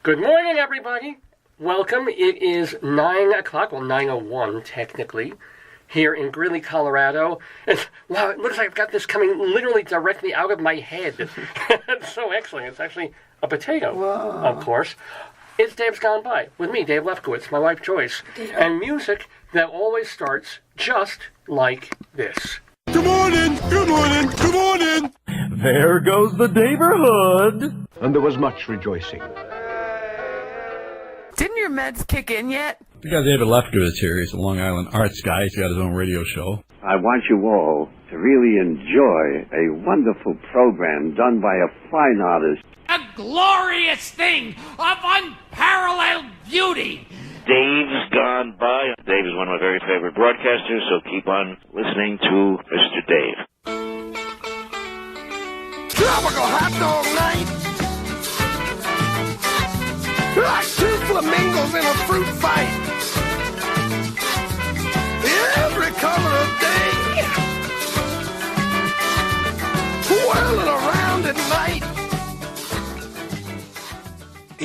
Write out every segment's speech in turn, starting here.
Good morning, everybody. Welcome. It is 9 o'clock, well, 9:01 technically, here in Greeley, Colorado. Wow, it looks like I've got this coming literally directly out of my head. It's so excellent. It's actually a potato, Whoa. of course. It's Dave's Gone By, with me, Dave Lefkowitz, my wife, Joyce, and music that always starts just like this. Good morning, good morning, good morning. There goes the Daverhood. And there was much rejoicing. Didn't your meds kick in yet? We got David Lefkowitz here. He's a Long Island arts guy. He's got his own radio show. I want you all to really enjoy a wonderful program done by a fine artist. A glorious thing of unparalleled beauty. Dave's Gone By. Dave is one of my very favorite broadcasters, so keep on listening to Mr. Dave. Tropical hot dog night. Like two flamingos in a fruit fight. Every color of day. Whirling around at night.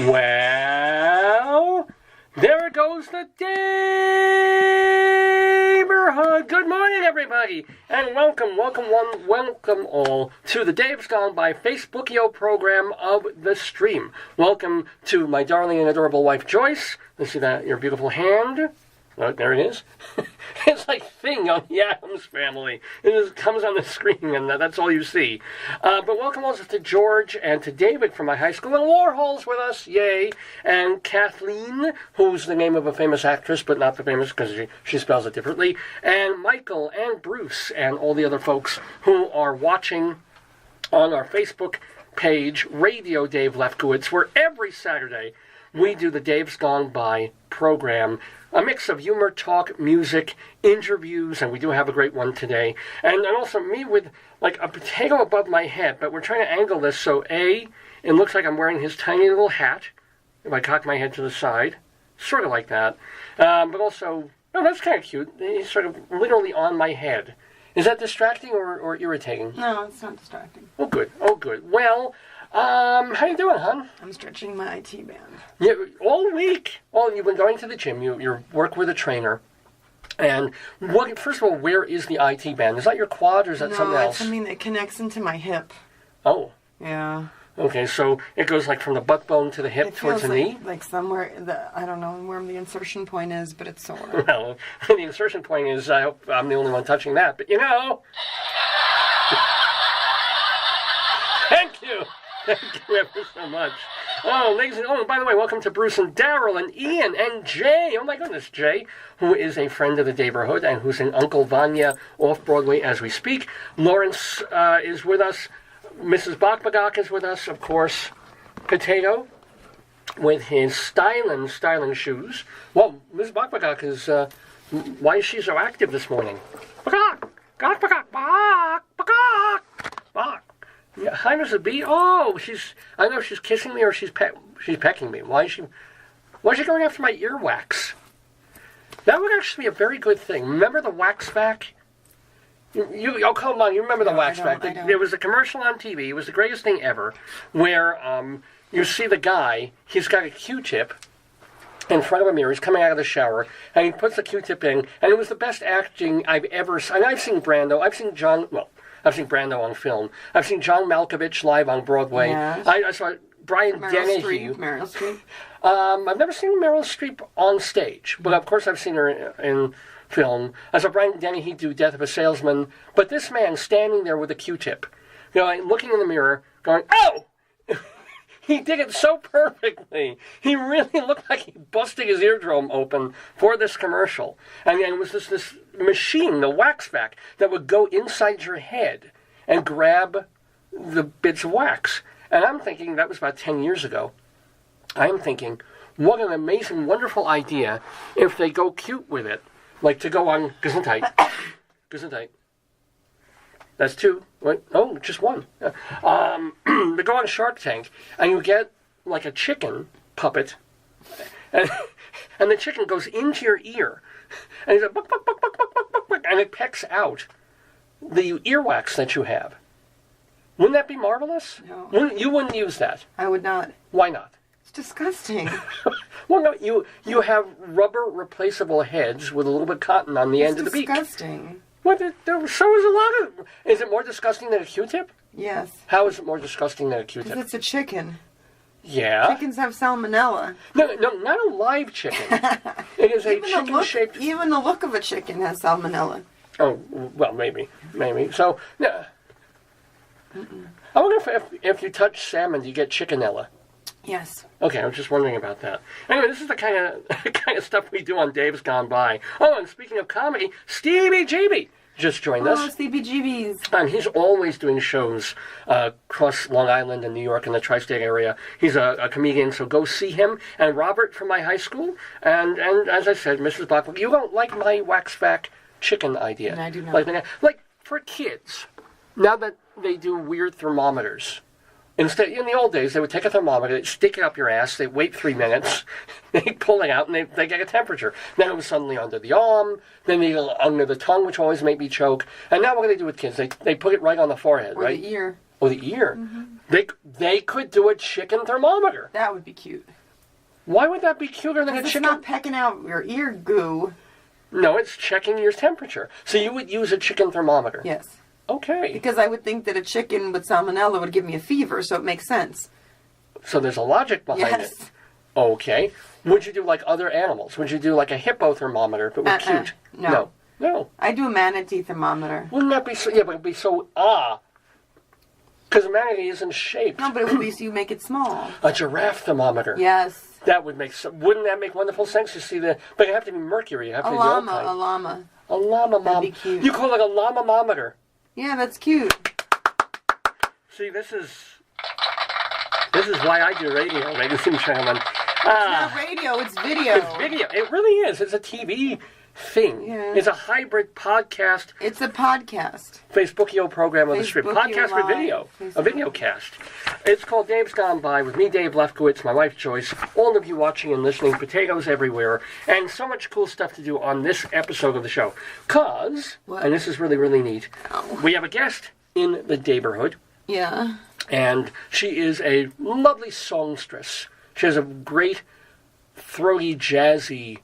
Well, there goes the Daverhood. Good morning, everybody, and welcome all to the Dave's Gone By Facebookio program of the stream. Welcome to my darling and adorable wife, Joyce. Let's see that, your beautiful hand. Oh, there it is. It's like Thing on the Addams Family. It just comes on the screen, and that's all you see. But welcome also to George and to David from my high school. And Warhol's with us, yay. And Kathleen, who's the name of a famous actress, but not the famous because she spells it differently. And Michael and Bruce and all the other folks who are watching on our Facebook page, Radio Dave Lefkowitz, where every Saturday we do the Dave's Gone By program. A mix of humor, talk, music, interviews, and we do have a great one today. And also me with like a potato above my head, but we're trying to angle this so A, it looks like I'm wearing his tiny little hat, if I cock my head to the side, sort of like that. But also, oh, that's kind of cute. He's sort of literally on my head. Is that distracting or irritating? No, it's not distracting. Oh, good. Oh, good. Well, how you doing, hon? I'm stretching my IT band. Yeah, all week. Oh, you've been going to the gym. You work with a trainer. And first of all, where is the IT band? Is that your quad or is that something else? No, it's something that connects into my hip. Oh. Yeah. Okay, so it goes like from the butt bone to the hip towards the knee? Like somewhere, I don't know where the insertion point is, but it's sore. Well, the insertion point is, I hope I'm the only one touching that, but you know. Thank you. Thank you ever so much. Oh, ladies and by the way, welcome to Bruce and Daryl and Ian and Jay. Oh my goodness, Jay, who is a friend of the Daverhood and who's in Uncle Vanya off Broadway as we speak. Lawrence is with us. Mrs. Bakbagak is with us, of course. Potato with his styling shoes. Well, Mrs. Bakbagak is, why is she so active this morning? Bagak! Bakbagak! Bakbagak! Bak! Yeah, hi, Mrs. B. Oh, I don't know if she's kissing me or she's pecking me. Why is she going after my earwax? That would actually be a very good thing. Remember the WaxVac? Oh, come on, you remember the WaxVac. There was a commercial on TV. It was the greatest thing ever, where you see the guy, he's got a Q-tip in front of a mirror. He's coming out of the shower, and he puts the Q-tip in, and it was the best acting I've ever seen. And I've seen Brando. I've seen Brando on film. I've seen John Malkovich live on Broadway. Yes. I saw Brian Dennehy. Meryl Streep. I've never seen Meryl Streep on stage, but of course I've seen her in film. I saw Brian Dennehy do Death of a Salesman, but this man standing there with a Q-tip, like looking in the mirror, going, "Oh!" He did it so perfectly. He really looked like he busted his eardrum open for this commercial. And it was this machine, the WaxVac, that would go inside your head and grab the bits of wax. And I'm thinking, that was about 10 years ago. I'm thinking, what an amazing, wonderful idea if they go cute with it. Like to go on Gesundheit. Gesundheit. That's two. What? Oh, just one. They go on Shark Tank, and you get like a chicken puppet, and the chicken goes into your ear, and he's like, buck, buck, buck, buck, buck, buck, buck, buck, and it pecks out the earwax that you have. Wouldn't that be marvelous? No. You wouldn't use that. I would not. Why not? It's disgusting. Well, no, you have rubber replaceable heads with a little bit of cotton on the end of the beak. It's disgusting. What? So is a lot of... Is it more disgusting than a Q-tip? Yes. How is it more disgusting than a Q-tip? Because it's a chicken. Yeah. Chickens have salmonella. No, not a live chicken. It is a chicken-shaped... Even the look of a chicken has salmonella. Oh, well, maybe. So, yeah. I wonder if you touch salmon, do you get chickenella? Yes. Okay, I was just wondering about that. Anyway, this is the kind of stuff we do on Dave's Gone By. Oh, and speaking of comedy, Stevie GB just joined us. Oh, Stevie GB's. And he's always doing shows across Long Island and New York and the tri-state area. He's a comedian, so go see him. And Robert from my high school. And as I said, Mrs. Bachman, you don't like my WaxVac chicken idea. No, I do not. Like for kids, now that they do weird thermometers, instead, in the old days, they would take a thermometer, they'd stick it up your ass, they'd wait 3 minutes, they'd pull it out, and they get a temperature. Then it was suddenly under the arm, then under the tongue, which always made me choke. And now what do they do with kids? They put it right on the forehead, or right? the ear. Or the ear. Mm-hmm. They could do a chicken thermometer. That would be cute. Why would that be cuter than a It's chicken? not pecking out your ear goo. No, it's checking your temperature. So you would use a chicken thermometer? Yes. Okay. Because I would think that a chicken with salmonella would give me a fever, so it makes sense. So there's a logic behind Yes. it. Okay. Would you do like other animals? Would you do like a hippo thermometer if it were cute? No. No. I do a manatee thermometer. Wouldn't that be so... Yeah, but it would be so... Because a manatee isn't shaped. No, but it would be so you make it small. A giraffe thermometer. Yes. That would make... Wouldn't that make wonderful sense? You see the... But it have to be mercury. You have to A be the old llama, kind. a llama. A llama mom. That'd be cute. You call it a llama-mometer. Yeah, that's cute. See, this is why I do radio, ladies and gentlemen. It's not radio, it's video. It's video. It really is. It's a TV thing. Yeah. It's a hybrid podcast. It's a podcast. Facebookio program of the strip. Facebookio Podcast with Live. video. Facebook. A video cast. It's called Dave's Gone By with me, Dave Lefkowitz, my wife Joyce, all of you watching and listening, potatoes everywhere, and so much cool stuff to do on this episode of the show. Cause, and this is really, really neat, we have a guest in the Daverhood. Yeah. And she is a lovely songstress. She has a great, throaty, jazzy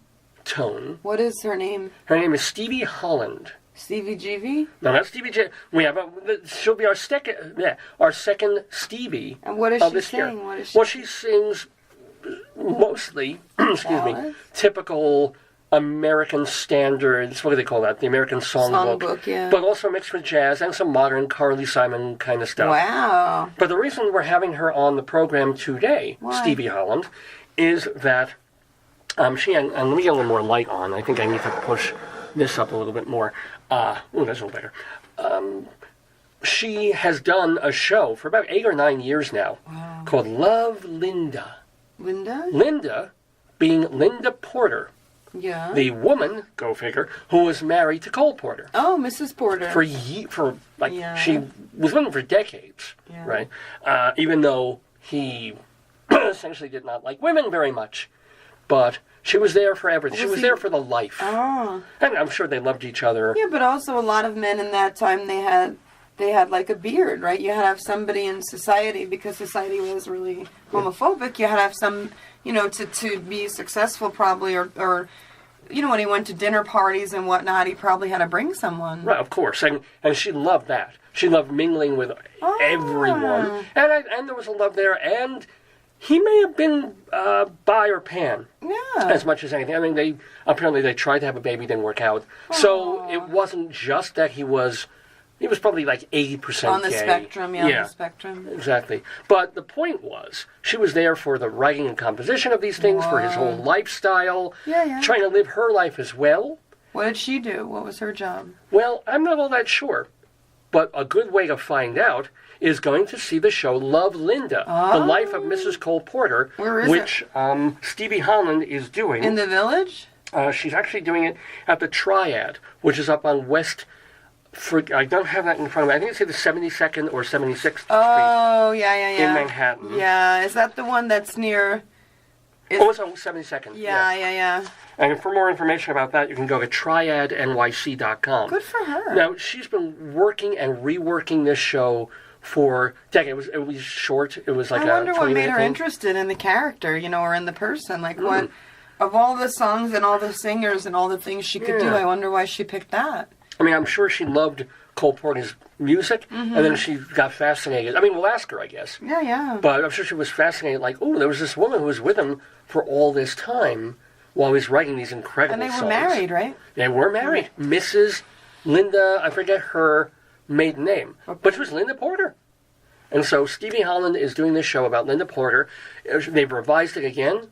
tone. What is her name? Her name is Stevie Holland. Stevie GV? No, not Stevie J. We have she'll be our second Stevie. And what is of she this year. sing? What is she? Well, she sings mostly, Ballads? typical American standards. What do they call that? The American songbook. Songbook, yeah. But also mixed with jazz and some modern Carly Simon kind of stuff. Wow. But the reason we're having her on the program today, Why? Stevie Holland, is that she and let me get a little more light on. I think I need to push this up a little bit more. That's a little better. She has done a show for about 8 or 9 years now called Love Linda. Linda? Linda being Linda Porter, Yeah. the woman, go figure, who was married to Cole Porter. Oh, Mrs. Porter. Yeah. She was with him for decades, Yeah. right? Even though he essentially did not like women very much, but she was there for everything. She was there for the life, Oh. and I'm sure they loved each other. Yeah, but also a lot of men in that time, they had like a beard, right? You had to have somebody in society, because society was really homophobic. You had to have some, to be successful probably, or when he went to dinner parties and whatnot, he probably had to bring someone. Right, of course, and she loved that. She loved mingling with everyone, and there was a love there, and he may have been bi or pan, as much as anything. I mean, they tried to have a baby, didn't work out, so it wasn't just that he was probably like 80% on the gay. spectrum, on the spectrum. Exactly. But the point was, she was there for the writing and composition of these things, for his whole lifestyle, trying to live her life as well. What did she do? What was her job? Well, I'm not all that sure. But a good way to find out is going to see the show Love Linda, The Life of Mrs. Cole Porter, which Stevie Holland is doing. In the Village? She's actually doing it at the Triad, which is up on West... I don't have that in front of me. I think it's either 72nd or 76th Street. Oh, yeah. In Manhattan. Yeah, is that the one that's near... It's on 72nd. Yeah. And for more information about that, you can go to triadnyc.com. Good for her. Now, she's been working and reworking this show for decades. It was short. It was like I wonder what made her thing. interested in the character, or in the person. Like, what, of all the songs and all the singers and all the things she could do, I wonder why she picked that. I mean, I'm sure she loved Cole Porter's music, and then she got fascinated. I mean, we'll ask her, I guess. Yeah. But I'm sure she was fascinated, like, oh, there was this woman who was with him for all this time while he was writing these incredible songs. And they were married, right? They were married. Mrs. Linda, I forget her maiden name, but she was Linda Porter. And so Stevie Holland is doing this show about Linda Porter. They've revised it again.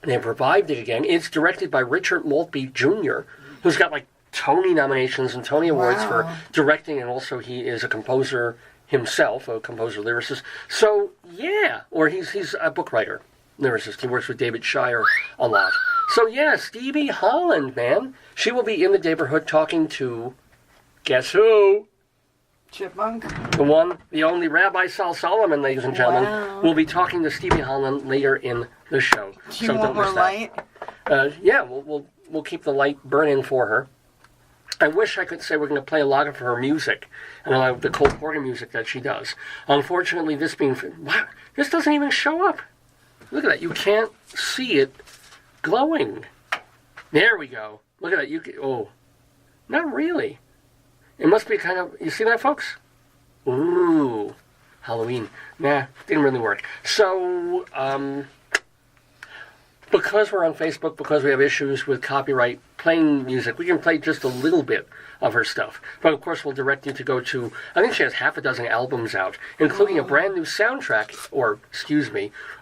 They've revived it again. It's directed by Richard Maltby Jr., who's got, like, Tony nominations and Tony Awards for directing, and also he is a composer himself, a composer-lyricist. So, yeah. Or he's a book writer, lyricist. He works with David Shire a lot. So, yeah, Stevie Holland, man. She will be in the Daverhood talking to, guess who? Chipmunk. The one, the only Rabbi Sal Solomon, ladies and gentlemen, will be talking to Stevie Holland later in the show. Do you want more light? Yeah, we'll keep the light burning for her. I wish I could say we're going to play a lot of her music and a lot of the Cole Porter music that she does. Unfortunately, this doesn't even show up. Look at that. You can't see it glowing. There we go. Look at that. Not really. It must be kind of, you see that, folks? Ooh, Halloween. Nah, didn't really work. So, because we're on Facebook, because we have issues with copyright playing music, we can play just a little bit of her stuff. But of course, we'll direct you to go to, I think she has half a dozen albums out, including a brand new soundtrack,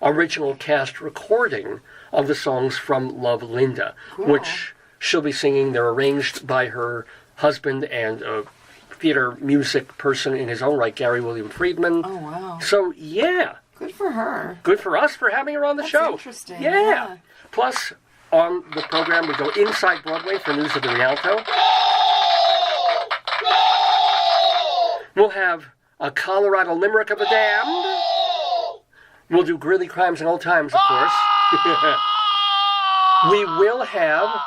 original cast recording of the songs from Love, Linda, which she'll be singing. They're arranged by her husband and a theater music person in his own right, Gary William Friedman. Oh, wow. So, yeah. Good for her. Good for us for having her on the show. That's interesting. Yeah. Plus, on the program, we go inside Broadway for news of the Rialto. We'll have a Colorado Limerick of the Damned. We'll do Greeley Crimes and Old Times, of course. We will have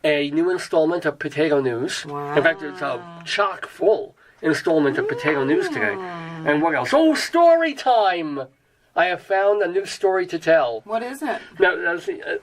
a new installment of Potato News. Wow. In fact, it's a chock-full installment of Potato News today. And what else? Oh, StoryTime! I have found a new story to tell. What is it? Now,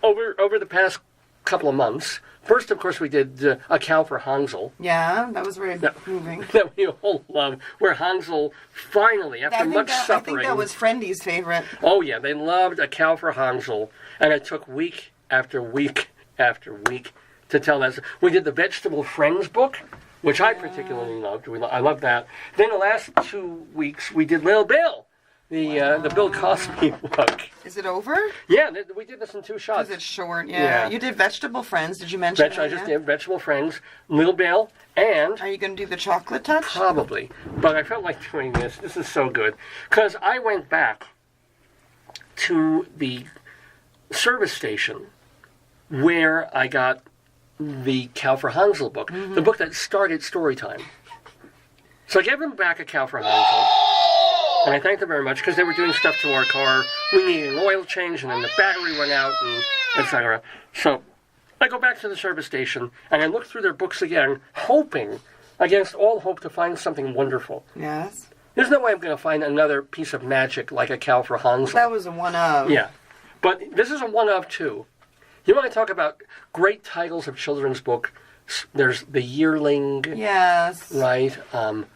over the past couple of months, first, of course, we did A Cow for Hansel. Yeah, that was very moving. That we all love, where Hansel finally, after much suffering... I think that was Friendy's favorite. Oh, yeah, they loved A Cow for Hansel, and it took week after week after week to tell that. We did the Vegetable Friends book, which I particularly loved. I love that. Then the last 2 weeks, we did Little Bill, the Bill Cosby book. Is it over? Yeah, we did this in 2 shots. Because it's short, yeah. You did Vegetable Friends. Did you mention that? I just did Vegetable Friends, Little Bill, and... Are you going to do the Chocolate Touch? Probably. But I felt like doing this. This is so good. Because I went back to the service station where I got the Cow for Hansel book, the book that started Storytime. So I gave them back A Cow for Hansel, and I thanked them very much because they were doing stuff to our car. We needed an oil change, and then the battery went out, and etc. So I go back to the service station, and I look through their books again, hoping, against all hope, to find something wonderful. Yes. There's no way I'm going to find another piece of magic like A Cow for Hansel. That was a one-of. Yeah. But this is a one-of, too. You want to talk about great titles of children's book? There's The Yearling. Yes. Right.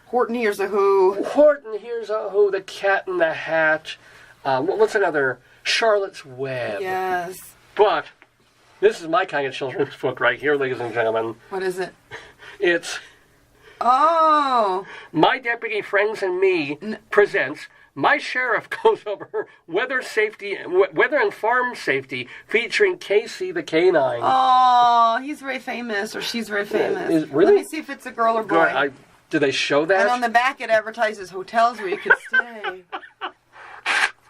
Horton Hears a Who. Horton Hears a Who. The Cat in the Hat. What's another? Charlotte's Web. Yes. But this is my kind of children's book right here, ladies and gentlemen. What is it? It's... Oh. My Deputy Friends and Me presents... My Sheriff Goes Over Weather and Farm Safety, featuring Casey the Canine. Oh, he's very famous, or she's very famous. Really? Let me see if it's a girl or boy. Do they show that? And on the back it advertises hotels where you can stay.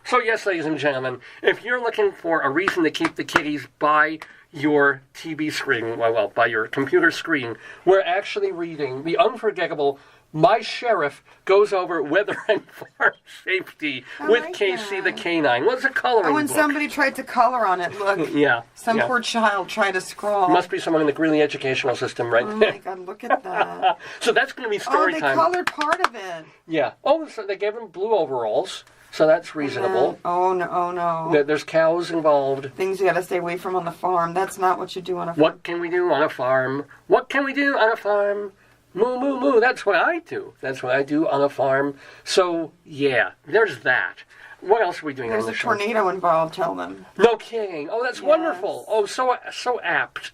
So yes, ladies and gentlemen, if you're looking for a reason to keep the kitties by your TV screen, by your computer screen, we're actually reading the unforgettable my sheriff goes over weather and farm safety with like Casey that. the Canine. What's a coloring when book? somebody tried to color on it, look. Yeah. Some yeah. poor child tried to scrawl. Must be someone in the Greeley educational system, right? Oh my God, look at that. So that's going to be story they time. colored part of it. Yeah. Oh, so they gave him blue overalls, so that's reasonable. Oh no. There's cows involved. Things you gotta stay away from on the farm. That's not what you do on a farm. What can we do on a farm? What can we do on a farm? Moo, moo, moo. That's what I do. That's what I do on a farm. So, yeah, there's that. What else are we doing There's on the a show? tornado involved, tell them. No kidding. Oh, that's wonderful. Oh, so apt.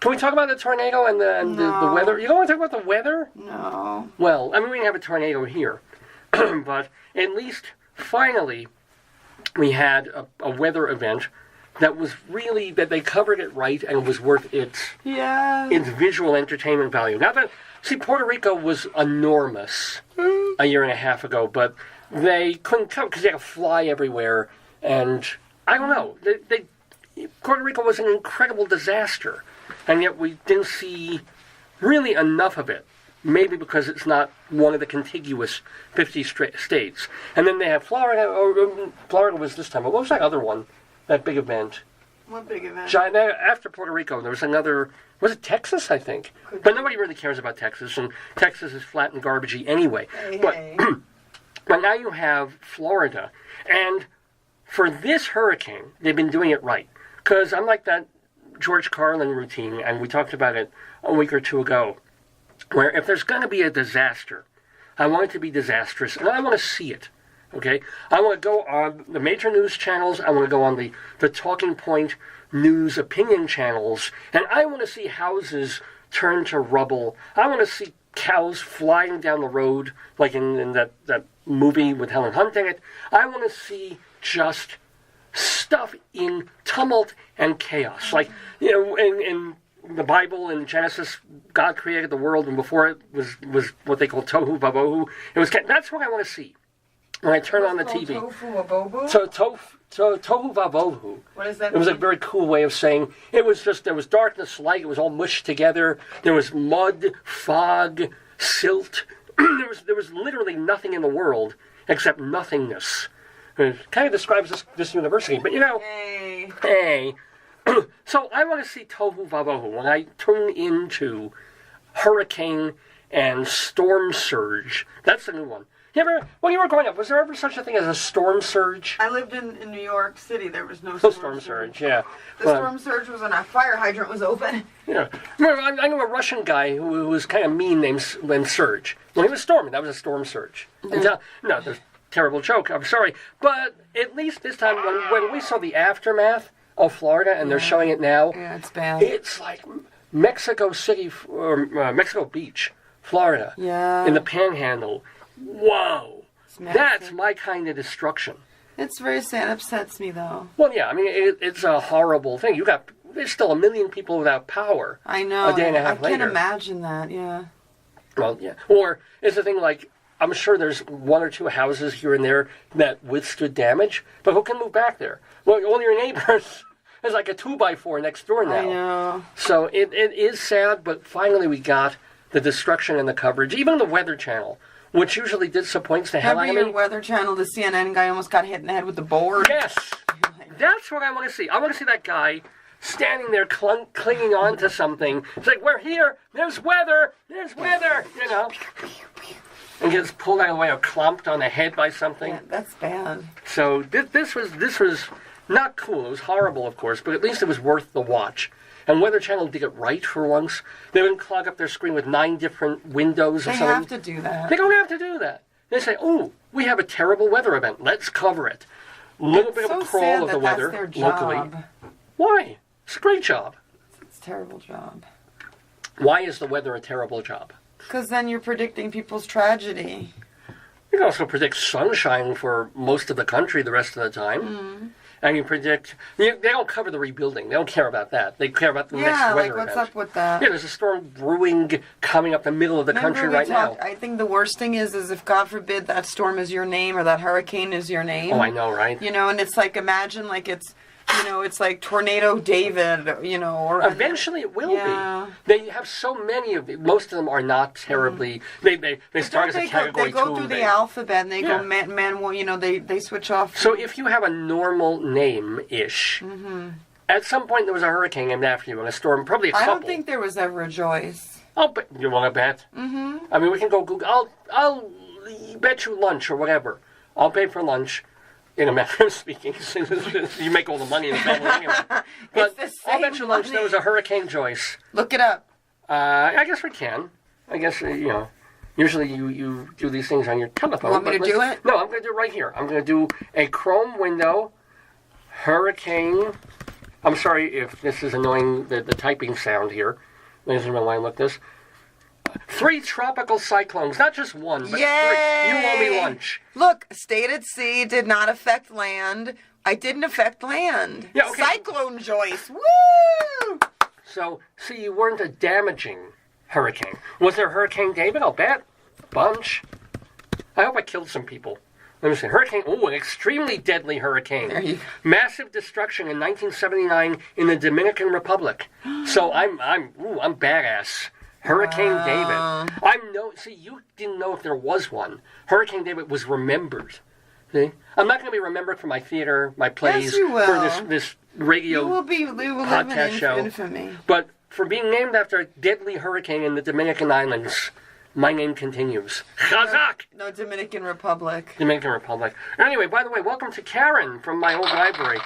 Can we talk about the tornado and the weather? You don't want to talk about the weather? No. Well, I mean, we have a tornado here. But at least, finally, we had a weather event that was really, that they covered it right and was worth its visual entertainment value. Now that, see, Puerto Rico was enormous a year and a half ago, but they couldn't come because they had to fly everywhere, and I don't know. Puerto Rico was an incredible disaster, and yet we didn't see really enough of it. Maybe because it's not one of the contiguous 50 states. And then they have Florida, or Florida was this time. What was that other one? That big event? What big event? After Puerto Rico, there was another, was it Texas, I think? But nobody really cares about Texas, and Texas is flat and garbagey anyway. But now you have Florida, and for this hurricane, they've been doing it right. Because unlike that George Carlin routine, and we talked about it a week or two ago, where if there's going to be a disaster, I want it to be disastrous, and I want to see it. Okay? I want to go on the major news channels, I want to go on the talking point news opinion channels, and I want to see houses turn to rubble. I want to see cows flying down the road, like in that movie with Helen Hunt in it. I want to see just stuff in tumult and chaos. Like, in the Bible in Genesis, God created the world, and before it was what they call tohu vabohu. That's what I want to see when I turn on the TV. Tofu wabohu? Tohu vabohu. What does that mean? It was a mean? very cool way of saying it was just there was darkness, light. It was all mushed together. There was mud, fog, silt. there was literally nothing in the world except nothingness. It kind of describes this university, but hey. So I want to see tohu vabohu when I tune into hurricane and storm surge. That's the new one. When you were growing up, was there ever such a thing as a storm surge? I lived in New York City. There was no storm surge. Yeah. The storm surge was when a fire hydrant was open. Yeah. I know a Russian guy who was kind of mean named Serge. When he was storming, that was a storm surge. No, there's terrible joke. I'm sorry. But at least this time, when we saw the aftermath of Florida, and they're showing it now. Yeah, it's bad. It's like Mexico City, or Mexico Beach, Florida. Yeah. In the Panhandle. Whoa. That's my kind of destruction. It's very sad. It upsets me, though. Well, yeah, I mean, it's a horrible thing. There's still 1 million people without power. I know. A day and a half later. I can't imagine that, yeah. Well, yeah. Or it's the thing like, I'm sure there's one or two houses here and there that withstood damage, but who can move back there? Well, all your neighbors, there's like a 2x4 next door now. I know. So it is sad, but finally we got the destruction and the coverage. Even the Weather Channel, which usually disappoints the hell out of me. Remember your Weather Channel, the CNN guy almost got hit in the head with the board? Yes. That's what I want to see. I want to see that guy standing there clinging on to something. It's like, we're here. There's weather. And gets pulled out of the way or clomped on the head by something. Yeah, that's bad. So this was not cool. It was horrible, of course, but at least it was worth the watch. And Weather Channel did it right for once. They didn't clog up their screen with 9 different windows or something. They have to do that. They don't have to do that. They say, "Oh, we have a terrible weather event. Let's cover it." Little bit of a crawl of the weather that's their locally. job. Why? It's a great job. It's a terrible job. Why is the weather a terrible job? Because then you're predicting people's tragedy. You can also predict sunshine for most of the country the rest of the time. And you predict... They don't cover the rebuilding. They don't care about that. They care about the next weather event. Yeah, like what's up with that? Yeah, there's a storm brewing coming up the middle of the country right now. I think the worst thing is if, God forbid, that storm is your name or that hurricane is your name. Oh, I know, right? And it's like, imagine like it's you know, it's like Tornado David, you know, or eventually it will yeah. be. They have so many of them. Most of them are not terribly. They start as a category 2. They go through the alphabet and they go man. You know, they switch off. So if you have a normal name-ish, at some point there was a hurricane named after you in a storm, probably a couple. I don't think there was ever a Joyce. Oh, but you want to bet? Mm-hmm. I mean, we can go Google. I'll bet you lunch or whatever. I'll pay for lunch. In a matter of speaking, you make all the money in the family anyway. But I'll bet you lunch there was a Hurricane Joyce. Look it up. I guess we can. I guess, you know, usually you do these things on your telephone. You want me to do it? No, I'm going to do it right here. I'm going to do a Chrome window, Hurricane. I'm sorry if this is annoying, the typing sound here. Ladies and gentlemen, look this. 3 tropical cyclones, not just one, but 3. You owe me lunch. Look, stayed at sea, did not affect land. I didn't affect land. Yeah, okay. Cyclone Joyce. Woo! So, see, you weren't a damaging hurricane. Was there Hurricane David? I'll bet. Bunch. I hope I killed some people. Let me see. Hurricane, an extremely deadly hurricane. There you go. Massive destruction in 1979 in the Dominican Republic. So I'm badass. Hurricane David. See, you didn't know if there was one. Hurricane David was remembered. See? I'm not going to be remembered for my theater, my plays, yes, you will. for this radio podcast show. Infamy. But for being named after a deadly hurricane in the Dominican Islands, my name continues. Chazak! No, Dominican Republic. Dominican Republic. Anyway, by the way, welcome to Karen from my old library.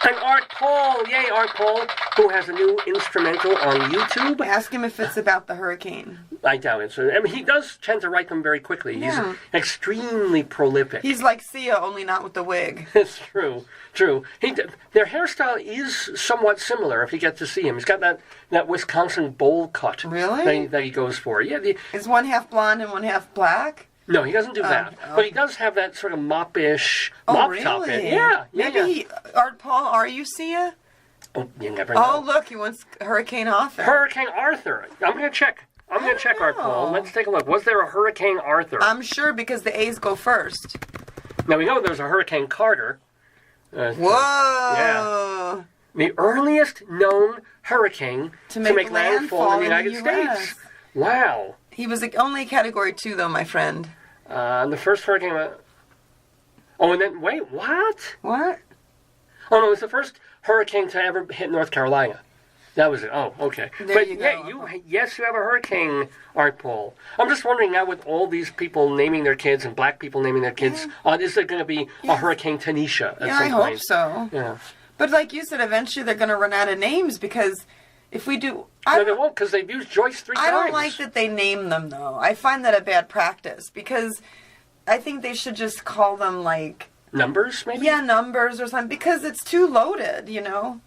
And Art Paul, yay, Art Paul, who has a new instrumental on YouTube. Ask him if it's about the hurricane. I doubt it. So, I mean, he does tend to write them very quickly. Yeah. He's extremely prolific. He's like Sia, only not with the wig. It's true. Their hairstyle is somewhat similar if you get to see him. He's got that Wisconsin bowl cut. Really? That he goes for. Yeah. Is one half blonde and one half black? No, he doesn't do that. Okay. But he does have that sort of mop-ish, mop top. Really? Yeah. Maybe Art Paul, are you Sia? Oh, you never know. Oh, look, he wants Hurricane Arthur. Hurricane Arthur. I'm going to check. Art Paul. Let's take a look. Was there a Hurricane Arthur? I'm sure because the A's go first. Now, we know there's a Hurricane Carter. Whoa! Yeah. The earliest known hurricane to make landfall in the United States. Wow. He was only Category 2, though, my friend. The first hurricane... and then... Wait, what? What? Oh, no, it was the first hurricane to ever hit North Carolina. That was it. Oh, okay. There you go. You have a hurricane, Art Paul. I'm just wondering now with all these people naming their kids and black people naming their kids, is there going to be a Hurricane Tanisha at some point? I hope so. Yeah. But like you said, eventually they're going to run out of names because if we do... No, they won't because they've used Joyce 3 times. I don't like that they name them, though. I find that a bad practice because I think they should just call them like... Numbers, maybe? Yeah, numbers or something because it's too loaded, you know?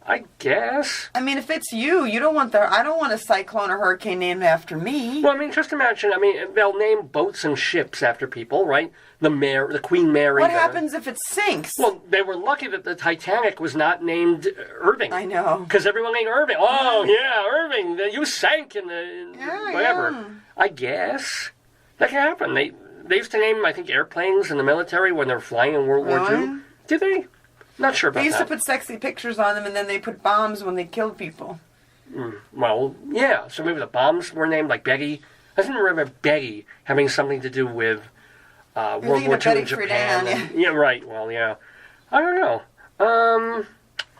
I guess. I mean, if it's you don't want I don't want a cyclone or hurricane named after me. Well, I mean, just imagine, they'll name boats and ships after people, right? The Queen Mary. What happens if it sinks? Well, they were lucky that the Titanic was not named Irving. I know. Because everyone named Irving. Oh, yeah, Irving, you sank in the... whatever. Yeah. I guess. That can happen. They used to name, I think, airplanes in the military when they were flying in World War II. Did they? Not sure about that. They used to put sexy pictures on them, and then they put bombs when they killed people. Well, yeah. So maybe the bombs were named like Betty. I didn't remember Betty having something to do with World War II in Japan. Yeah, right. Well, yeah. I don't know.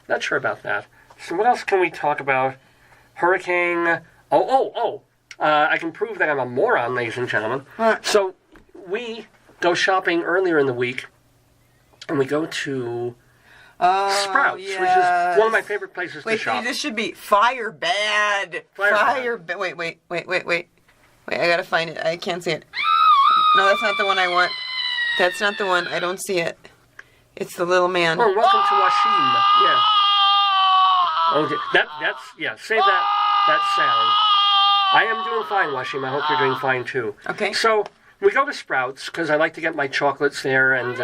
Not sure about that. So what else can we talk about? Hurricane... I can prove that I'm a moron, ladies and gentlemen. What? So we go shopping earlier in the week, and we go to... Sprouts, which is one of my favorite places to shop. Wait, this should be Fire Bad. Fire Bad. Wait. Wait, I gotta find it. I can't see it. No, that's not the one I want. That's not the one. I don't see it. It's the little man. Oh, welcome to Washim. Yeah. Okay, say that sound. I am doing fine, Washim. I hope you're doing fine, too. Okay. So, we go to Sprouts, because I like to get my chocolates there, and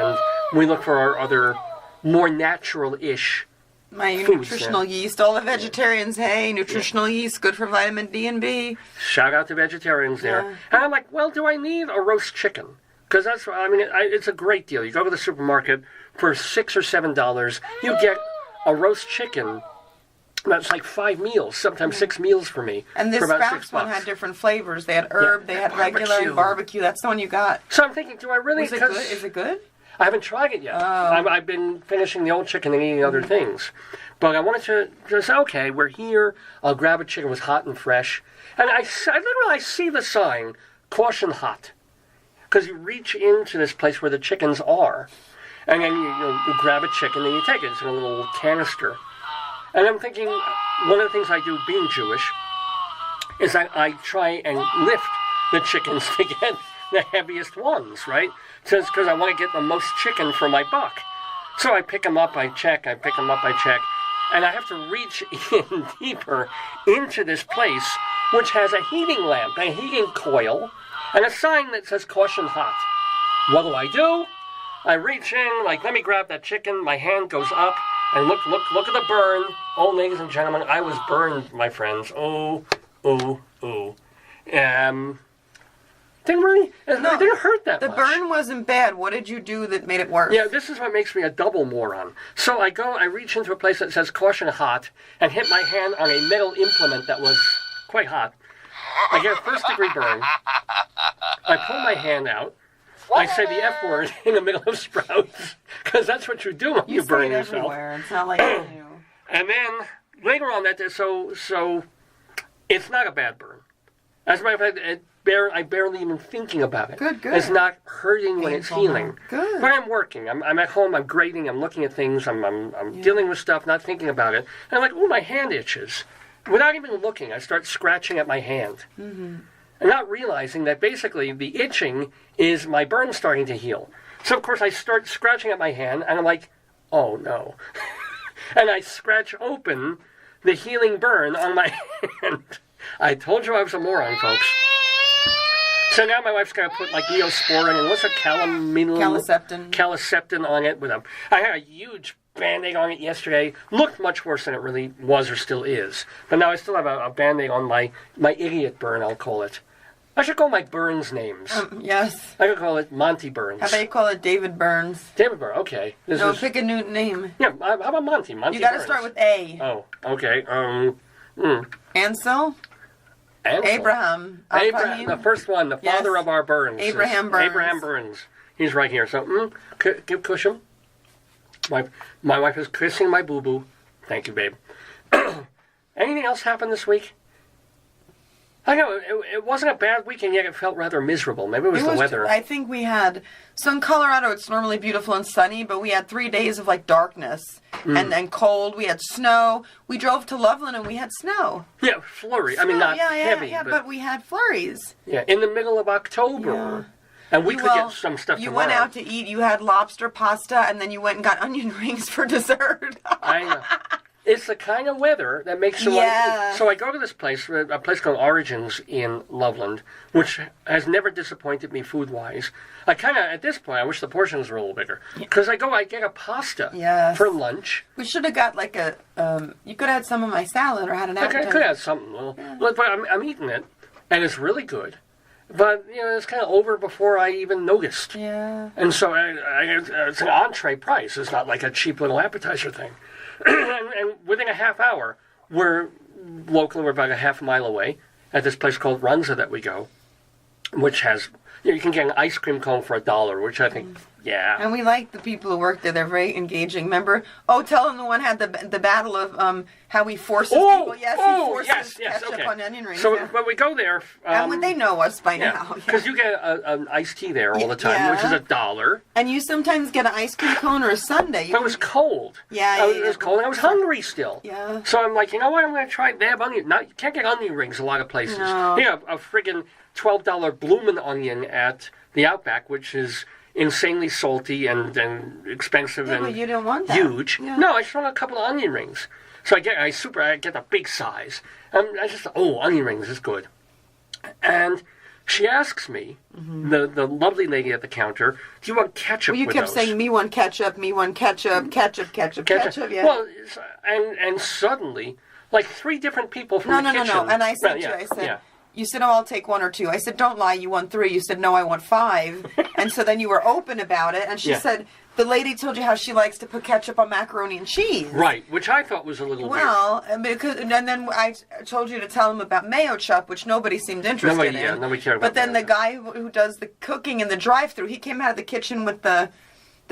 we look for our other... more natural-ish my foods, nutritional yeast. All the vegetarians, hey, nutritional yeast, good for vitamin D and B. Shout out to vegetarians there. Yeah. And I'm like, well, do I need a roast chicken? Because it's a great deal. You go to the supermarket, for $6 or $7, you get a roast chicken. That's like 5 meals, sometimes 6 meals for me. And this for about Sprouts one $6. had different flavors. They had herb, they had regular and barbecue. That's the one you got. So I'm thinking, do I really? Is it good? Is it good? I haven't tried it yet. Oh. I've been finishing the old chicken and eating other things. But I wanted to just say, okay, we're here. I'll grab a chicken. It was hot and fresh. And I literally see the sign, caution hot. Because you reach into this place where the chickens are. And then you grab a chicken and you take it. It's in a little canister. And I'm thinking, one of the things I do being Jewish is I try and lift the chickens to get the heaviest ones, right? Just because I want to get the most chicken for my buck. So I pick them up, I check, I pick them up, I check. And I have to reach in deeper into this place, which has a heating lamp, a heating coil, and a sign that says caution hot. What do? I reach in, like, let me grab that chicken. My hand goes up, and look at the burn. Oh, ladies and gentlemen, I was burned, my friends. Oh. It didn't hurt that much. The burn wasn't bad. What did you do that made it worse? Yeah, this is what makes me a double moron. So I reach into a place that says caution hot and hit my hand on a metal implement that was quite hot. I get a first-degree burn. I pull my hand out. I say the F word in the middle of Sprouts, because that's what you do when you burn yourself. Everywhere. It's not like you. And then later on that day, so it's not a bad burn. As a matter of fact, I barely even thinking about it. Good. It's not hurting when it's healing. Good. But I'm working. I'm at home. I'm grading. I'm looking at things. I'm dealing with stuff, not thinking about it. And I'm like, oh, my hand itches. Without even looking, I start scratching at my hand. Mm-hmm. And not realizing that basically the itching is my burn starting to heal. So, of course, I start scratching at my hand, and I'm like, oh, no. And I scratch open the healing burn on my hand. I told you I was a moron, folks. So now my wife's got to put, like, Neosporin and what's a Caliceptin on it. I had a huge Band-Aid on it yesterday. Looked much worse than it really was or still is. But now I still have a Band-Aid on my idiot burn, I'll call it. I should call my Burns names. Yes. I could call it Monty Burns. How about you call it David Burns? David Burns, okay. Pick a new name. Yeah, how about Monty? Monty You gotta Burns. start with A. Oh, okay. Ansel? Abraham. The first one, the father of our Burns. Abraham Burns. Abraham Burns. He's right here. So, give Cusham. My wife is kissing my boo-boo. Thank you, babe. Anything else happened this week? I know, it wasn't a bad weekend, yet it felt rather miserable. Maybe it was the weather. I think we had... So in Colorado, it's normally beautiful and sunny, but we had 3 days of, like, darkness and cold. We had snow. We drove to Loveland, and we had snow. Yeah, flurry. Snow, I mean, not heavy. Yeah, but we had flurries. Yeah, in the middle of October. Yeah. And we could get some stuff You tomorrow. went out to eat. You had lobster pasta, and then you went and got onion rings for dessert. I know. It's the kind of weather that makes you want. So I go to this place, a place called Origins in Loveland, which has never disappointed me food-wise. I kind of, at this point, I wish the portions were a little bigger. Because I get a pasta for lunch. We should have got like a, you could have had some of my salad or had an appetizer. I could have something. But I'm eating it, and it's really good. But, it's kind of over before I even noticed. Yeah. And so it's an entree price. It's not like a cheap little appetizer thing. and within a half hour, we're about a half mile away at this place called Runza that we go, which has, you can get an ice cream cone for $1, which I think, And we like the people who work there. They're very engaging. Remember? Tell them the one had the battle of how he forces people. Yes, he forces ketchup on onion rings. So when we go there... and they know us by now. Because you get an iced tea there all the time, which is $1. And you sometimes get an ice cream cone or a sundae. But it was cold. It was cold, and I was hungry still. Yeah. So I'm like, you know what? I'm going to try it. They have onion. Now, you can't get onion rings a lot of places. No. They have a friggin' $12 bloomin' onion at the Outback, which is insanely salty and expensive and but you didn't want that. Huge. Yeah. No, I just want a couple of onion rings. So I get the big size. I just onion rings is good. And she asks me, the lovely lady at the counter, do you want ketchup with those? You kept saying, me one ketchup, ketchup, yeah. Well, and suddenly, like 3 different people from the kitchen. No. And I said you said, I'll take 1 or 2. I said, don't lie, you want 3. You said, no, I want 5. And so then you were open about it. And she said, the lady told you how she likes to put ketchup on macaroni and cheese. Right, which I thought was a little weird. Well, and then I told you to tell him about mayo chup, which nobody seemed interested in. Yeah, nobody cared about But then the guy who does the cooking in the drive-thru, he came out of the kitchen with the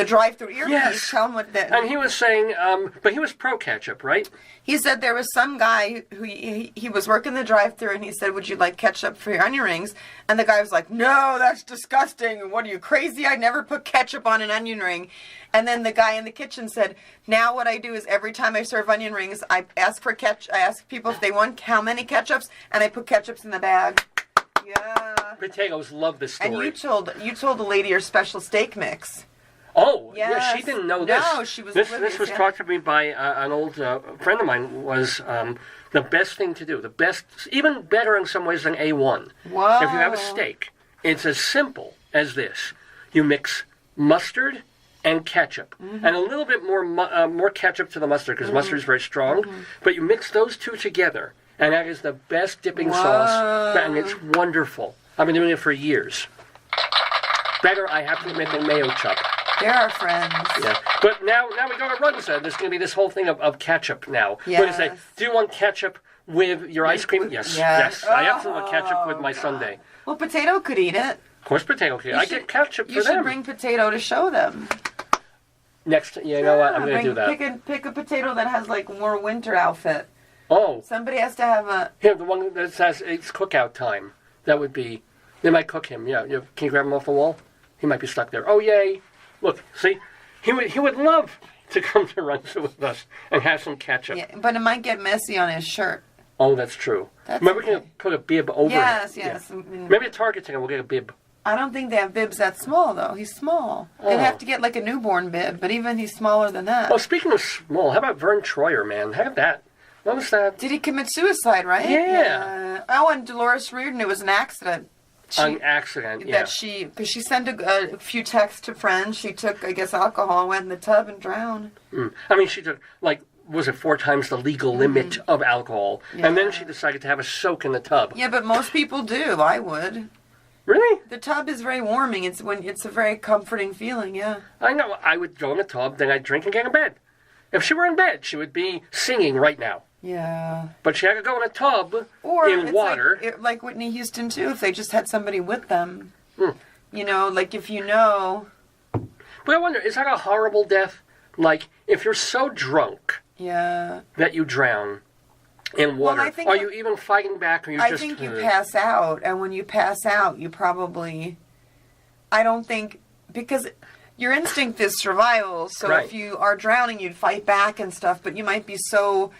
drive-thru earpiece. Yes. Tell him what the... And he was saying, but he was pro ketchup, right? He said there was some guy who he was working the drive-thru and he said, would you like ketchup for your onion rings? And the guy was like, no, that's disgusting. What are you, crazy? I never put ketchup on an onion ring. And then the guy in the kitchen said, now what I do is every time I serve onion rings, I ask for ketchup. I ask people if they want how many ketchups, and I put ketchups in the bag. Yeah. Potatoes love this story. And you told the lady your special steak mix. Oh, yes. yeah, she didn't know this. No, she was This was taught to me by an old friend of mine, was the best thing to do. The best, even better in some ways than A1. Wow. If you have a steak, it's as simple as this. You mix mustard and ketchup. And a little bit more ketchup to the mustard, because mustard is very strong. But you mix those two together, and that is the best dipping sauce. And it's wonderful. I've been doing it for years. Better, I have to admit, than mayo chup. They're our friends. Yeah, but now we go to Runza. There's going to be this whole thing of ketchup now. Yes. We're going to say, do you want ketchup with your ice cream? Yes. I absolutely want ketchup with my sundae. Well, Potato could eat it. Of course, Potato can. I get ketchup for them. You should bring Potato to show them. Next, you know what? I'm going to do that. Pick a Potato that has like more winter outfit. Oh. Somebody has to have a... Here, the one that says it's cookout time. That would be... They might cook him. Yeah. Can you grab him off the wall? He might be stuck there. Oh, yay. Look, see? He would love to come to Runza with us and have some ketchup. Yeah, but it might get messy on his shirt. Oh, that's true. Maybe we can put a bib over it. Yes. Yeah. Maybe at Target we'll get a bib. I don't think they have bibs that small, though. He's small. They'd have to get like a newborn bib, but even he's smaller than that. Oh, speaking of small, how about Vern Troyer, man? How about that? What was that? Did he commit suicide, right? Yeah. Oh, and Dolores Reardon, it was an accident. An accident, yeah. Because she sent a few texts to friends. She took, I guess, alcohol and went in the tub and drowned. I mean, she took, was it 4 times the legal limit of alcohol? Yeah. And then she decided to have a soak in the tub. Yeah, but most people do. I would. Really? The tub is very warming. It's a very comforting feeling, yeah. I know. I would go in the tub, then I'd drink and get in bed. If she were in bed, she would be singing right now. Yeah. But she had to go in a tub in water. Like Whitney Houston, too, if they just had somebody with them. You know, like if you know. But I wonder, is that a horrible death? Like, if you're so drunk that you drown in water, are you even fighting back? Or you I think you pass out, and when you pass out, you probably... I don't think... Because your instinct is survival, so if you are drowning, you'd fight back and stuff, but you might be so...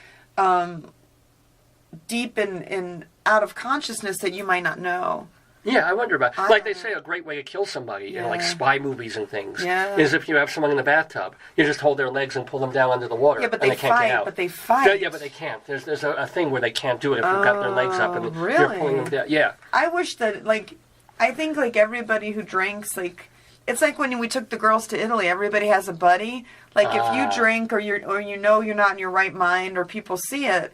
deep in out of consciousness that you might not know. Yeah, I wonder about... Like they say, a great way to kill somebody in, like, spy movies and things is if you have someone in the bathtub. You just hold their legs and pull them down under the water, but and they can't get out. But they fight. Yeah, but they can't. There's a thing where they can't do it if you've got their legs up and you're pulling them down. Yeah. I wish that, I think, everybody who drinks, it's like when we took the girls to Italy, everybody has a buddy. Like, if you drink or you know you're not in your right mind or people see it,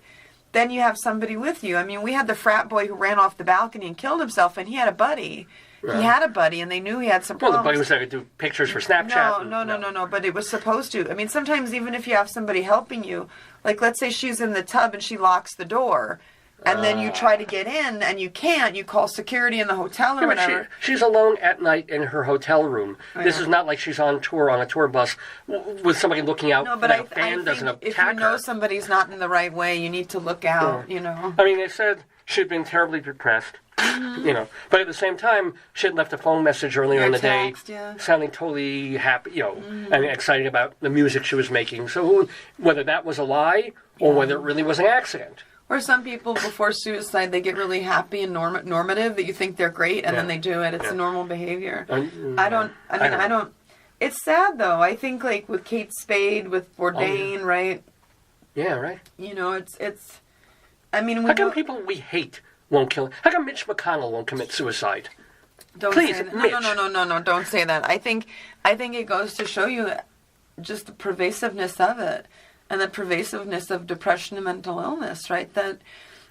then you have somebody with you. I mean, we had the frat boy who ran off the balcony and killed himself, and he had a buddy. Right. He had a buddy, and they knew he had some problems. Well, the buddy was there to do pictures for Snapchat. No, but it was supposed to. I mean, sometimes even if you have somebody helping you, like let's say she's in the tub and she locks the door, and then you try to get in and you can't, you call security in the hotel or whatever. She's alone at night in her hotel room. This is not like she's on tour on a tour bus with somebody looking out. No, but a fan doesn't attack her. If you know somebody's not in the right way, you need to look out, you know. I mean, they said she'd been terribly depressed, you know. But at the same time, she had left a phone message earlier in the day sounding totally happy, you know, and excited about the music she was making. So whether that was a lie or whether it really was an accident. Or some people, before suicide, they get really happy and normative, that you think they're great, and then they do it. It's a normal behavior. I don't... It's sad, though. I think, with Kate Spade, with Bourdain, right? Yeah, right. You know, it's... I mean... How come people we hate won't kill... How come Mitch McConnell won't commit suicide? Please, say that. No, don't say that. I think it goes to show you just the pervasiveness of it. And the pervasiveness of depression and mental illness, right?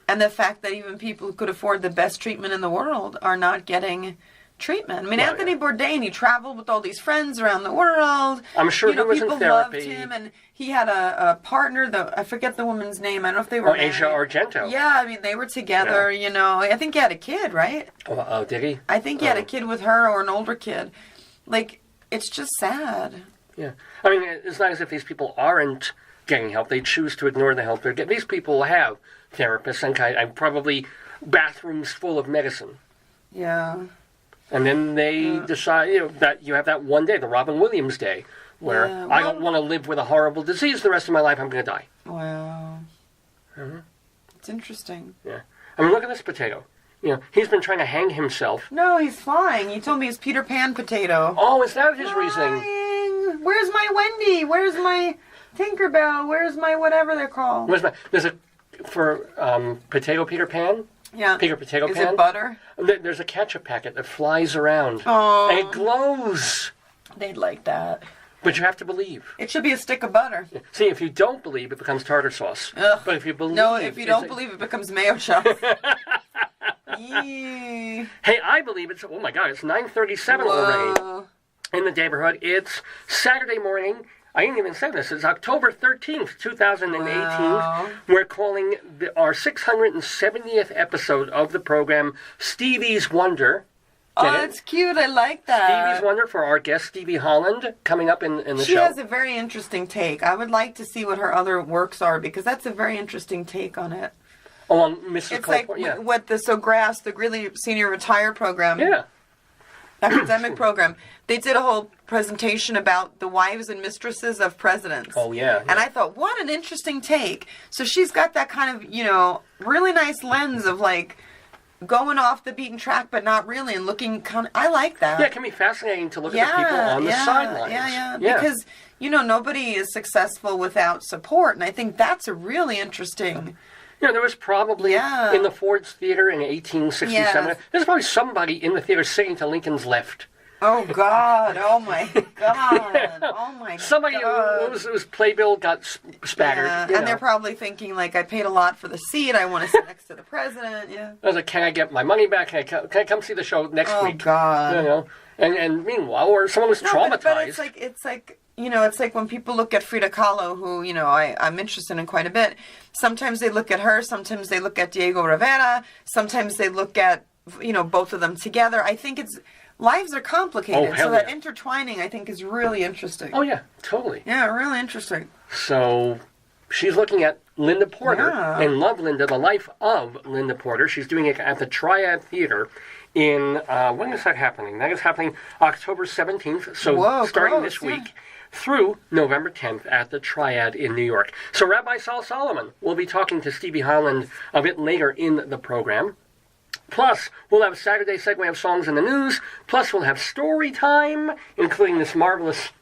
And the fact that even people who could afford the best treatment in the world are not getting treatment. I mean, Well, Anthony yeah. Bourdain, he traveled with all these friends around the world. I'm sure he was in people therapy. loved him, and he had a partner, I forget the woman's name. I don't know if they were Asia Argento. Yeah, I mean, they were together, I think he had a kid, right? Oh, did he? I think he had a kid with her or an older kid. Like, it's just sad. Yeah. I mean, it's not as if these people aren't getting help. They choose to ignore the help they're getting. These people have therapists and probably bathrooms full of medicine. Yeah. And then they decide, that you have that one day, the Robin Williams day, where I don't want to live with a horrible disease the rest of my life. I'm going to die. Wow. It's interesting. Yeah. I mean, look at this potato. He's been trying to hang himself. No, he's flying. You told me he's Peter Pan potato. Oh, is that his reasoning? Where's my Wendy? Where's my Tinkerbell? Where's my whatever they're called? There's potato Peter Pan? Yeah. Peter Potato Pan? Is it butter? There's a ketchup packet that flies around. Oh. And it glows. They'd like that. But you have to believe. It should be a stick of butter. See, if you don't believe, it becomes tartar sauce. Ugh. But if you believe... No, if you don't believe, it becomes mayo chup. Hey, I believe it's... Oh, my God, it's 9:37 already. In the Daverhood. It's Saturday morning. I didn't even say this. It's October 13th, 2018. Wow. We're calling our 670th episode of the program Stevie's Wonder. Get it? That's cute. I like that. Stevie's Wonder for our guest, Stevie Holland, coming up in the show. She has a very interesting take. I would like to see what her other works are, because that's a very interesting take on it. Oh, on Mrs. It's California. like what the SOGRAS, the Greeley Senior Retire Program. Yeah. Academic program. They did a whole presentation about the wives and mistresses of presidents. Oh, yeah. And I thought, what an interesting take. So she's got that kind of, really nice lens of like going off the beaten track, but not really, and looking kind of, I like that. Yeah, it can be fascinating to look at the people on the sidelines. Yeah. Because, nobody is successful without support. And I think that's a really interesting... There was probably in the Ford's Theater in 1867, there's probably somebody in the theater sitting to Lincoln's left. Oh, God. Oh, my God. Oh, my Somebody God. whose playbill got spattered. Yeah, and they're probably thinking, like, I paid a lot for the seat. I want to sit next to the president. Yeah. I was like, can I get my money back? Can I come see the show next week? Oh, God. And meanwhile, or someone was traumatized. But it's like, it's like when people look at Frida Kahlo, who, I'm interested in quite a bit. Sometimes they look at her. Sometimes they look at Diego Rivera. Sometimes they look at, both of them together. I think lives are complicated. So that intertwining, I think, is really interesting. Oh, yeah, totally. Yeah, really interesting. So she's looking at Linda Porter and Love Linda, the life of Linda Porter. She's doing it at the Triad Theater in, when is that happening? That is happening October 17th. So starting this week. Through November 10th at the Triad in New York. So Rabbi Saul Solomon will be talking to Stevie Holland a bit later in the program. Plus, we'll have Saturday Segue of Songs in the News. Plus, we'll have StoryTime, including this marvelous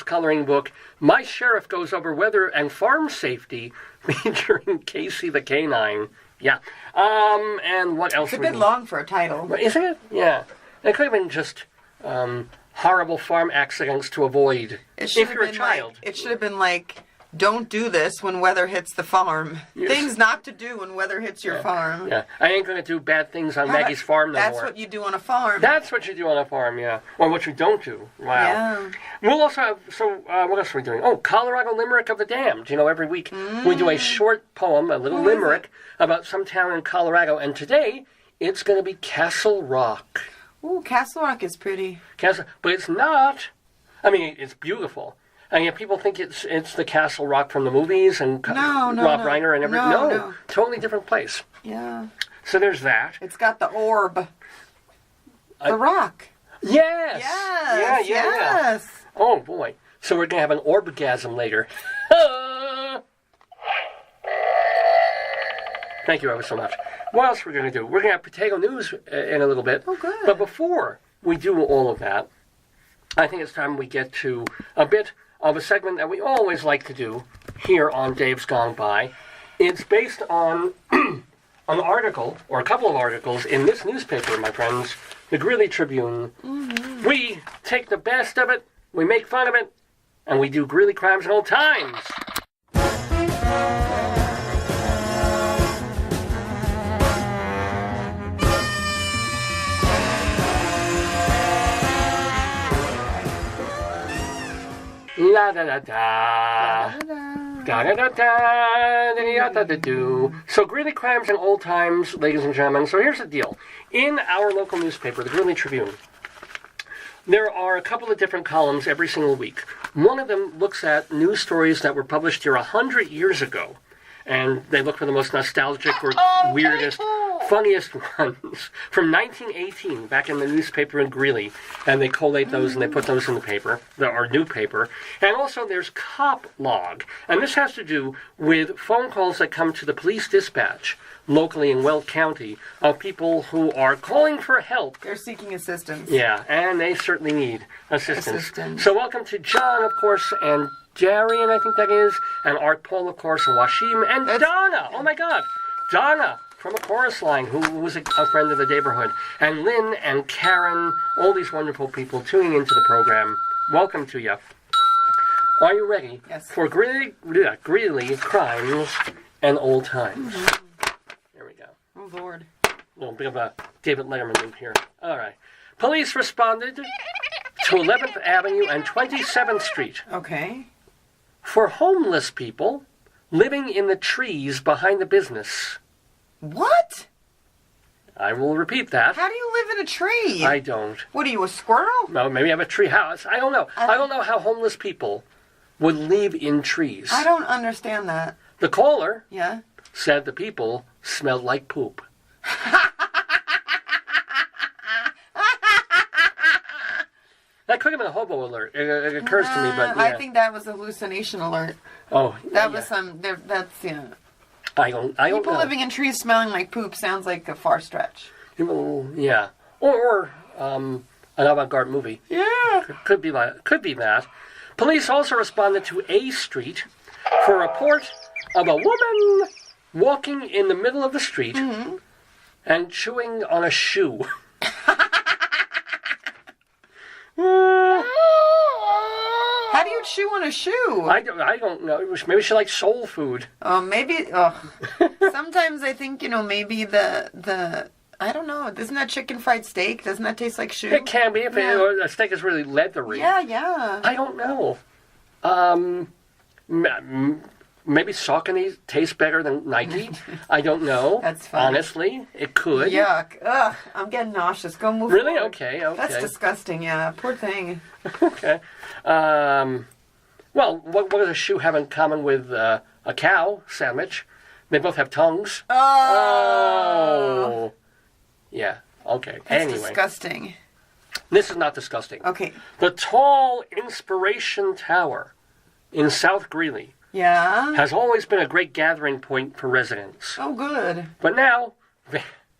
coloring book, My Sheriff Goes Over Weather and Farm Safety, featuring Casey the Canine. Yeah. And what else? It's a bit long for a title. Isn't it? Yeah. It could have been just... horrible farm accidents to avoid if you're a child. It should have been like, don't do this when weather hits the farm. Yes. Things not to do when weather hits your farm. Yeah, I ain't going to do bad things on Maggie's farm no more. That's what you do on a farm. That's what you do on a farm, yeah. Or what you don't do. Wow. Yeah. We'll also have, what else are we doing? Oh, Colorado Limerick of the Damned. Every week we do a short poem, a little limerick, about some town in Colorado. And today, it's going to be Castle Rock. Ooh, Castle Rock is pretty. But it's not. I mean, it's beautiful. And yet people think it's the Castle Rock from the movies and Rob Reiner and everything. No, totally different place. Yeah. So there's that. It's got the orb. The rock. Yes. Yes. Yeah. Oh, boy. So we're going to have an orbgasm later. Thank you ever so much. What else are we going to do? We're going to have potato news in a little bit. Oh, good. But before we do all of that, I think it's time we get to a bit of a segment that we always like to do here on Dave's Gone By. It's based on an article, or a couple of articles, in this newspaper, my friends, the Greeley Tribune. Mm-hmm. We take the best of it, we make fun of it, and we do Greeley crimes and old times. La da da da. Da da da da da da do. So Greeley crimes and old times, ladies and gentlemen. So here's the deal. In our local newspaper, the Greeley Tribune, there are a couple of different columns every single week. One of them looks at news stories that were published here 100 years ago. And they look for the most nostalgic or weirdest, funniest ones from 1918, back in the newspaper in Greeley. And they collate those and they put those in the paper, our new paper. And also there's Cop Log. And this has to do with phone calls that come to the police dispatch locally in Weld County of people who are calling for help. They're seeking assistance. Yeah, and they certainly need assistance. So welcome to John, of course, and Darian, I think that is, and Art Paul, of course, and Washim, and Donna. Oh, my God. Donna from a chorus line, who was a friend of the Daverhood, and Lynn and Karen, all these wonderful people tuning into the program. Welcome to you. Are you ready for Greeley crimes and old times? Mm-hmm. There we go. Oh, Lord. A little bit of a David Letterman move here. All right. Police responded to 11th Avenue and 27th Street. Okay. For homeless people living in the trees behind the business. What? I will repeat that. How do you live in a tree? I don't. What are you, a squirrel? No, maybe I have a tree house. I don't know. I don't know how homeless people would live in trees. I don't understand that. The caller said the people smelled like poop. That could have been a hobo alert. It occurs to me, but I think that was a hallucination alert. Oh, that was some. That's I don't People know. living in trees smelling like poop sounds like a far stretch. Yeah, or an avant-garde movie. Yeah, could be that. Police also responded to A Street for a report of a woman walking in the middle of the street and chewing on a shoe. How do you chew on a shoe? I don't know. Maybe she likes soul food. Maybe. Sometimes I think maybe the I don't know. Isn't that chicken fried steak? Doesn't that taste like shoe? It can be if a steak is really leathery. Yeah. I don't know. Maybe Saucony tastes better than Nike. I don't know. That's funny. Honestly, it could. Yuck. Ugh, I'm getting nauseous. Go move Really? forward. Okay. That's disgusting, yeah. Poor thing. Okay. Well, what does a shoe have in common with a cow sandwich? They both have tongues. Oh. Yeah. Okay. That's disgusting. This is not disgusting. Okay. The tall Inspiration Tower in South Greeley has always been a great gathering point for residents. Oh, good. But now,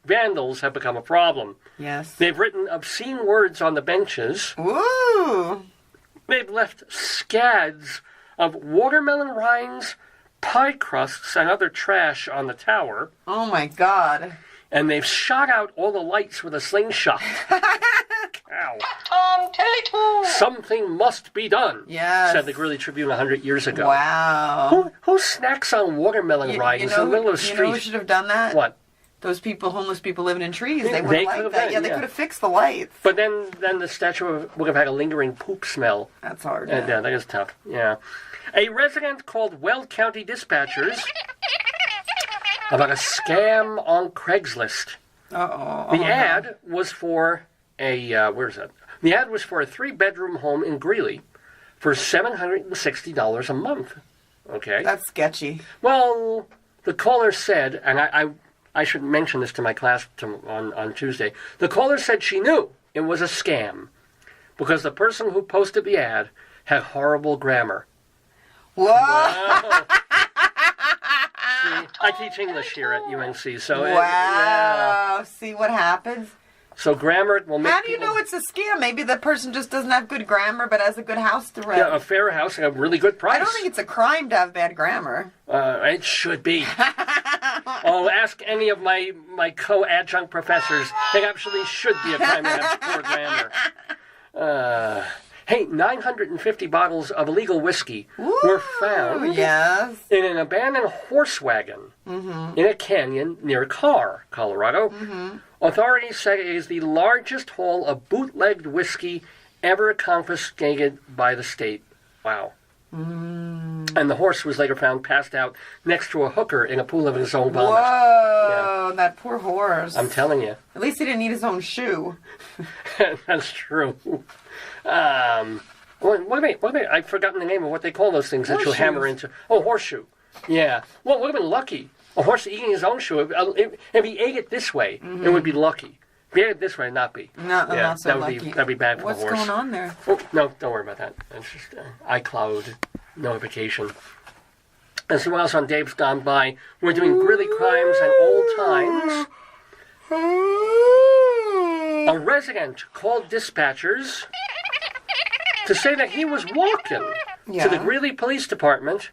vandals have become a problem. Yes. They've written obscene words on the benches. Ooh. They've left scads of watermelon rinds, pie crusts, and other trash on the tower. Oh, my God. And they've shot out all the lights with a slingshot. Ow. Something must be done, said the Greeley Tribune 100 years ago. Wow. Who snacks on watermelon rinds in the middle of the street? You know who should have done that? What? Those homeless people living in trees. They would They have could liked have that. been, They could have fixed the lights. But then the statue would have had a lingering poop smell. That's hard. And that is tough. Yeah. A resident called Weld County Dispatchers about a scam on Craigslist. Uh-oh. The ad was for a The ad was for a 3-bedroom home in Greeley for $760 a month. Okay. That's sketchy. Well, the caller said, and I should mention this to my class on Tuesday. The caller said she knew it was a scam because the person who posted the ad had horrible grammar. Whoa! See, I teach English here at UNC, so wow. See what happens? So grammar will make. How do you know it's a scam? Maybe the person just doesn't have good grammar, but has a good house to rent. Yeah, a fair house and a really good price. I don't think it's a crime to have bad grammar. It should be. Ask any of my co-adjunct professors. It actually should be a crime to have poor grammar. Hey, 950 bottles of illegal whiskey were found in an abandoned horse wagon in a canyon near Carr, Colorado. Authorities say it is the largest haul of bootlegged whiskey ever confiscated by the state. Wow. And the horse was later found passed out next to a hooker in a pool of his own vomit. Whoa, that poor horse. I'm telling you. At least he didn't eat his own shoe. That's true. Wait, I've forgotten the name of what they call those things that you hammer into. Oh, horseshoe. Yeah. Well, would have been lucky. A horse eating his own shoe. If he ate it this way, it would be lucky. If he ate it this way, not be. Not so lucky. That'd be bad for What's the horse. going on there? Oh, no, don't worry about that. It's just iCloud notification. And so else on Dave's Gone By, we're doing Greeley crimes and old times. A resident called dispatchers to say that he was walking to the Greeley Police Department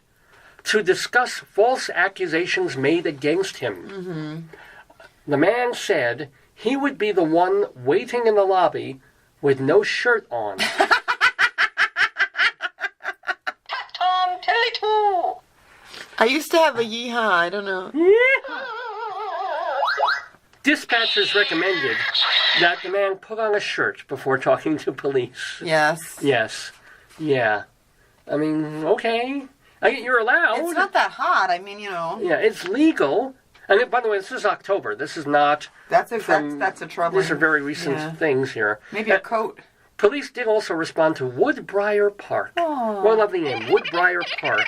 to discuss false accusations made against him. The man said he would be the one waiting in the lobby with no shirt on. Tom Telly-Too. I used to have a yeehaw, I don't know. Dispatchers recommended that the man put on a shirt before talking to police. Yes. Yes. Yeah. I mean, okay. You're allowed. It's not that hot, I mean, you know. Yeah, it's legal. And by the way, this is October. This is not... That's a troubling... These are very recent things here. Maybe a coat. Police did also respond to Woodbriar Park. Oh. What a lovely name, Woodbriar Park,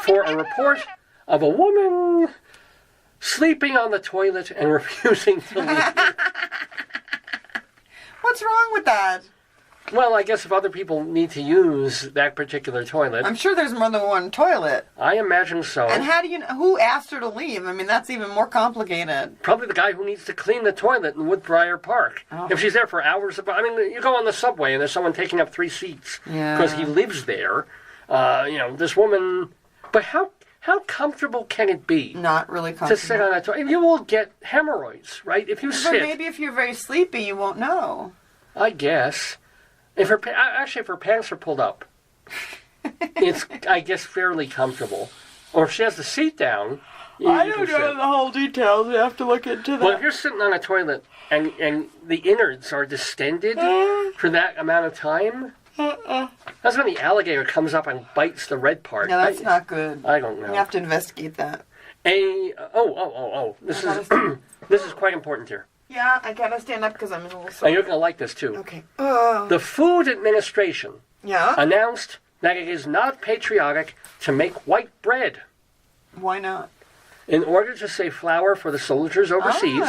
for a report of a woman sleeping on the toilet and refusing to leave. What's wrong with that? Well, I guess if other people need to use that particular toilet... I'm sure there's more than one toilet. I imagine so. And how do you know... Who asked her to leave? I mean, that's even more complicated. Probably the guy who needs to clean the toilet in Woodbriar Park. Oh. If she's there for hours... I mean, you go on the subway and there's someone taking up 3 seats because he lives there. This woman... But how comfortable can it be? Not really comfortable. To sit on a toilet. You will get hemorrhoids, right? If you sit... But maybe if you're very sleepy, you won't know. I guess. If her pants are pulled up, it's, I guess, fairly comfortable. Or if she has the seat down, I don't know the whole details. You have to look into that. Well, if you're sitting on a toilet and the innards are distended for that amount of time, that's when the alligator comes up and bites the red part. No, that's not good. I don't know. You have to investigate that. This is quite important here. Yeah, I gotta stand up because I'm in a little... And you're going to like this, too. Okay. The Food Administration announced that it is not patriotic to make white bread. Why not? In order to save flour for the soldiers overseas,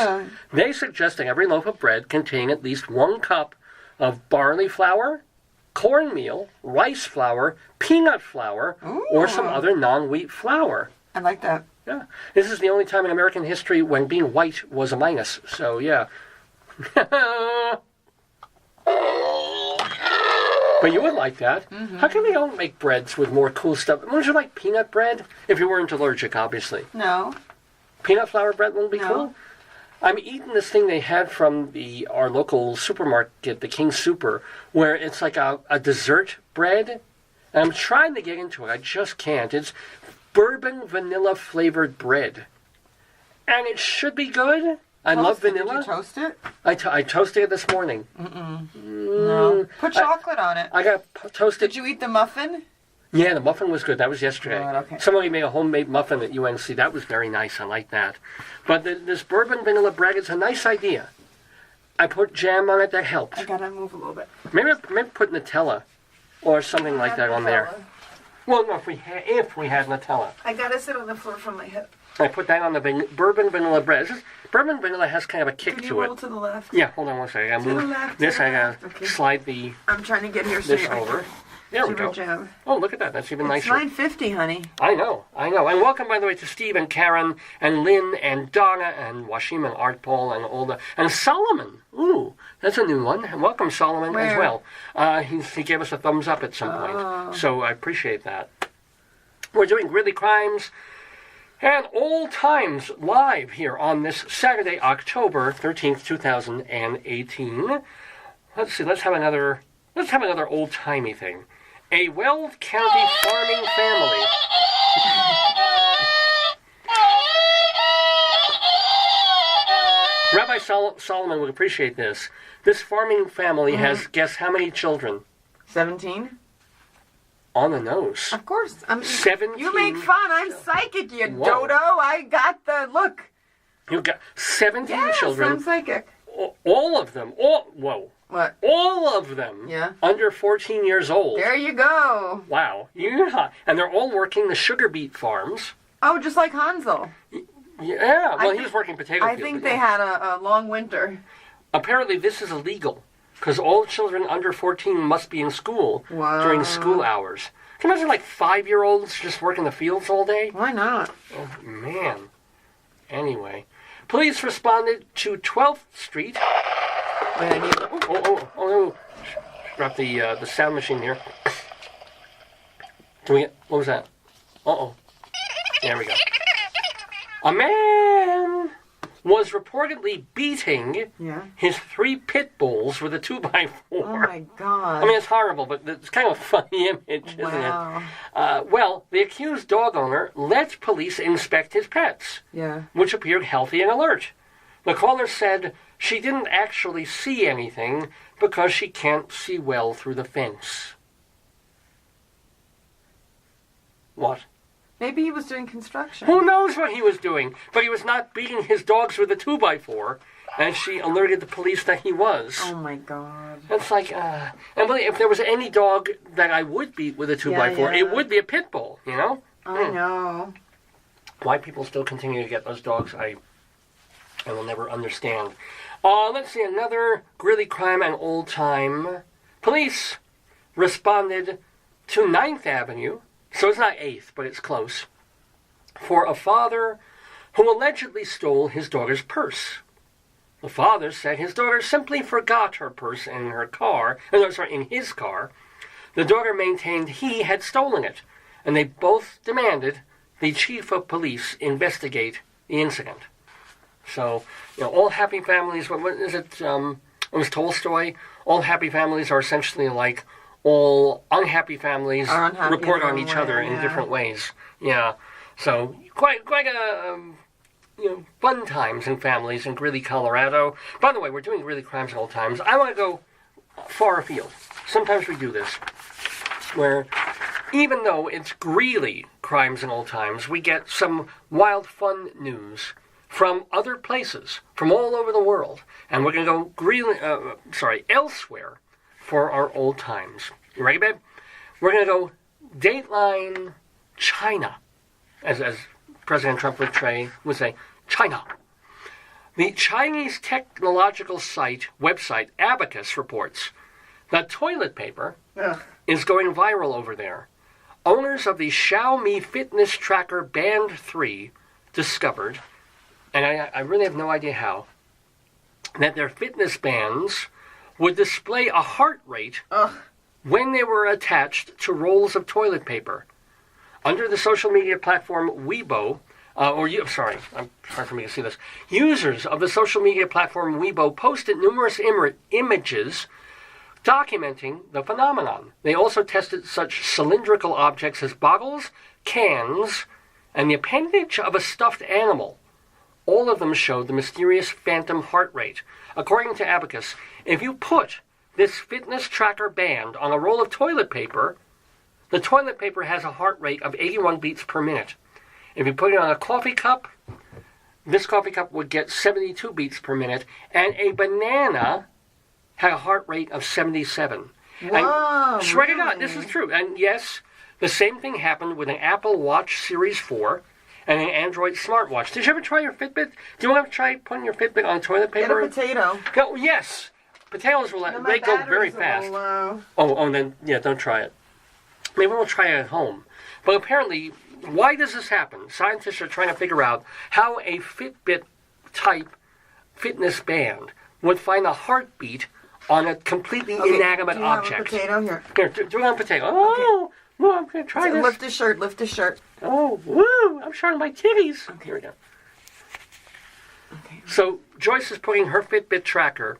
they suggest that every loaf of bread contain at least 1 cup of barley flour, cornmeal, rice flour, peanut flour, or some other non-wheat flour. I like that. Yeah. This is the only time in American history when being white was a minus. So, yeah. But you would like that. How come they don't make breads with more cool stuff? Wouldn't you like peanut bread? If you weren't allergic, obviously. No. Peanut flour bread wouldn't be cool? I'm eating this thing they had from our local supermarket, the King Super, where it's like a dessert bread. And I'm trying to get into it. I just can't. It's bourbon vanilla flavored bread. And it should be good. I love vanilla. Did you toast it? I toasted it this morning. No. Put chocolate on it. I got toasted. Did you eat the muffin? Yeah, the muffin was good. That was yesterday. Good, okay. Somebody made a homemade muffin at UNC. That was very nice. I like that. But this bourbon vanilla bread is a nice idea. I put jam on it. That helped. I gotta move a little bit. Maybe put Nutella or something like that on there. Well, no, if we had Nutella. I gotta sit on the floor from my hip. I put that on the bourbon vanilla bread. Bourbon vanilla has kind of a kick Can you to it. roll to the left? Yeah, hold on one second. I gotta move this. I gotta slide I'm trying to get here this over. There we go. Jam. Oh, look at that. That's even nicer. It's $9.50, honey. I know. And welcome, by the way, to Steve and Karen and Lynn and Donna and Washim and Art Paul and Olda and Solomon. Ooh, that's a new one. And welcome, Solomon, as well. He gave us a thumbs up at some point. So I appreciate that. We're doing Greeley Crimes and Old Times live here on this Saturday, October 13th, 2018. Let's see. Let's have another old-timey thing. A Weld County farming family. Rabbi Solomon would appreciate this. This farming family has, guess how many children? 17? On the nose. Of course. 17. You make fun. I'm psychic, you Whoa. dodo. I got the look. You got 17 Yes, children. I'm psychic. All of them. Whoa. What? All of them. Yeah. Under 14 years old. There you go. Wow. Yeah. And they're all working the sugar beet farms. Oh, just like Hansel. Yeah. Well, he was working potato I fields. think they had a long winter. Apparently, this is illegal because all children under 14 must be in school during school hours. Can you imagine, like, 5-year-olds just working the fields all day? Why not? Oh, man. Anyway. Police responded to 12th Street. Wait, I need... Oh. Drop the sound machine here. Can we get... What was that? Uh-oh. There we go. A man was reportedly beating his 3 pit bulls with a 2x4. Oh, my God. I mean, it's horrible, but it's kind of a funny image, isn't it? Well, the accused dog owner let police inspect his pets, which appeared healthy and alert. The caller said she didn't actually see anything because she can't see well through the fence. What? Maybe he was doing construction. Who knows what he was doing? But he was not beating his dogs with a 2x4, and she alerted the police that he was. Oh, my God. It's like, and if there was any dog that I would beat with a 2x4, it would be a pit bull, you know? I know. Why people still continue to get those dogs, I will never understand. Let's see, another Greeley crime and old time. Police responded to 9th Avenue, so it's not 8th, but it's close, for a father who allegedly stole his daughter's purse. The father said his daughter simply forgot her purse in his car. The daughter maintained he had stolen it, and they both demanded the chief of police investigate the incident. So, all happy families, what is it? It was Tolstoy. All happy families are essentially like all unhappy families report on each other in different ways. Yeah. So, quite a, fun times in families in Greeley, Colorado. By the way, we're doing Greeley crimes and old times. I want to go far afield. Sometimes we do this, where even though it's Greeley crimes and old times, we get some wild fun news from other places, from all over the world. And we're going to go elsewhere for our old times. You ready, babe? We're going to go Dateline China, as President Trump would say, China. The Chinese technological website Abacus reports that toilet paper is going viral over there. Owners of the Xiaomi fitness tracker Band 3 discovered, and I really have no idea how, that their fitness bands would display a heart rate when they were attached to rolls of toilet paper. Under the social media platform Weibo, sorry for me to see this. Users of the social media platform Weibo posted numerous images documenting the phenomenon. They also tested such cylindrical objects as bottles, cans, and the appendage of a stuffed animal. All of them showed the mysterious phantom heart rate. According to Abacus, if you put this fitness tracker band on a roll of toilet paper, the toilet paper has a heart rate of 81 beats per minute. If you put it on a coffee cup, this coffee cup would get 72 beats per minute, and a banana had a heart rate of 77. Whoa, and swear to God, this is true. And yes, the same thing happened with an Apple Watch Series 4 and an Android smartwatch. Did you ever try your Fitbit? Do you want to try putting your Fitbit on toilet paper? Get a potato. No, yes. Potatoes they go very fast. Then don't try it. Maybe we'll try it at home. But apparently, why does this happen? Scientists are trying to figure out how a Fitbit-type fitness band would find a heartbeat on a completely inanimate object. Do you have a potato? Here. Here, do it on a potato. Oh, well, I'm going to try this. Lift his shirt. Oh, woo, I'm showing my titties. Okay, here we go. Okay. So, Joyce is putting her Fitbit tracker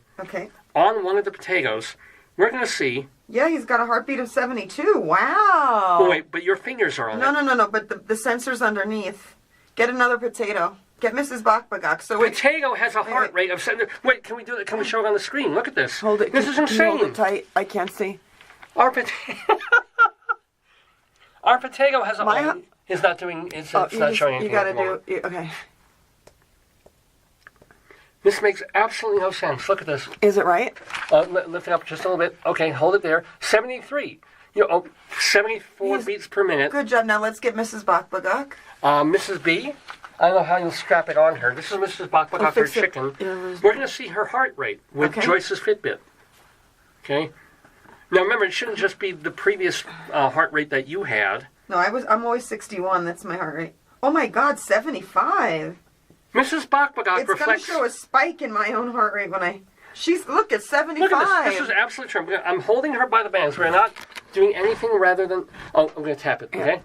on one of the potatoes. We're going to see. Yeah, he's got a heartbeat of 72. Wow. Oh, wait, but your fingers are on it. No, but the sensor's underneath. Get another potato. Get Mrs. Bakbagak. So potato has a heart rate of 70. Wait, can we do it? Can we show it on the screen? Look at this. Hold it. This is insane. Hold it tight. I can't see. Our potato. Our potato has a... It's not doing... It's not showing anything. You gotta do... Okay. This makes absolutely no sense. Look at this. Is it right? Lift it up just a little bit. Okay, hold it there. 73. 74 beats per minute. Good job. Now let's get Mrs. Bakbagak. Mrs. B, I don't know how you'll strap it on her. This is Mrs. Bakbagak, her chicken. We're going to see her heart rate with Joyce's Fitbit. Okay? Now remember, it shouldn't just be the previous heart rate that you had. No, I'm always 61. That's my heart rate. Oh my God, 75. Mrs. Bakbagak reflects... It's going to show a spike in my own heart rate when I... Look, it's 75. Look at this. This is absolutely true. I'm holding her by the bands. We're not doing anything rather than... Oh, I'm going to tap it, okay? Yeah.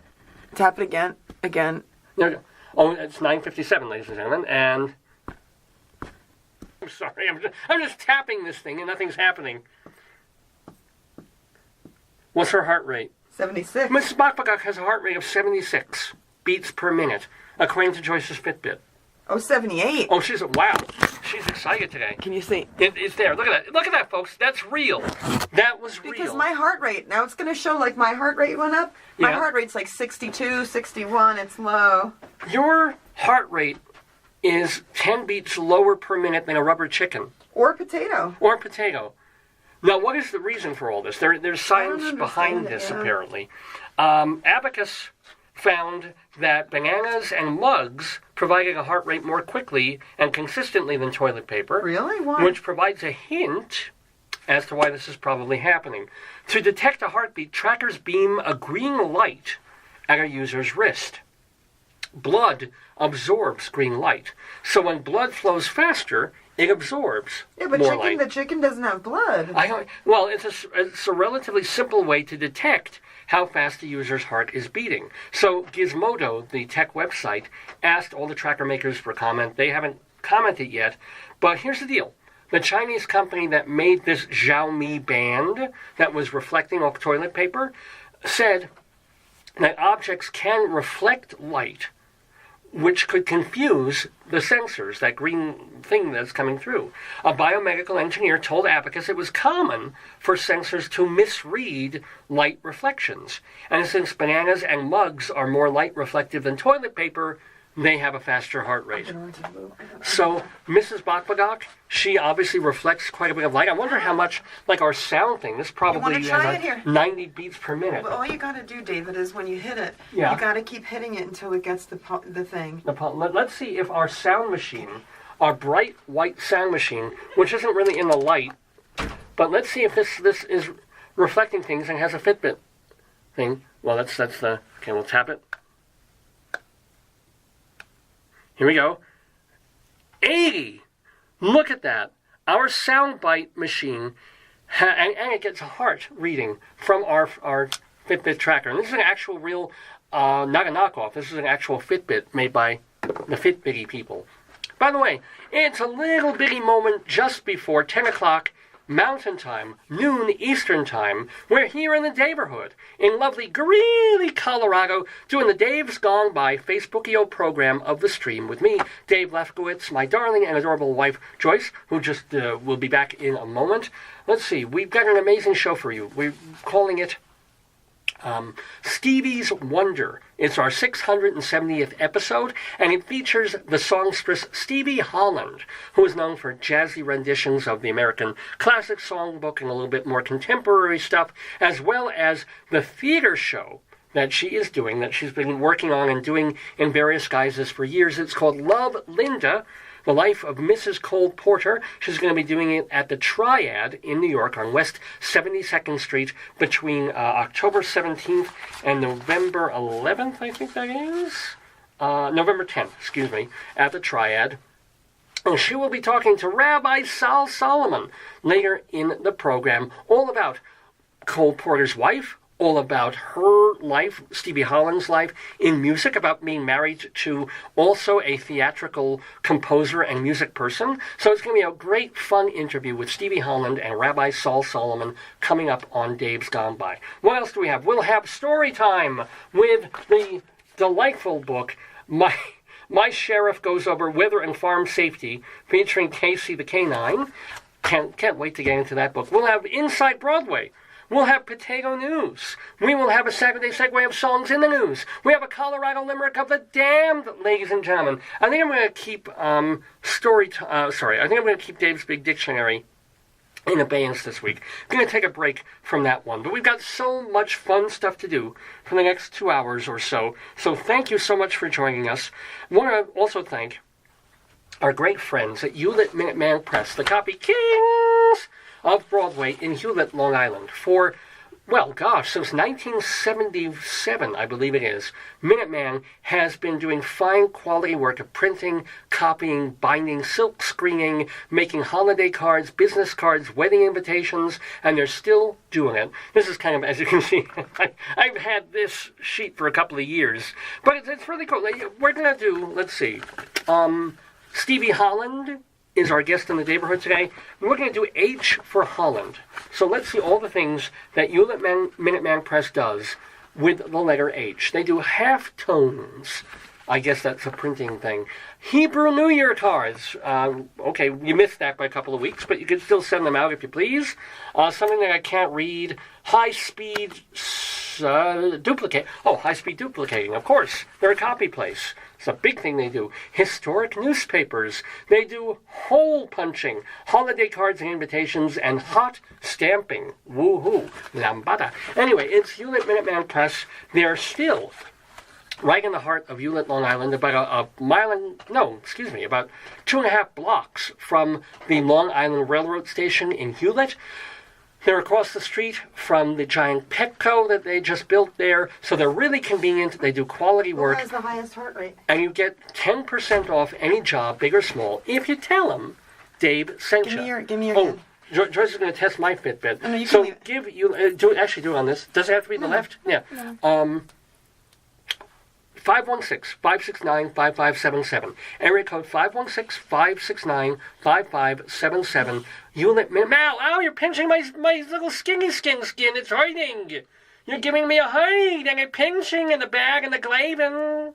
Tap it again. Again. There we go. Oh, it's 9:57, ladies and gentlemen, and... I'm sorry, I'm just tapping this thing and nothing's happening. What's her heart rate? 76. Mrs. Bakbagak has a heart rate of 76 beats per minute, according to Joyce's Fitbit. Oh, 78. Oh, wow. She's excited today. Can you see? It's there. Look at that. Look at that, folks. That's real. That was real. Because my heart rate, now it's going to show like my heart rate went up. My heart rate's like 62, 61. It's low. Your heart rate is 10 beats lower per minute than a rubber chicken. Or potato. Or potato. Now, what is the reason for all this? There's science behind this, apparently. Abacus found that bananas and mugs provided a heart rate more quickly and consistently than toilet paper. Really? Why? Which provides a hint as to why this is probably happening. To detect a heartbeat, trackers beam a green light at a user's wrist. Blood absorbs green light. So when blood flows faster, it absorbs more light. The chicken doesn't have blood. Well, it's a relatively simple way to detect how fast the user's heart is beating. So Gizmodo, the tech website, asked all the tracker makers for comment. They haven't commented yet, but here's the deal. The Chinese company that made this Xiaomi band that was reflecting off toilet paper said that objects can reflect light, which could confuse the sensors, that green thing that's coming through. A biomedical engineer told Abacus it was common for sensors to misread light reflections. And since bananas and mugs are more light reflective than toilet paper, they have a faster heart rate. So Mrs. Bakbagak, she obviously reflects quite a bit of light. I wonder how much, like our sound thing, this probably has like 90 beats per minute. Well, all you got to do, David, is when you hit it, you got to keep hitting it until it gets the thing. Let's see if our sound machine, our bright white sound machine, which isn't really in the light, but let's see if this is reflecting things and has a Fitbit thing. Well, that's the... Okay, we'll tap it. Here we go. 80! Look at that. Our soundbite machine, and it gets a heart reading from our Fitbit tracker. And this is an actual real, not a knockoff. This is an actual Fitbit made by the Fitbitty people. By the way, it's a little bitty moment just before 10 o'clock Mountain Time, noon Eastern Time. We're here in the Daverhood, in lovely Greeley, Colorado, doing the Dave's Gone By Facebookio program of the stream with me, Dave Lefkowitz, my darling and adorable wife, Joyce, who just will be back in a moment. Let's see, we've got an amazing show for you. We're calling it Stevie's Wonder. It's our 670th episode, and it features the songstress Stevie Holland, who is known for jazzy renditions of the American classic songbook and a little bit more contemporary stuff, as well as the theater show that she is doing, that she's been working on and doing in various guises for years. It's called Love, Linda, The Life of Mrs. Cole Porter. She's going to be doing it at the Triad in New York on West 72nd Street between October 17th and November 11th, I think that is? November 10th, excuse me, at the Triad. And she will be talking to Rabbi Sal Solomon later in the program, all about Cole Porter's wife, all about her life, Stevie Holland's life in music, about being married to also a theatrical composer and music person. So it's going to be a great, fun interview with Stevie Holland and Rabbi Saul Solomon coming up on Dave's Gone By. What else do we have? We'll have StoryTime with the delightful book, My Sheriff Goes Over Weather and Farm Safety, featuring Casey the Canine. Can't wait to get into that book. We'll have Inside Broadway We'll have potato news. We will have a Saturday segue of songs in the news. We have a Colorado limerick of the damned, ladies and gentlemen. I think I'm going to keep I think I'm going to keep Dave's Big Dictionary in abeyance this week. I'm going to take a break from that one. But we've got so much fun stuff to do for the next 2 hours or so. So thank you so much for joining us. I want to also thank our great friends at Hewlett Minuteman Press, the copy kings of Broadway in Hewlett, Long Island, for, well, gosh, since 1977, I believe it is, Minuteman has been doing fine quality work of printing, copying, binding, silk screening, making holiday cards, business cards, wedding invitations, and they're still doing it. This is kind of, as you can see, I've had this sheet for a couple of years, but it's really cool. We're going to do, let's see, Stevie Holland is our guest in the Daverhood today. We're going to do H for Holland. So let's see all the things that Hewlett Minuteman Press does with the letter H. They do half tones. I guess that's a printing thing. Hebrew New Year cards. Okay, you missed that by a couple of weeks, but you can still send them out if you please. Something that I can't read. High-speed duplicate. Oh, high-speed duplicating, of course. They're a copy place. It's a big thing they do. Historic newspapers. They do hole punching, holiday cards and invitations, and hot stamping. Woohoo. Lambada. Anyway, it's Hewlett Minuteman Press. They're still right in the heart of Hewlett, Long Island, about about 2.5 blocks from the Long Island Railroad Station in Hewlett. They're across the street from the giant Petco that they just built there, so they're really convenient. They do quality work. Who has the highest heart rate? And you get 10% off any job, big or small, if you tell them Dave sent you. Give me your hand. Joyce is going to test my Fitbit. Oh, no, you so can do it on this. Does it have to be the left? Yeah. No. 516-569-5577. Area code 516-569-5577. Hewlett Minuteman. Ow, you're pinching my little skin. It's hurting. You're giving me a hurt and a pinching in the bag and the glavin.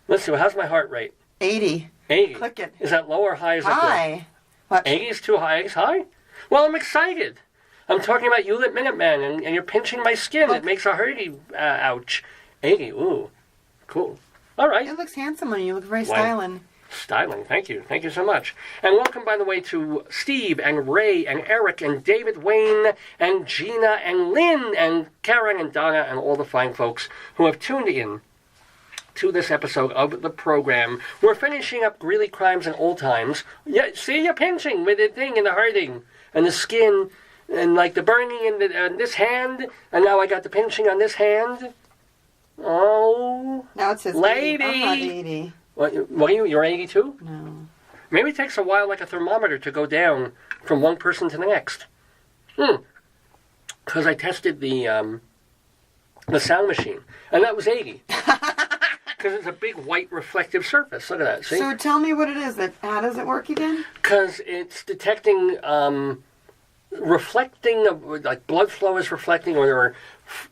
Let's see, how's my heart rate? 80. 80. Click it. Is that low or high? High. What? 80 is too high. It's high? Well, I'm excited. I'm talking about Hewlett Minuteman, and you're pinching my skin. It makes a hurty. Ouch. 80. Ooh. Cool. All right. It looks handsome on you. You look very styling. Styling. Thank you. Thank you so much. And welcome, by the way, to Steve and Ray and Eric and David Wayne and Gina and Lynn and Karen and Donna and all the fine folks who have tuned in to this episode of the program. We're finishing up Greeley Crimes and Old Times. Yeah, see, you're pinching with the thing and the hurting and the skin and like the burning in this hand, and now I got the pinching on this hand. Oh, now it says lady. I'm not 80. What are you? You're 82? No. Maybe it takes a while, like a thermometer, to go down from one person to the next. Because I tested the sound machine, and that was 80. Because it's a big white reflective surface. Look at that. See? So tell me what it is. How does it work again? Because it's detecting reflecting, like blood flow is reflecting, or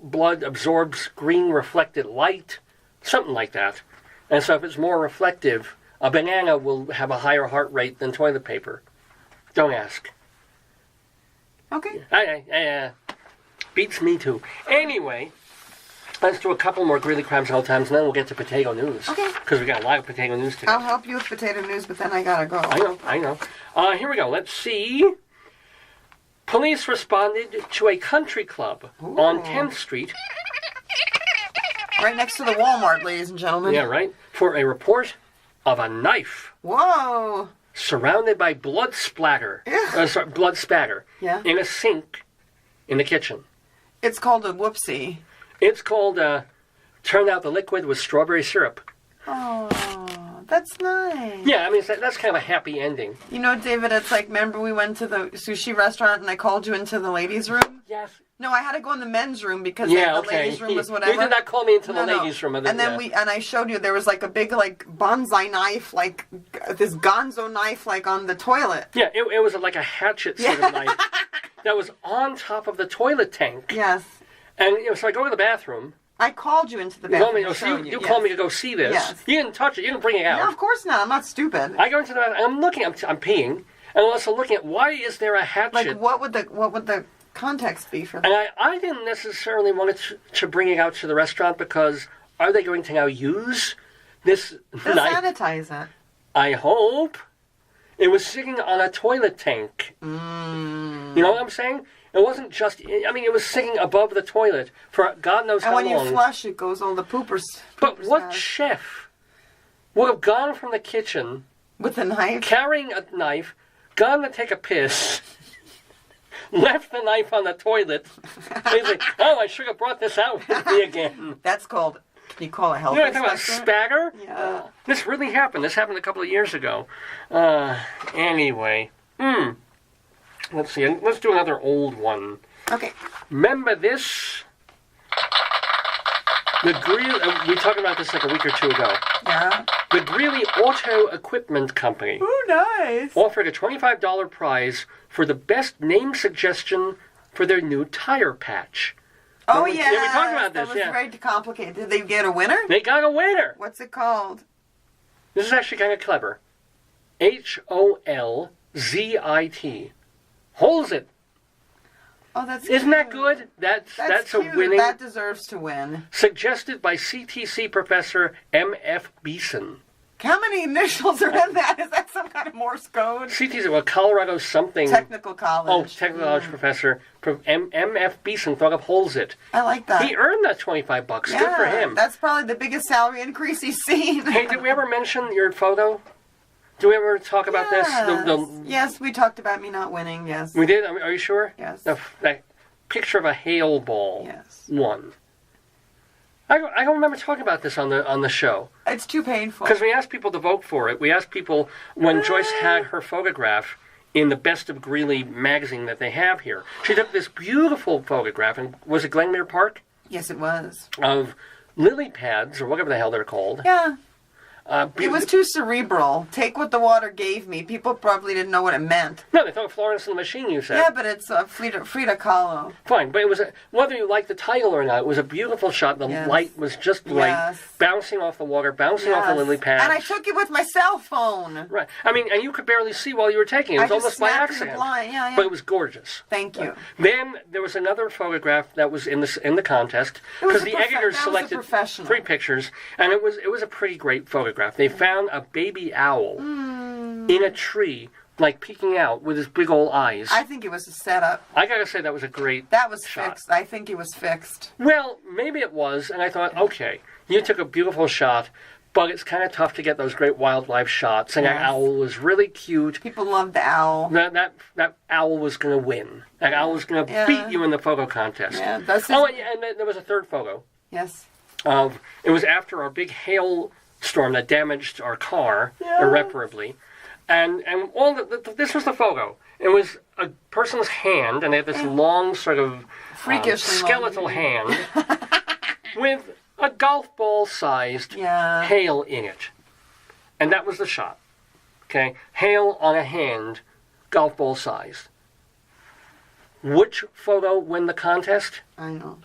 blood absorbs green reflected light, something like that. And so if it's more reflective, a banana will have a higher heart rate than toilet paper. Don't ask. Okay. Beats me too. Anyway, let's do a couple more Greeley Crimes and Old Times, and then we'll get to potato news. Okay. Because we got a lot of potato news today. I'll help you with potato news, but then I gotta go. I know. Here we go. Let's see. Police responded to a country club on 10th Street. Right next to the Walmart, ladies and gentlemen. Yeah, right. For a report of a knife. Whoa. Surrounded by blood splatter. Blood spatter. Yeah. In a sink in the kitchen. It's called a whoopsie. It's called, turned out the liquid was strawberry syrup. Oh, that's nice. Yeah, I mean, that's kind of a happy ending. You know, David, it's like, remember we went to the sushi restaurant and I called you into the ladies' room? Yes. No, I had to go in the men's room because the ladies' room was whatever. You did not call me into the ladies' room. And then I showed you there was like a big like bonsai knife, like this gonzo knife, like on the toilet. Yeah, it was like a hatchet sort of knife that was on top of the toilet tank. Yes. And so I go to the bathroom. I called you into the bathroom. You called me to go see this. Yes. You didn't touch it. You didn't bring it out. No, of course not. I'm not stupid. I go into the bathroom. I'm looking. I'm peeing, and I'm also looking at why is there a hatchet? Like what would the context be for And I didn't necessarily want to bring it out to the restaurant because are they going to now use this They'll knife? sanitize it. I hope. It was sitting on a toilet tank. You know what I'm saying? It wasn't just... I mean, it was sitting above the toilet for God knows how long. And when you flush, it goes all the poopers. But what out. chef would have gone from the kitchen... With a knife? Carrying a knife, gone to take a piss, left the knife on the toilet, and he's like, oh, I should have brought this out with me again. That's called... Can you call it health You know what I'm talking inspector? about? Spagger? Yeah. This really happened. This happened a couple of years ago. Anyway. Let's see. Let's do another old one. Okay. Remember this? The Greeley... we talked about this like a week or two ago. Yeah. The Greeley Auto Equipment Company Ooh, nice. offered a $25 prize for the best name suggestion for their new tire patch. Oh, we yeah. talked about this, That was yeah. very complicated. Did they get a winner? They got a winner. What's it called? This is actually kind of clever. Holzit. Holds it. Oh, that's Isn't that cute. good? That's a cute. winning. That deserves to win. Suggested by CTC professor M.F. Beeson. How many initials are in that? Is that some kind of Morse code? CTC, well, Colorado something. Technical college. Oh, technical college professor M.F. Beeson thought of Holds It. I like that. He earned that $25. Yeah, Good for him. That's probably the biggest salary increase he's seen. Hey, did we ever mention your photo? Did we ever talk about this? Yes, we talked about me not winning, yes. We did? Are you sure? Yes. That picture of a hail ball. Yes. Won. I don't remember talking about this on the show. It's too painful. Because we asked people to vote for it. We asked people when Joyce had her photograph in the Best of Greeley magazine that they have here. She took this beautiful photograph, and was it Glenmere Park? Yes, it was. Of lily pads, or whatever the hell they're called. Yeah. It was too cerebral. Take what the water gave me. People probably didn't know what it meant. No, they thought Florence and the Machine, you said. Yeah, but it's Frida Kahlo. Fine, but it was whether you liked the title or not, it was a beautiful shot. The light was just right, bouncing off the water, bouncing off the lily pads. And I took it with my cell phone. Right. I mean, and you could barely see while you were taking it. It was almost by accident. Yeah. But it was gorgeous. Thank you. Then there was another photograph that was in the contest because the editors selected 3 pictures, and it was a pretty great photograph. They found a baby owl in a tree, like peeking out with his big old eyes. I think it was a setup. I gotta say that was a great That was shot. fixed. I think it was fixed. Well, maybe it was, and I thought, okay, you took a beautiful shot, but it's kind of tough to get those great wildlife shots, and that owl was really cute. People loved the owl. That owl was going to win. That owl was going to beat you in the photo contest. Yeah, that's and then there was a third photo. Yes. It was after our big hailstorm that damaged our car irreparably. And this was the photo. It was a person's hand, and they had this long sort of skeletal hand with a golf ball-sized hail in it. And that was the shot. Okay? Hail on a hand, golf ball-sized. Which photo won the contest? I know.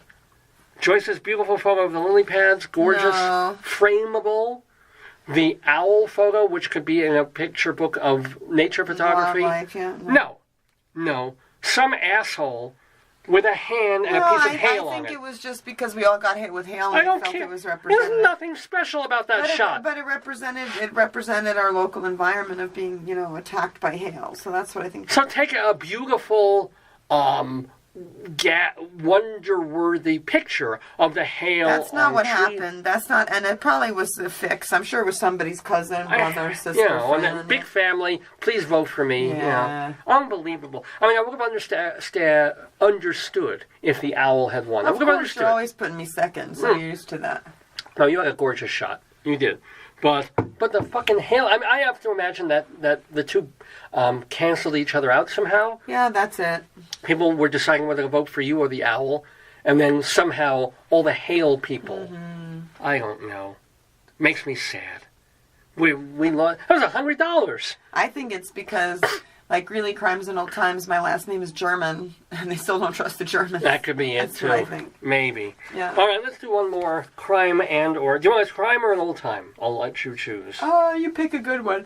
Joyce's beautiful photo of the lily pads, gorgeous, frameable. The owl photo, which could be in a picture book of nature photography. Wildlife, yeah. No. Some asshole with a hand and a piece of hail on it. I think it was just because we all got hit with hail and I don't felt care. it was represented. There's nothing special about that shot. But it represented our local environment of being, attacked by hail. So that's what I think. So take a beautiful, wonder-worthy picture of the hail. That's not on what tree. happened. That's not, and it probably was a fix. I'm sure it was somebody's cousin, brother, sister, and a big family. Please vote for me. Yeah. Unbelievable. I mean, I would have understood if the owl had won. I would have understood. You're always putting me second, so you're used to that. No, you had a gorgeous shot. You did. But the fucking hail. I mean, I have to imagine that the two canceled each other out somehow. Yeah, that's it. People were deciding whether to vote for you or the owl, and then somehow all the hail people. I don't know. Makes me sad. We lost. That was $100. I think it's because, like Greeley Crimes in Old Times, my last name is German, and they still don't trust the Germans. That could be it That's too. what I think. Maybe. Yeah. All right, let's do one more crime or. Do you want a crime or an old time? I'll let you choose. Oh, you pick a good one.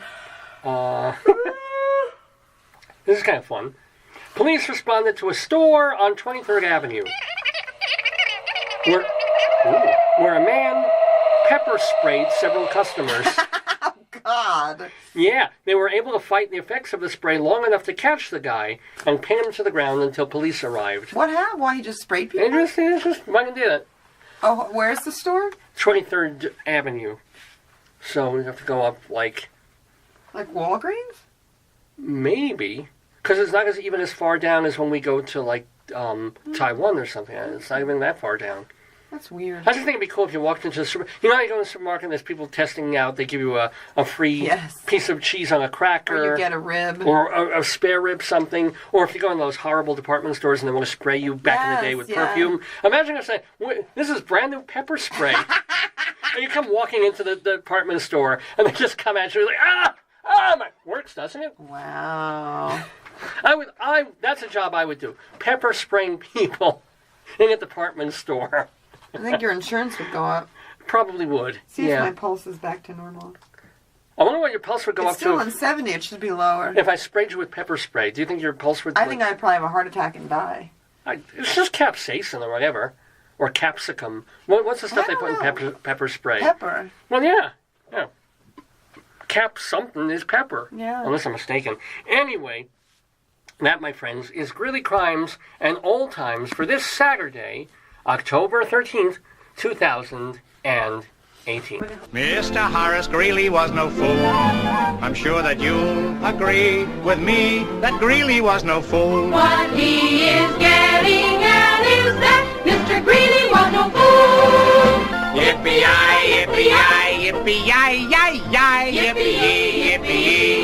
This is kind of fun. Police responded to a store on 23rd Avenue where a man pepper sprayed several customers. Oh, God. Yeah, they were able to fight the effects of the spray long enough to catch the guy and pin him to the ground until police arrived. What happened? Why, he just sprayed people? They just fucking did it. Oh, where's the store? 23rd Avenue. So we have to go up, like Walgreens? Maybe. Because it's not even as far down as when we go to, like, Taiwan or something. It's not even that far down. That's weird. I just think it'd be cool if you walked into the supermarket. You know how you go to the supermarket and there's people testing out, they give you a free piece of cheese on a cracker. Or you get a rib. Or a spare rib something. Or if you go in those horrible department stores and they want to spray you back in the day with perfume. Imagine if they say, this is brand new pepper spray. And you come walking into the department store and they just come at you like, works, doesn't it? Wow. That's a job I would do. Pepper spraying people in a department store. I think your insurance would go up. Probably would. See if my pulse is back to normal. I wonder what your pulse would go up to. It's still on 70. It should be lower. If I sprayed you with pepper spray, do you think your pulse would... I think I'd probably have a heart attack and die. It's just capsaicin or whatever. Or capsicum. What's the stuff they put in pepper spray? Pepper. Well, yeah. Cap something is pepper. Yeah. Unless I'm mistaken. Anyway, that, my friends, is Greeley Crimes and Old Times for this Saturday, October 13th, 2018. Mr. Horace Greeley was no fool. I'm sure that you'll agree with me that Greeley was no fool. What he is getting at is that Mr. Greeley was no fool. Yippee-yi, yippee-yi, yippee-yi-yi-yi, yippee-yi, yippee-yi.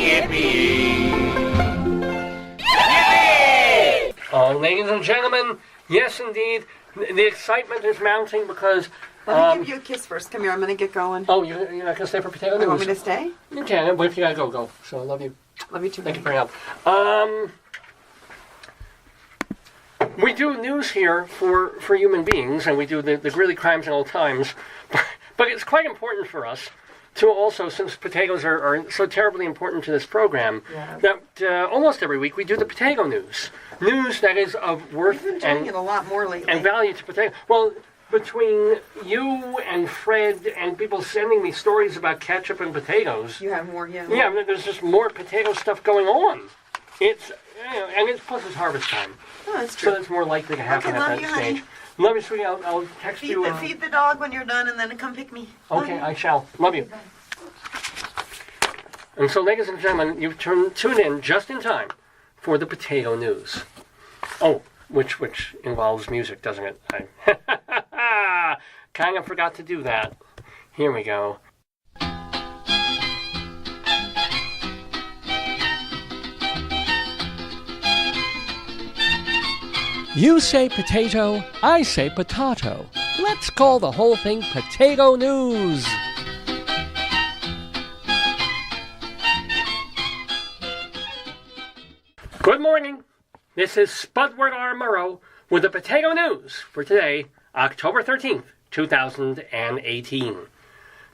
Yippee! Oh, ladies and gentlemen, yes, indeed, the excitement is mounting because... Let me give you a kiss first. Come here, I'm going to get going. Oh, you're not going to stay for potato news? You want me to stay? You can, but if you got to go. So I love you. Love you too. Thank you for your help. We do news here for human beings, and we do the Greeley Crimes and Old Times, but it's quite important for us to also, since potatoes are so terribly important to this program, that almost every week we do the potato news. News that is of worth We've been doing it a lot more lately. And value to potatoes. Well, between you and Fred and people sending me stories about ketchup and potatoes... You have more, yeah. Yeah, there's just more potato stuff going on. It's, and plus it's harvest time. Oh, that's true. So it's more likely to happen at that stage. Honey. Love you, sweetie. I'll text you. Feed the dog when you're done and then come pick me. Okay, I shall. Love you. And so, ladies and gentlemen, you've tuned in just in time for the potato news. Oh, which involves music, doesn't it? I kind of forgot to do that. Here we go. You say potato, I say potato. Let's call the whole thing Potato News. Good morning. This is Spudward R. Murrow with the Potato News for today, October 13th, 2018.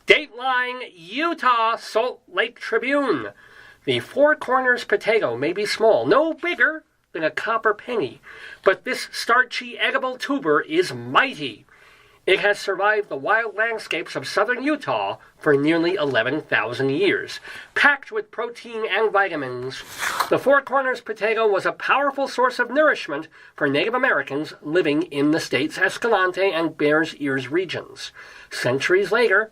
Dateline Utah Salt Lake Tribune. The Four Corners potato may be small, no bigger than a copper penny, but this starchy edible tuber is mighty. It has survived the wild landscapes of southern Utah for nearly 11,000 years. Packed with protein and vitamins, the Four Corners potato was a powerful source of nourishment for Native Americans living in the state's Escalante and Bears Ears regions. Centuries later,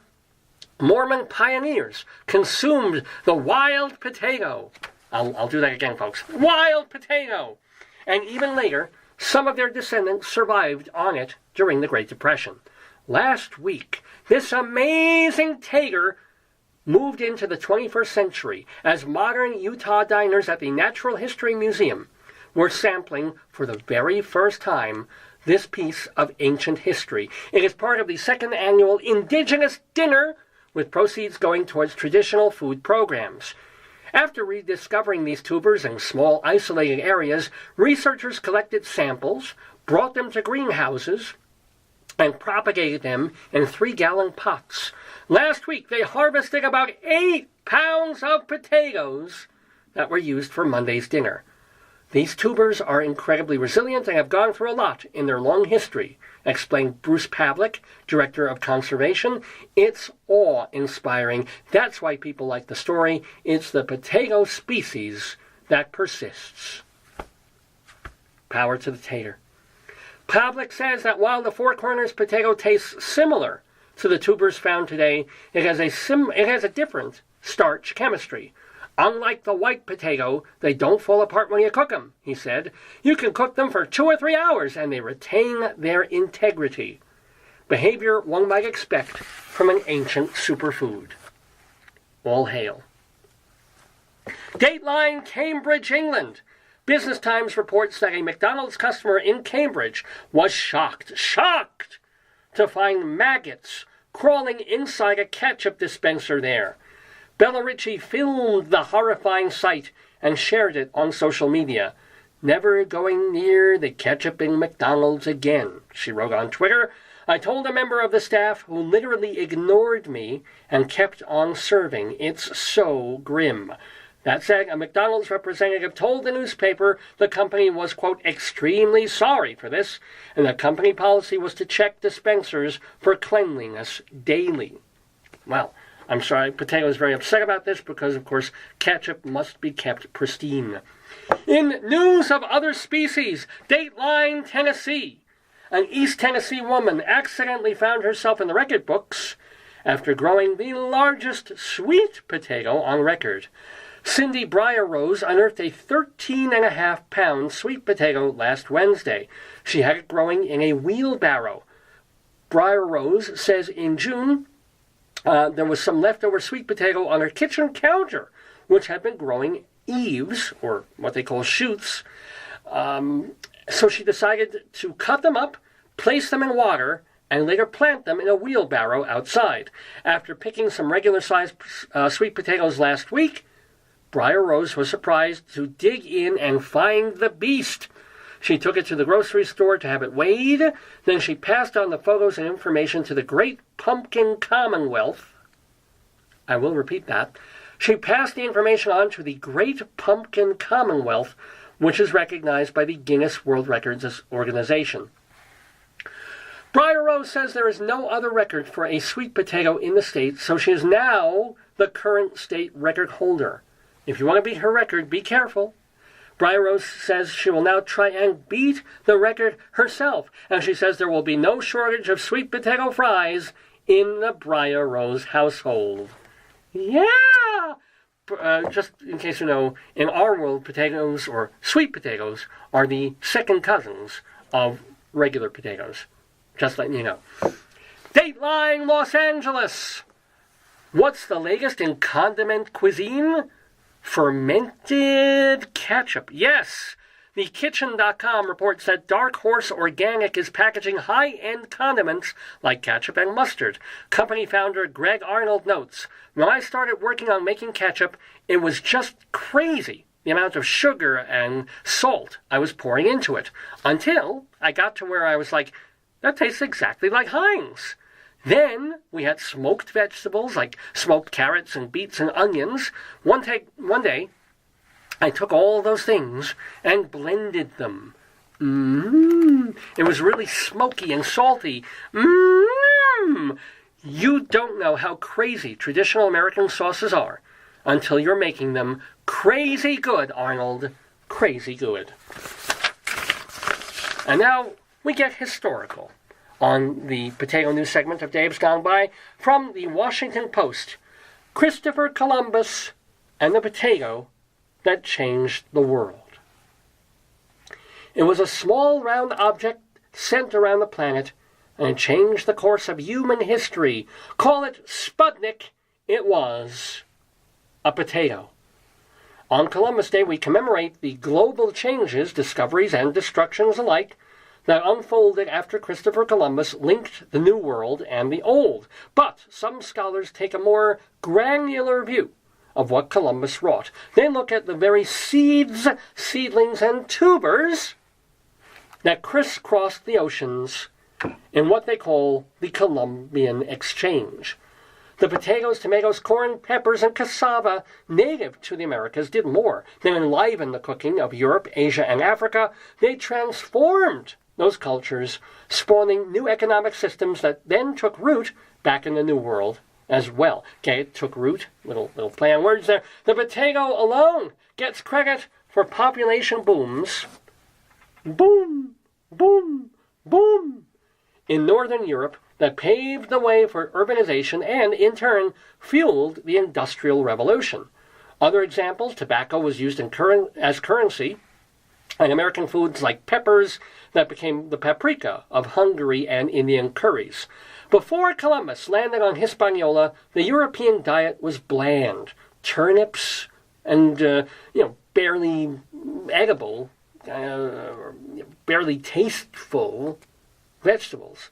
Mormon pioneers consumed the wild potato. I'll do that again, folks. Wild potato! And even later, some of their descendants survived on it during the Great Depression. Last week, this amazing tater moved into the 21st century as modern Utah diners at the Natural History Museum were sampling for the very first time this piece of ancient history. It is part of the second annual Indigenous Dinner, with proceeds going towards traditional food programs. After rediscovering these tubers in small, isolated areas, researchers collected samples, brought them to greenhouses, and propagated them in 3-gallon pots. Last week, they harvested about 8 pounds of potatoes that were used for Monday's dinner. These tubers are incredibly resilient and have gone through a lot in their long history, explained Bruce Pavlik, Director of Conservation. It's awe-inspiring. That's why people like the story. It's the potato species that persists. Power to the tater. Pavlik says that while the Four Corners potato tastes similar to the tubers found today, it has a different starch chemistry. Unlike the white potato, they don't fall apart when you cook them, he said. You can cook them for 2 or 3 hours and they retain their integrity. Behavior one might expect from an ancient superfood. All hail. Dateline, Cambridge, England. Business Times reports that a McDonald's customer in Cambridge was shocked to find maggots crawling inside a ketchup dispenser there. Bella Ritchie filmed the horrifying sight and shared it on social media. Never going near the ketchup in McDonald's again, she wrote on Twitter. I told a member of the staff who literally ignored me and kept on serving. It's so grim. That said, a McDonald's representative told the newspaper the company was, quote, extremely sorry for this, and the company policy was to check dispensers for cleanliness daily. Well, I'm sorry, Potato is very upset about this because, of course, ketchup must be kept pristine. In news of other species, Dateline, Tennessee. An East Tennessee woman accidentally found herself in the record books after growing the largest sweet potato on record. Cindy Briar Rose unearthed a 13.5-pound sweet potato last Wednesday. She had it growing in a wheelbarrow. Briar Rose says in June, there was some leftover sweet potato on her kitchen counter, which had been growing eaves, or what they call shoots. So she decided to cut them up, place them in water, and later plant them in a wheelbarrow outside. After picking some regular-sized sweet potatoes last week, Briar Rose was surprised to dig in and find the beast. She took it to the grocery store to have it weighed. Then she passed on the photos and information to the Great Pumpkin Commonwealth. I will repeat that. She passed the information on to the Great Pumpkin Commonwealth, which is recognized by the Guinness World Records organization. Briar Rose says there is no other record for a sweet potato in the state, so she is now the current state record holder. If you want to beat her record, be careful. Briar Rose says she will now try and beat the record herself, and she says there will be no shortage of sweet potato fries in the Briar Rose household. Yeah! Just in case you know, in our world, potatoes, or sweet potatoes, are the second cousins of regular potatoes. Just letting you know. Dateline, Los Angeles! What's the latest in condiment cuisine? Fermented ketchup. Yes! The Kitchen.com reports that Dark Horse Organic is packaging high-end condiments like ketchup and mustard. Company founder Greg Arnold notes, when I started working on making ketchup, it was just crazy the amount of sugar and salt I was pouring into it. Until I got to where I was like, that tastes exactly like Heinz. Then we had smoked vegetables like smoked carrots and beets and onions. One day, I took all those things and blended them. It was really smoky and salty. You don't know how crazy traditional American sauces are until you're making them crazy good, Arnold. Crazy good. And now we get historical on the Potato News segment of Dave's Gone By from the Washington Post. Christopher Columbus and the potato that changed the world. It was a small round object sent around the planet, and it changed the course of human history. Call it Sputnik. It was a potato. On Columbus Day, we commemorate the global changes, discoveries, and destructions alike that unfolded after Christopher Columbus linked the New World and the Old. But some scholars take a more granular view of what Columbus wrought. They look at the very seeds, seedlings, and tubers that crisscrossed the oceans in what they call the Columbian Exchange. The potatoes, tomatoes, corn, peppers, and cassava native to the Americas did more than enliven the cooking of Europe, Asia, and Africa. They transformed those cultures, spawning new economic systems that then took root back in the New World as well. Okay, it took root, little play on words there. The potato alone gets credit for population booms. Boom, boom, boom. In Northern Europe, that paved the way for urbanization and, in turn, fueled the Industrial Revolution. Other examples, tobacco was used as currency, and American foods like peppers that became the paprika of Hungary and Indian curries. Before Columbus landed on Hispaniola, the European diet was bland. Turnips and, barely edible, barely tasteful vegetables.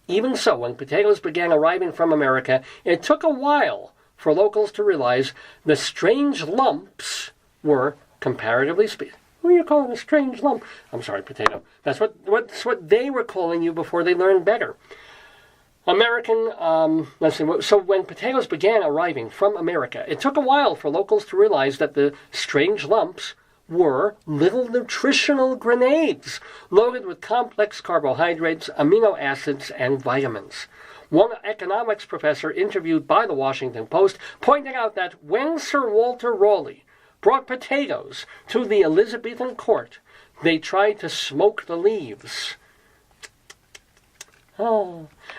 Even so, when potatoes began arriving from America, it took a while for locals to realize the strange lumps were, comparatively speaking, what are you calling a strange lump? I'm sorry, potato. That's what they were calling you before they learned better. So when potatoes began arriving from America, it took a while for locals to realize that the strange lumps were little nutritional grenades loaded with complex carbohydrates, amino acids, and vitamins. One economics professor interviewed by the Washington Post pointed out that when Sir Walter Raleigh brought potatoes to the Elizabethan court, they tried to smoke the leaves.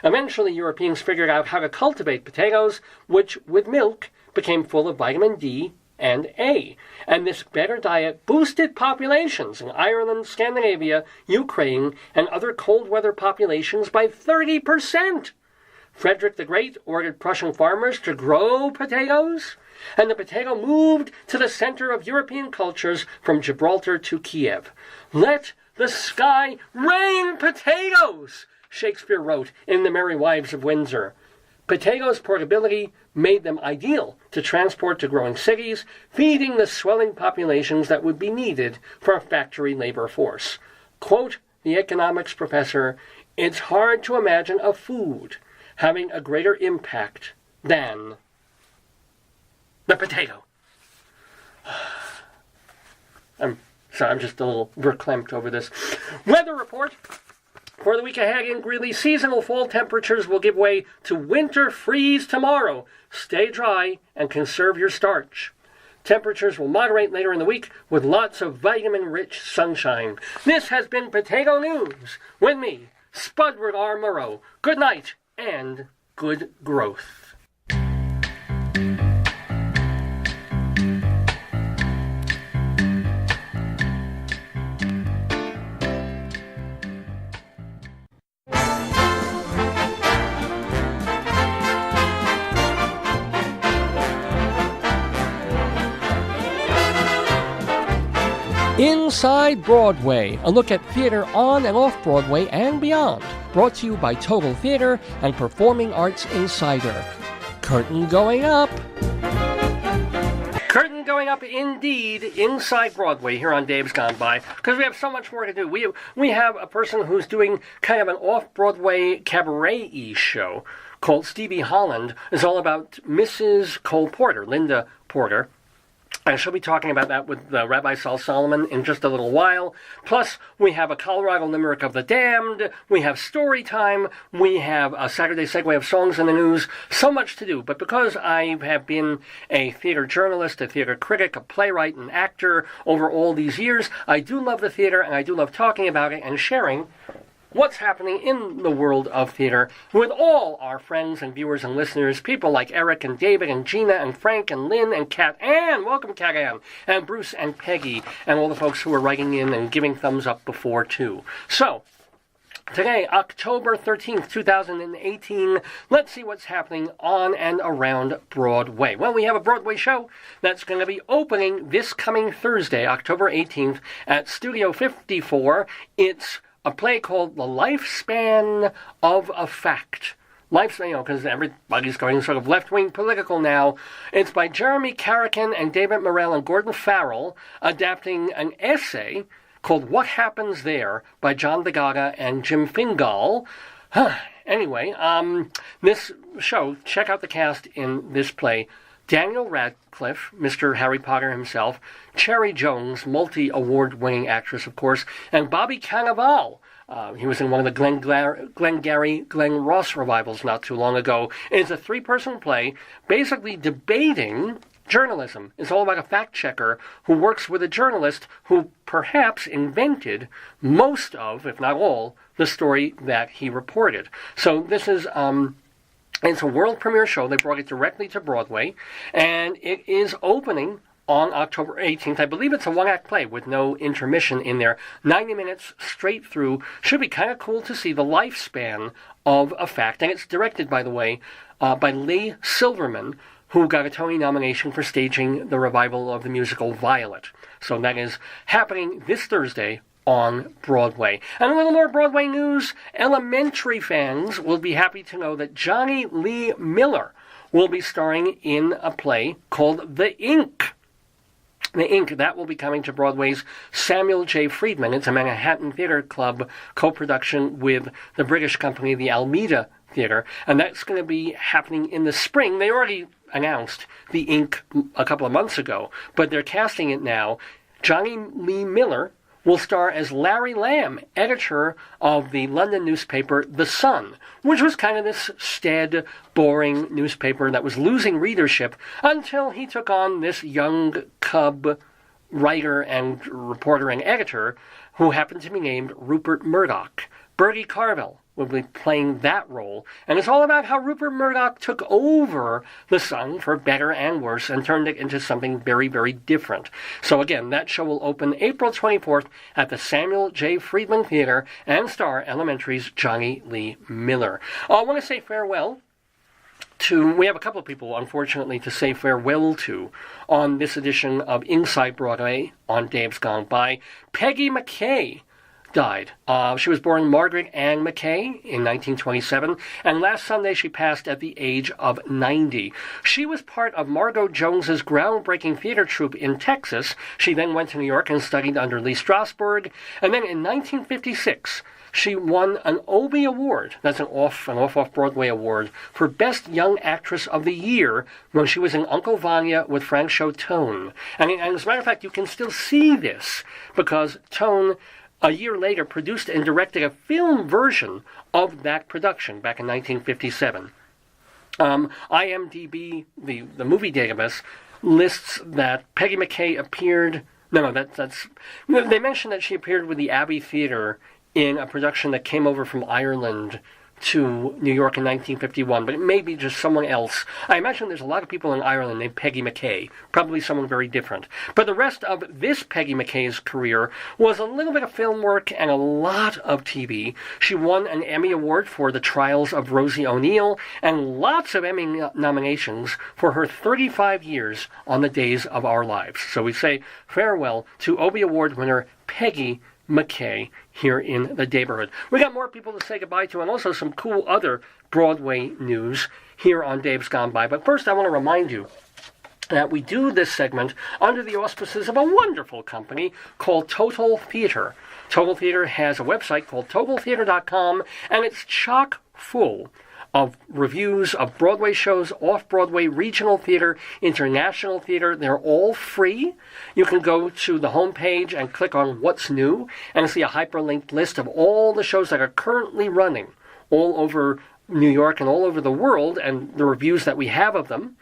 Eventually, Europeans figured out how to cultivate potatoes, which, with milk, became full of vitamin D and A. And this better diet boosted populations in Ireland, Scandinavia, Ukraine, and other cold weather populations by 30%. Frederick the Great ordered Prussian farmers to grow potatoes, and the potato moved to the center of European cultures from Gibraltar to Kiev. Let the sky rain potatoes, Shakespeare wrote in The Merry Wives of Windsor. Potatoes' portability made them ideal to transport to growing cities, feeding the swelling populations that would be needed for a factory labor force. Quote the economics professor, "It's hard to imagine a food having a greater impact than the potato." I'm sorry, I'm just a little verklempt over this. Weather report. For the week ahead in Greeley, seasonal fall temperatures will give way to winter freeze tomorrow. Stay dry and conserve your starch. Temperatures will moderate later in the week with lots of vitamin-rich sunshine. This has been Potato News with me, Spudward R. Murrow. Good night and good growth. Inside Broadway, a look at theater on and off Broadway and beyond. Brought to you by Total Theater and Performing Arts Insider. Curtain going up. Curtain going up indeed inside Broadway here on Dave's Gone By, because we have so much more to do. We have a person who's doing kind of an off-Broadway cabaret-y show called Stevie Holland. It's all about Mrs. Cole Porter, Linda Porter. And she'll be talking about that with Rabbi Saul Solomon in just a little while. Plus, we have a Colorado Limerick of the Damned. We have Storytime. We have a Saturday Segue of Songs in the News. So much to do. But because I have been a theater journalist, a theater critic, a playwright, and actor over all these years, I do love the theater, and I do love talking about it and sharing what's happening in the world of theater with all our friends and viewers and listeners, people like Eric and David and Gina and Frank and Lynn and Kat Ann, welcome Kat Ann, and Bruce and Peggy, and all the folks who are writing in and giving thumbs up before too. So, today, October 13th, 2018, let's see what's happening on and around Broadway. Well, we have a Broadway show that's going to be opening this coming Thursday, October 18th, at Studio 54. It's a play called The Lifespan of a Fact. Lifespan, because everybody's going sort of left-wing political now. It's by Jeremy Carrican and David Morrell and Gordon Farrell, adapting an essay called What Happens There by John DeGaga and Jim Fingal. Anyway, this show, check out the cast in this play. Daniel Radcliffe, Mr. Harry Potter himself, Cherry Jones, multi-award-winning actress, of course, and Bobby Cannavale. He was in one of the Glenn Ross revivals not too long ago. It's a three-person play basically debating journalism. It's all about a fact-checker who works with a journalist who perhaps invented most of, if not all, the story that he reported. So this is... it's a world premiere show. They brought it directly to Broadway, and it is opening on October 18th. I believe it's a one-act play with no intermission in there. 90 minutes straight through. Should be kind of cool to see the lifespan of a fact. And it's directed, by the way, by Lee Silverman, who got a Tony nomination for staging the revival of the musical Violet. So that is happening this Thursday on Broadway. And a little more Broadway news. Elementary fans will be happy to know that Johnny Lee Miller will be starring in a play called The Ink. The Ink, that will be coming to Broadway's Samuel J. Friedman. It's a Manhattan Theatre Club co-production with the British company, the Almeida Theatre, and that's going to be happening in the spring. They already announced The Ink a couple of months ago, but they're casting it now. Johnny Lee Miller will star as Larry Lamb, editor of the London newspaper The Sun, which was kind of this staid, boring newspaper that was losing readership until he took on this young cub writer and reporter and editor who happened to be named Rupert Murdoch. Bertie Carvel will be playing that role, and it's all about how Rupert Murdoch took over The Sun for better and worse and turned it into something very, very different. So again, that show will open April 24th at the Samuel J. Friedman Theatre and star Elementary's Johnny Lee Miller. I want to say farewell to, we have a couple of people, unfortunately, to say farewell to on this edition of Inside Broadway on Dave's Gone By. Peggy McKay died. She was born Margaret Ann McKay in 1927, and last Sunday she passed at the age of 90. She was part of Margot Jones's groundbreaking theater troupe in Texas. She then went to New York and studied under Lee Strasberg, and then in 1956 she won an Obie Award, that's an off-Broadway award, for Best Young Actress of the Year when she was in Uncle Vanya with Franchot Tone. And as a matter of fact, you can still see this because Tone, a year later, produced and directed a film version of that production back in 1957. IMDb, the movie database, lists that Peggy McKay appeared... They mentioned that she appeared with the Abbey Theatre in a production that came over from Ireland to New York in 1951, but it may be just someone else. I imagine there's a lot of people in Ireland named Peggy McKay, probably someone very different. But the rest of this Peggy McKay's career was a little bit of film work and a lot of TV. She won an Emmy Award for The Trials of Rosie O'Neill and lots of Emmy nominations for her 35 years on The Days of Our Lives. So we say farewell to Obie Award winner Peggy McKay here in the Daverhood. We got more people to say goodbye to and also some cool other Broadway news here on Dave's Gone By. But first I want to remind you that we do this segment under the auspices of a wonderful company called Total Theatre. Total Theatre has a website called TotalTheatre.com, and it's chock full of reviews of Broadway shows, off-Broadway, regional theater, international theater. They're all free. You can go to the homepage and click on What's New and see a hyperlinked list of all the shows that are currently running all over New York and all over the world and the reviews that we have of them.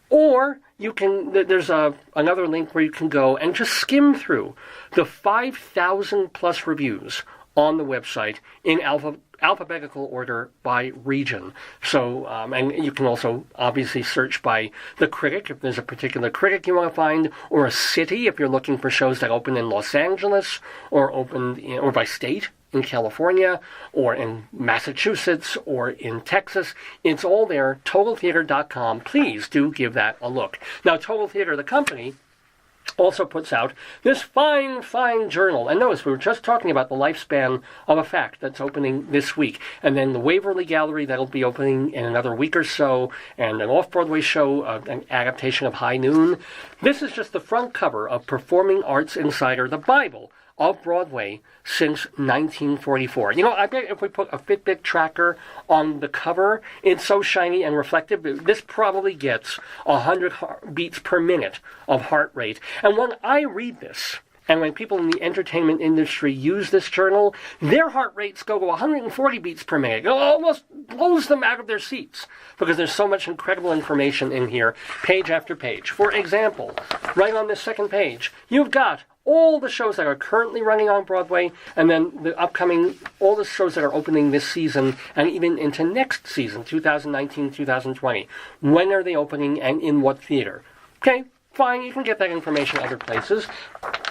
Or you can, there's another link where you can go and just skim through the 5,000 plus reviews on the website in alphabetical order by region. So, and you can also obviously search by the critic, if there's a particular critic you want to find, or a city, if you're looking for shows that open in Los Angeles, or opened or by state, in California, or in Massachusetts, or in Texas. It's all there, TotalTheatre.com. Please do give that a look. Now, Total Theatre, the company, also puts out this fine, fine journal. And notice, we were just talking about the lifespan of a fact that's opening this week. And then the Waverly Gallery, that'll be opening in another week or so. And an off-Broadway show, an adaptation of High Noon. This is just the front cover of Performing Arts Insider, the Bible of Broadway since 1944. You know, I bet if we put a Fitbit tracker on the cover, it's so shiny and reflective, this probably gets 100 beats per minute of heart rate. And when I read this, and when people in the entertainment industry use this journal, their heart rates go to 140 beats per minute. It almost blows them out of their seats because there's so much incredible information in here, page after page. For example, right on this second page, you've got all the shows that are currently running on Broadway, and then the upcoming, all the shows that are opening this season, and even into next season, 2019-2020. When are they opening, and in what theater? Okay, fine, you can get that information other places.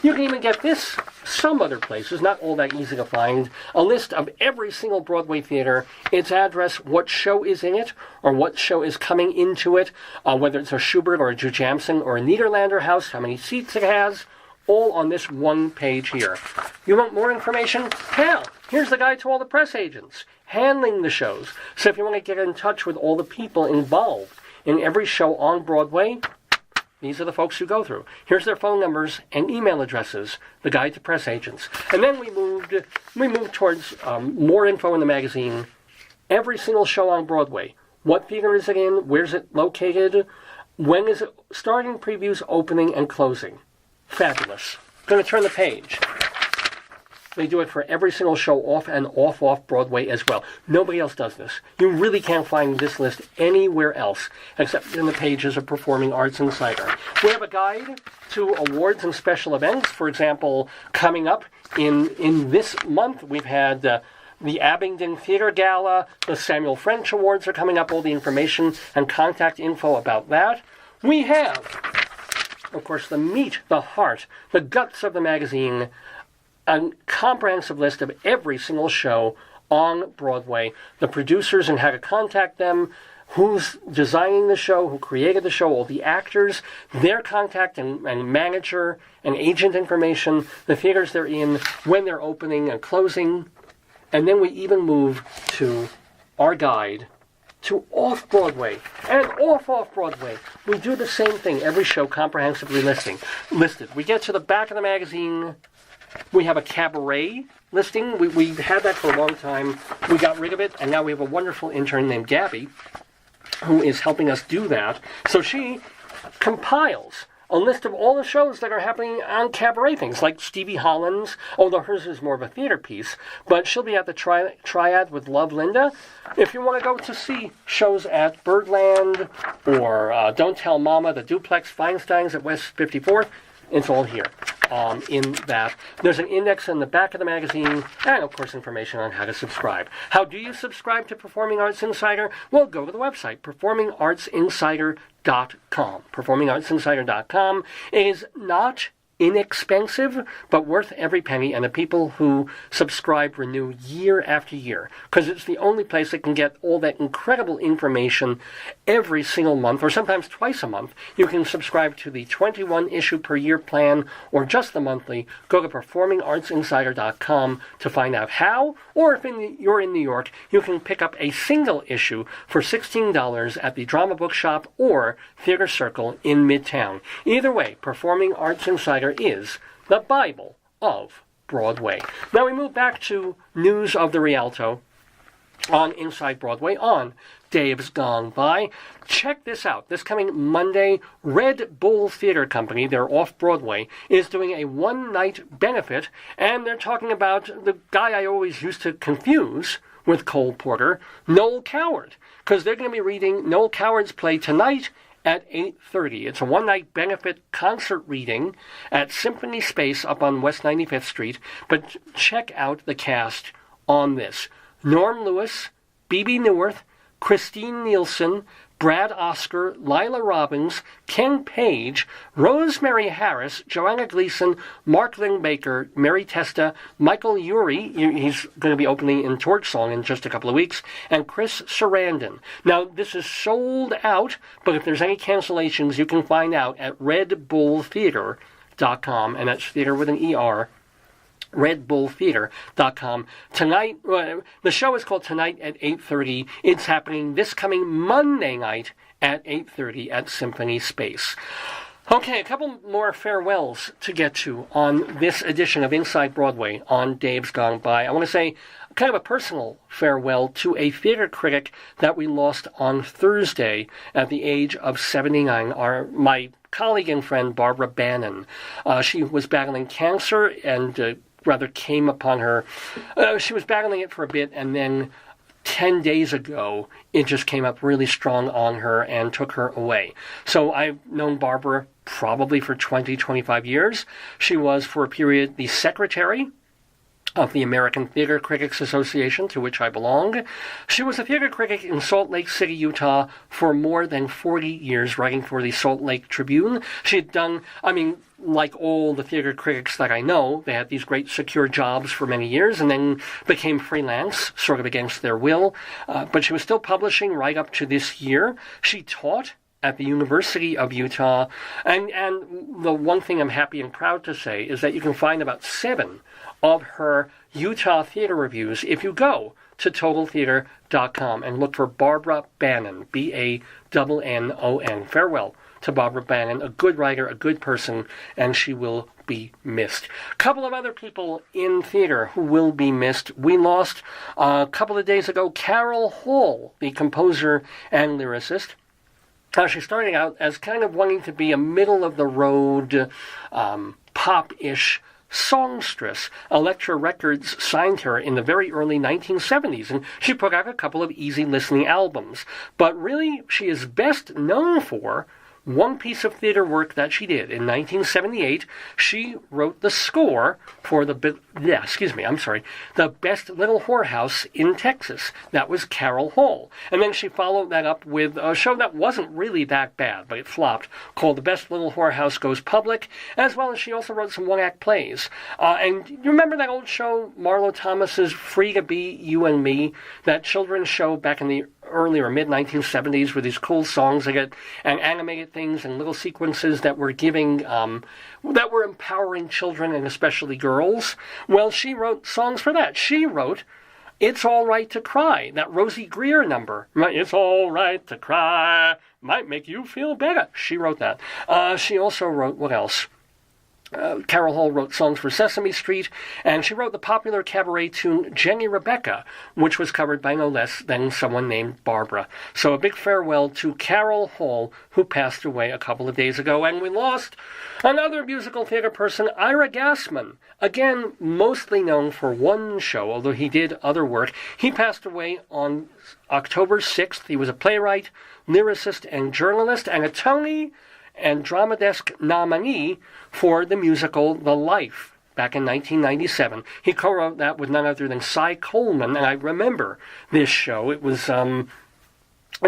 You can even get this some other places, not all that easy to find. A list of every single Broadway theater, its address, what show is in it, or what show is coming into it, whether it's a Schubert or a Ju Jamson or a Niederlander house, how many seats it has, all on this one page here. You want more information? Hell, here's the guide to all the press agents handling the shows. So if you want to get in touch with all the people involved in every show on Broadway, these are the folks who go through. Here's their phone numbers and email addresses, the guide to press agents. And then we moved towards more info in the magazine. Every single show on Broadway. What theater is it in? Where's it located? When is it starting, previews, opening, and closing? Fabulous. Going to turn the page. They do it for every single show off and off Broadway as well. Nobody else does this. You really can't find this list anywhere else except in the pages of Performing Arts Insider. We have a guide to awards and special events. For example, coming up in this month, we've had the Abingdon Theater Gala, the Samuel French Awards are coming up, all the information and contact info about that. We have, of course, the meat, the heart, the guts of the magazine, a comprehensive list of every single show on Broadway, the producers and how to contact them, who's designing the show, who created the show, all the actors, their contact and manager and agent information, the theaters they're in, when they're opening and closing. And then we even move to our guide to off-Broadway and off-Broadway. We do the same thing, every show comprehensively listed. We get to the back of the magazine. We have a cabaret listing. We've had that for a long time. We got rid of it, and now we have a wonderful intern named Gabby who is helping us do that. So she compiles a list of all the shows that are happening on cabaret things, like Stevie Holland's, although hers is more of a theater piece, but she'll be at the Triad with Love Linda. If you want to go to see shows at Birdland or Don't Tell Mama, the Duplex, Feinstein's at West 54th, it's all here in that. There's an index in the back of the magazine and, of course, information on how to subscribe. How do you subscribe to Performing Arts Insider? Well, go to the website, performingartsinsider.com. Performingartsinsider.com. It is not inexpensive, but worth every penny, and the people who subscribe renew year after year, because it's the only place that can get all that incredible information every single month, or sometimes twice a month. You can subscribe to the 21 issue per year plan, or just the monthly. Go to performingartsinsider.com to find out how, or if you're in New York, you can pick up a single issue for $16 at the Drama Bookshop or Theater Circle in Midtown. Either way, Performing Arts Insider is the Bible of Broadway. Now we move back to news of the Rialto on Inside Broadway on Dave's Gone By. Check this out. This coming Monday, Red Bull Theater Company, they're off Broadway, is doing a one-night benefit, and they're talking about the guy I always used to confuse with Cole Porter, Noel Coward, because they're going to be reading Noel Coward's play tonight at 8:30. It's a one-night benefit concert reading at Symphony Space up on West 95th Street. But check out the cast on this. Norm Lewis, Bebe Neuwirth, Christine Nielsen, Brad Oscar, Lila Robbins, Ken Page, Rosemary Harris, Joanna Gleason, Mark Lynn Baker, Mary Testa, Michael Urie, he's going to be opening in Torch Song in just a couple of weeks, and Chris Sarandon. Now, this is sold out, but if there's any cancellations, you can find out at redbulltheater.com, and that's theater with an E-R, redbulltheater.com. Tonight, the show is called Tonight at 8:30. It's happening this coming Monday night at 8:30 at Symphony Space. Okay, a couple more farewells to get to on this edition of Inside Broadway on Dave's Gone By. I want to say kind of a personal farewell to a theater critic that we lost on Thursday at the age of 79, my colleague and friend Barbara Bannon. She was battling cancer and rather came upon her. She was battling it for a bit, and then 10 days ago, it just came up really strong on her and took her away. So I've known Barbara probably for 20, 25 years. She was, for a period, the secretary of the American Theater Critics Association, to which I belong. She was a theater critic in Salt Lake City, Utah, for more than 40 years, writing for the Salt Lake Tribune. She had done, like all the theater critics that I know, they had these great secure jobs for many years and then became freelance, sort of against their will. But she was still publishing right up to this year. She taught at the University of Utah. And the one thing I'm happy and proud to say is that you can find about 7 of her Utah theater reviews if you go to TotalTheater.com and look for Barbara Bannon, Bannon. Farewell to Barbara Bannon, a good writer, a good person, and she will be missed. A couple of other people in theater who will be missed. We lost, a couple of days ago, Carol Hall, the composer and lyricist. She started out as kind of wanting to be a middle-of-the-road, pop-ish songstress. Elektra Records signed her in the very early 1970s, and she put out a couple of easy-listening albums. But really, she is best known for one piece of theater work that she did. In 1978, she wrote the score for the Best Little Whorehouse in Texas. That was Carol Hall. And then she followed that up with a show that wasn't really that bad, but it flopped, called The Best Little Whorehouse Goes Public, as well as she also wrote some one-act plays. And you remember that old show, Marlo Thomas's Free to Be You and Me, that children's show back in the early or mid-1970s with these cool songs and animated things and little sequences that were giving, that were empowering children and especially girls? Well, she wrote songs for that. She wrote It's All Right to Cry, that Rosie Greer number. It's all right to cry, might make you feel better. She wrote that. She also wrote, what else? Carol Hall wrote songs for Sesame Street, and she wrote the popular cabaret tune Jenny Rebecca, which was covered by no less than someone named Barbara. So a big farewell to Carol Hall, who passed away a couple of days ago, and we lost another musical theater person, Ira Gassman. Again, mostly known for one show, although he did other work. He passed away on October 6th. He was a playwright, lyricist, and journalist, and a Tony and Drama Desk nominee for the musical The Life back in 1997. He co-wrote that with none other than Cy Coleman, and I remember this show. It was a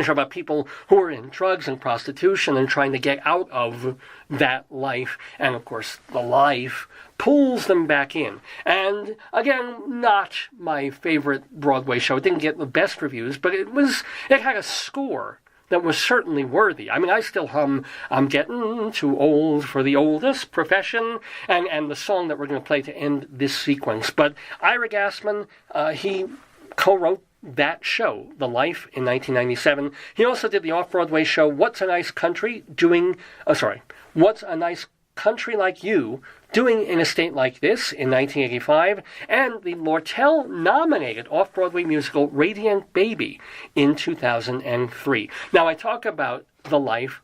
show about people who were in drugs and prostitution and trying to get out of that life, and of course The Life pulls them back in. And again, not my favorite Broadway show. It didn't get the best reviews, but it had a score that was certainly worthy. I still hum I'm Getting Too Old for the Oldest Profession, and the song that we're going to play to end this sequence. But Ira Gassman, he co-wrote that show, The Life, in 1997. He also did the off-Broadway show What's a Nice Country Like You Doing in a State Like This in 1985, and the Lortel-nominated off-Broadway musical Radiant Baby in 2003. Now, I talk about The Life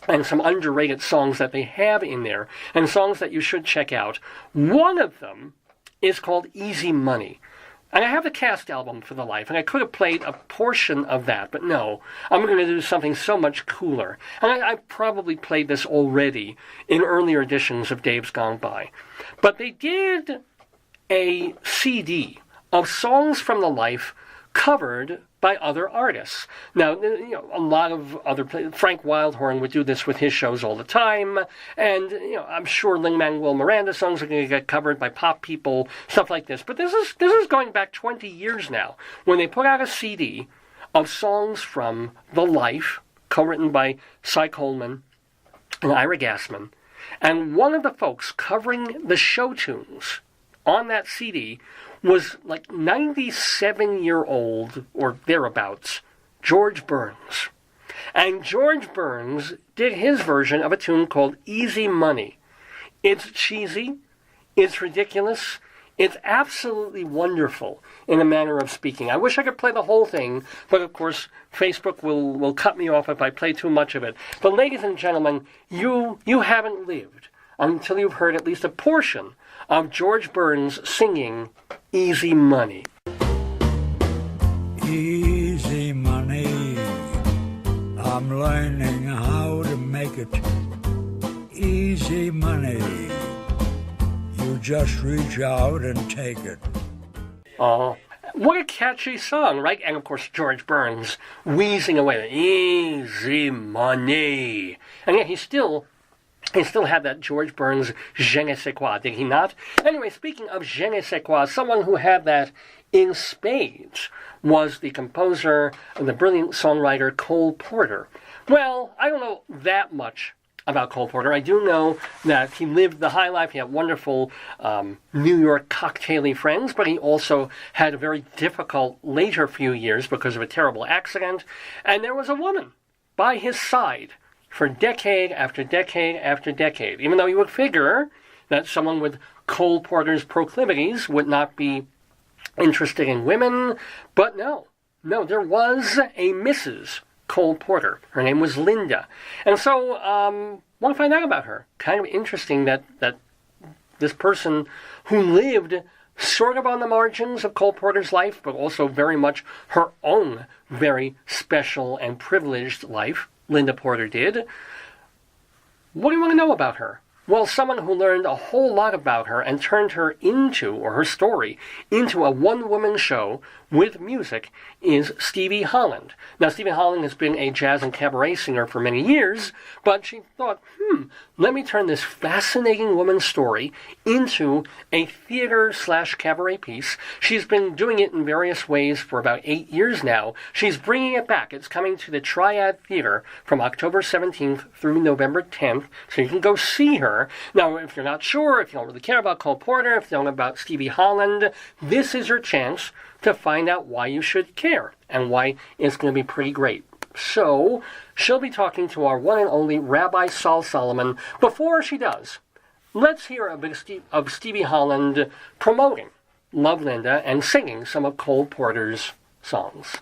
and some underrated songs that they have in there, and songs that you should check out. One of them is called Easy Money. And I have the cast album for The Life, and I could have played a portion of that, but no, I'm going to do something so much cooler. And I probably played this already in earlier editions of Dave's Gone By. But they did a CD of songs from The Life covered by other artists. Now, a lot of other Frank Wildhorn would do this with his shows all the time, and I'm sure Lin-Manuel Miranda songs are going to get covered by pop people, stuff like this. But this is going back 20 years now, when they put out a CD of songs from The Life, co-written by Cy Coleman and Ira Gassman, and one of the folks covering the show tunes on that CD was like 97-year-old, or thereabouts, George Burns. And George Burns did his version of a tune called Easy Money. It's cheesy, it's ridiculous, it's absolutely wonderful in a manner of speaking. I wish I could play the whole thing, but of course Facebook will cut me off if I play too much of it. But ladies and gentlemen, you haven't lived until you've heard at least a portion of George Burns singing Easy Money. Easy money, I'm learning how to make it. Easy money, you just reach out and take it. Oh, what a catchy song, right? And of course George Burns wheezing away, easy money. And yet he still had that George Burns je ne sais quoi, did he not? Anyway, speaking of je ne sais quoi, someone who had that in spades was the composer and the brilliant songwriter Cole Porter. Well, I don't know that much about Cole Porter. I do know that he lived the high life. He had wonderful New York cocktail-y friends, but he also had a very difficult later few years because of a terrible accident. And there was a woman by his side for decade after decade after decade, even though you would figure that someone with Cole Porter's proclivities would not be interested in women. But no, there was a Mrs. Cole Porter. Her name was Linda. And so, want to find out about her. Kind of interesting that this person who lived sort of on the margins of Cole Porter's life, but also very much her own very special and privileged life, Linda Porter did. What do you want to know about her? Well, someone who learned a whole lot about her and turned her into, or her story, into a one-woman show with music is Stevie Holland. Now, Stevie Holland has been a jazz and cabaret singer for many years, but she thought, let me turn this fascinating woman's story into a theater/cabaret piece. She's been doing it in various ways for about 8 years now. She's bringing it back. It's coming to the Triad Theater from October 17th through November 10th, so you can go see her. Now, if you're not sure, if you don't really care about Cole Porter, if you don't know about Stevie Holland, this is your chance to find out why you should care and why it's going to be pretty great. So, she'll be talking to our one and only Rabbi Saul Solomon. Before she does, let's hear a bit of Stevie Holland promoting Love Linda and singing some of Cole Porter's songs.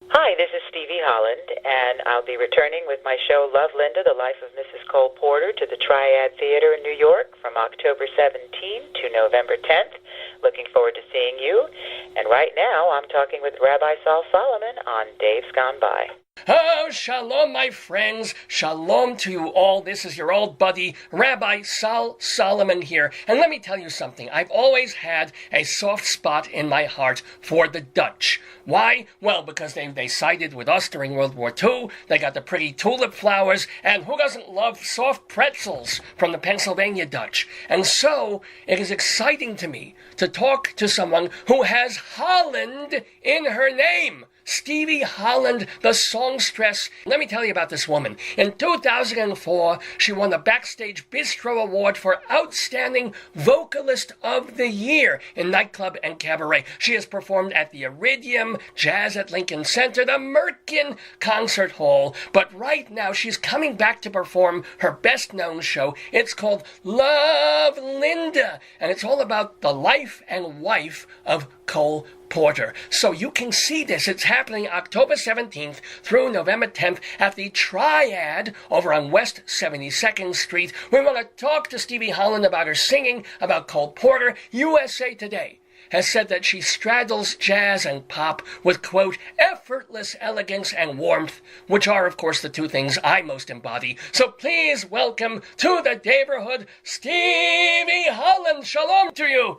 Hi, this is Stevie Holland, and I'll be returning with my show Love Linda, The Life of Mrs. Cole Porter to the Triad Theater in New York from October 17th to November 10th. Looking forward to seeing you. And right now, I'm talking with Rabbi Saul Solomon on Dave's Gone By. Oh, shalom, my friends. Shalom to you all. This is your old buddy, Rabbi Saul Solomon here. And let me tell you something. I've always had a soft spot in my heart for the Dutch. Why? Well, because they sided with us during World War II. They got the pretty tulip flowers. And who doesn't love soft pretzels from the Pennsylvania Dutch? And so, it is exciting to me to talk to someone who has Holland in her name. Stevie Holland, the songstress. Let me tell you about this woman. In 2004, she won the Backstage Bistro Award for Outstanding Vocalist of the Year in Nightclub and Cabaret. She has performed at the Iridium, Jazz at Lincoln Center, the Merkin Concert Hall. But right now, she's coming back to perform her best-known show. It's called Love Linda, and it's all about the life and wife of Cole Porter. So you can see this. It's happening October 17th through November 10th at the Triad over on West 72nd Street. We want to talk to Stevie Holland about her singing, about Cole Porter. USA Today has said that she straddles jazz and pop with, quote, effortless elegance and warmth, which are, of course, the two things I most embody. So please welcome to the Daverhood, Stevie Holland. Shalom to you.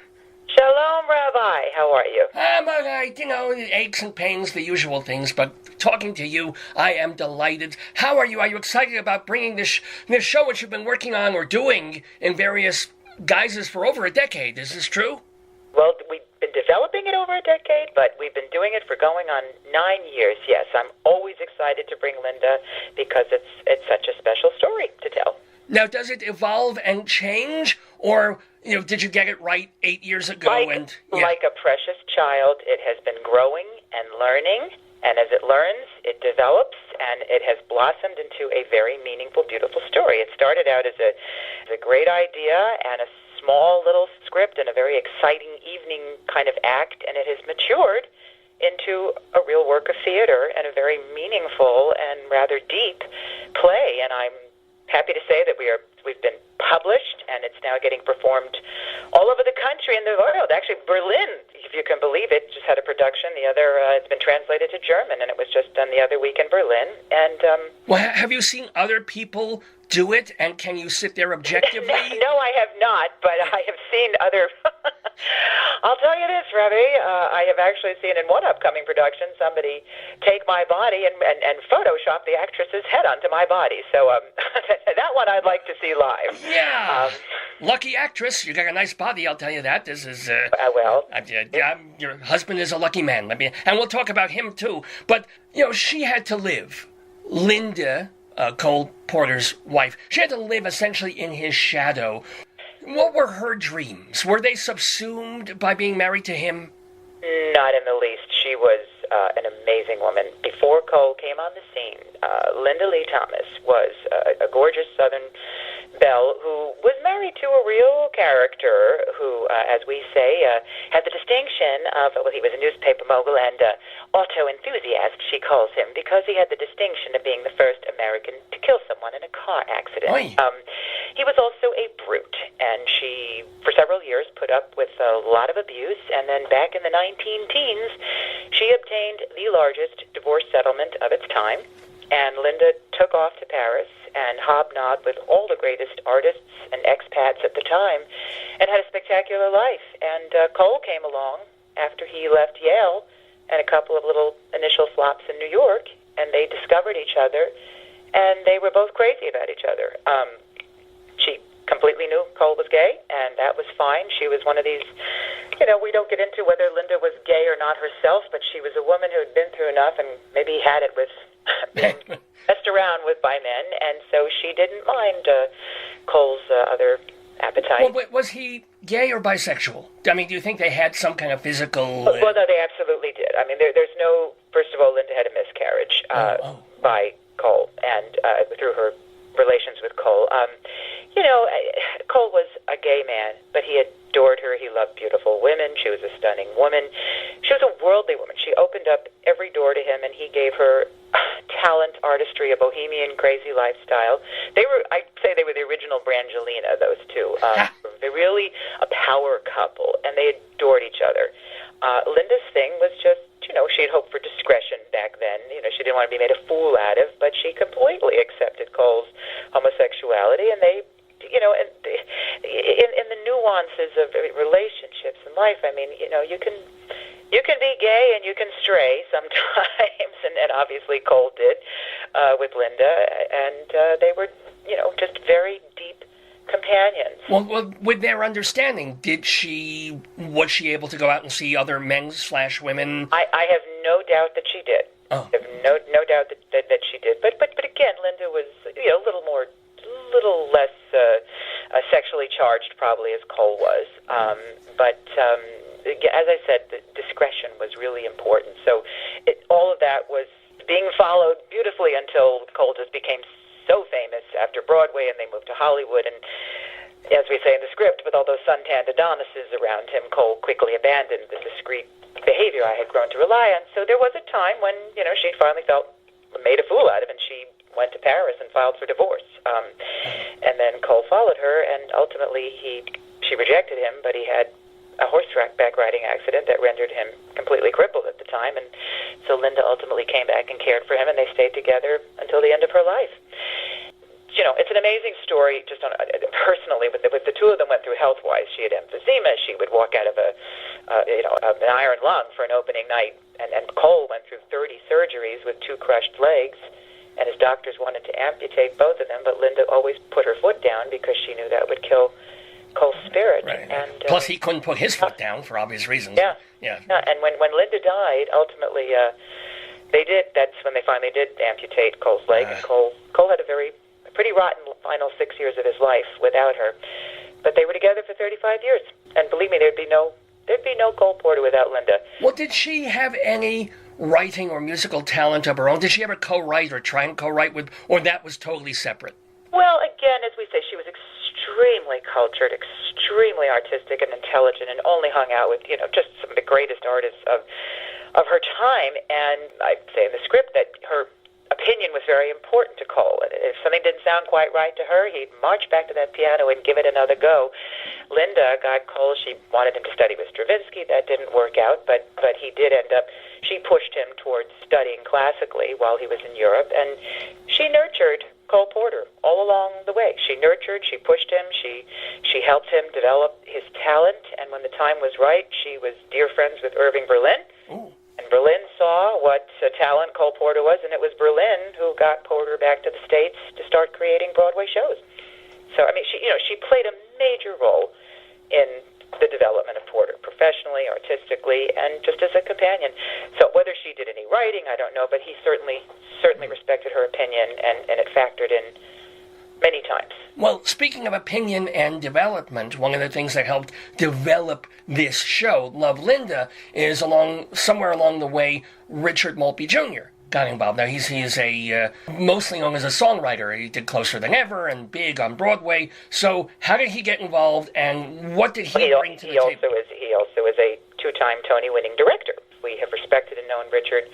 Shalom, Rabbi. How are you? I'm all right. You know, aches and pains, the usual things, but talking to you, I am delighted. How are you? Are you excited about bringing this show, which you've been working on or doing in various guises for over a decade? Is this true? Well, we've been developing it over a decade, but we've been doing it for going on 9 years, yes. I'm always excited to bring Linda because it's such a special story to tell. Now, does it evolve and change, or did you get it right 8 years ago? Like a precious child, it has been growing and learning And as it learns, it develops, and it has blossomed into a very meaningful, beautiful story. It started out as a great idea and a small little script and a very exciting evening kind of act, and it has matured into a real work of theater and a very meaningful and rather deep play. And I'm happy to say that we've been published, and it's now getting performed all over the country and the world. Actually, Berlin, if you can believe it, just had a production. The other, it's been translated to German, and it was just done the other week in Berlin. And well, have you seen other people do it, and can you sit there objectively? No, I have not, but I have seen other... I'll tell you this, Rabbi. I have actually seen in one upcoming production somebody take my body and Photoshop the actress's head onto my body. So that one I'd like to see live. Yeah. Lucky actress. You got a nice body, I'll tell you that. This is... your husband is a lucky man. And we'll talk about him, too. But, she had to live. Linda, Cole Porter's wife, she had to live essentially in his shadow. What were her dreams? Were they subsumed by being married to him? Not in the least. She was an amazing woman. Before Cole came on the scene, Linda Lee Thomas was a gorgeous Southern belle who was married to a real character who, as we say, had the distinction of, well, he was a newspaper mogul and auto enthusiast, she calls him, because he had the distinction of being the first American to kill someone in a car accident. He was also a brute, and she, for several years, put up with a lot of abuse, and then back in the 19-teens, she obtained the largest divorce settlement of its time, and Linda took off to Paris and hobnobbed with all the greatest artists and expats at the time and had a spectacular life. And Cole came along after he left Yale and a couple of little initial flops in New York, and they discovered each other, and they were both crazy about each other. She completely knew Cole was gay, and that was fine. She was one of these, we don't get into whether Linda was gay or not herself, but she was a woman who had been through enough and maybe had it with being messed around with by men, and so she didn't mind Cole's other appetite. Well, was he gay or bisexual? I mean, do you think they had some kind of physical... Well, no, they absolutely did. I mean, there's no... First of all, Linda had a miscarriage by Cole, and through her relations with Cole. Cole was a gay man, but he adored her. He loved beautiful women. She was a stunning woman. She was a worldly woman. She opened up every door to him, and he gave her talent, artistry, a bohemian, crazy lifestyle. I'd say they were the original Brangelina, those two. They're really a power couple, and they adored each other. Linda's thing was just, she'd hoped for discretion back then. She didn't want to be made a fool out of, but she completely accepted Cole's homosexuality, and they, in the nuances of relationships in life, I mean, you can be gay and you can stray sometimes, and obviously Cole did with Linda, and they were, just very deep companions. Well, with their understanding, was she able to go out and see other men/women? I have no doubt that she did. I have no doubt that she did. But again, Linda was a little less sexually charged probably as Cole was. But as I said, the discretion was really important. So all of that was being followed beautifully until Cole just became so famous after Broadway, and they moved to Hollywood. And as we say in the script, with all those suntanned Adonises around him, Cole quickly abandoned the discreet behavior I had grown to rely on. So there was a time when, she finally felt made a fool out of, and she went to Paris and filed for divorce. And then Cole followed her, and ultimately she rejected him, but he had a horseback riding accident that rendered him completely crippled at the time, and so Linda ultimately came back and cared for him, and they stayed together until the end of her life. It's an amazing story, just personally, with the two of them went through health-wise. She had emphysema. She would walk out of an iron lung for an opening night, and Cole went through 30 surgeries with 2 crushed legs, and his doctors wanted to amputate both of them, but Linda always put her foot down because she knew that would kill Cole's spirit. Right. And plus, he couldn't put his foot down for obvious reasons. Yeah. And when Linda died, ultimately, that's when they finally did amputate Cole's leg, and Cole had a pretty rotten final 6 years of his life without her. But they were together for 35 years, and believe me, there'd be no Cole Porter without Linda. Well, did she have any writing or musical talent of her own? Did she ever co-write or try and co-write with, or that was totally separate? Well, again, as we say, she was extremely cultured, extremely artistic and intelligent, and only hung out with, just some of the greatest artists of her time. And I'd say in the script that her opinion was very important to Cole. And if something didn't sound quite right to her, he'd march back to that piano and give it another go. Linda got Cole, she wanted him to study with Stravinsky. That didn't work out, but he did end up, she pushed him towards studying classically while he was in Europe, and she nurtured Cole Porter all along the way. She nurtured, she pushed him, she helped him develop his talent, and when the time was right, she was dear friends with Irving Berlin. Ooh. And Berlin saw what talent Cole Porter was, and it was Berlin who got Porter back to the States to start creating Broadway shows. So, I mean, she played a major role in the development of Porter, professionally, artistically, and just as a companion. So whether she did any writing, I don't know, but he certainly respected her opinion, and it factored in many times. Well, speaking of opinion and development, one of the things that helped develop this show, Love Linda, is somewhere along the way, Richard Maltby Jr. got involved. Now, he's a mostly known as a songwriter. He did Closer Than Ever and Big on Broadway. So how did he get involved, and what did he bring to the table? He also is a two-time Tony-winning director. We have respected and known Richard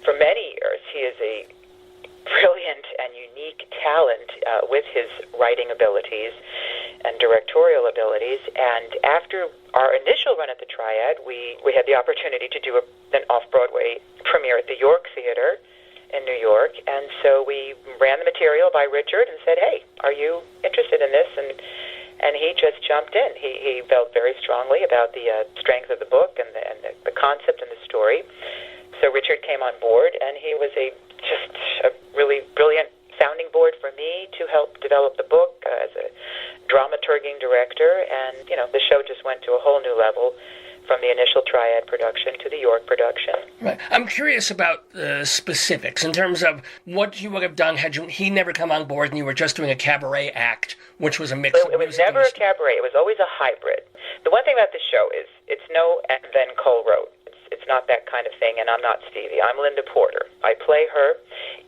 for many years. He is a brilliant and unique talent with his writing abilities and directorial abilities. And after our initial run at the Triad, we had the opportunity to do an off-Broadway premiere at the York Theater in New York. And so we ran the material by Richard and said, hey, are you interested in this? And he just jumped in. He felt very strongly about the strength of the book and the concept and the story. So Richard came on board, and he was just a really brilliant sounding board for me to help develop the book as a dramaturging director. And, the show just went to a whole new level from the initial Triad production to the York production. Right. I'm curious about specifics in terms of what you would have done had he never come on board and you were just doing a cabaret act, which was a mix of music. It was never a cabaret. It was always a hybrid. The one thing about the show is it's no and then Cole wrote. It's not that kind of thing, and I'm not Stevie. I'm Linda Porter. I play her,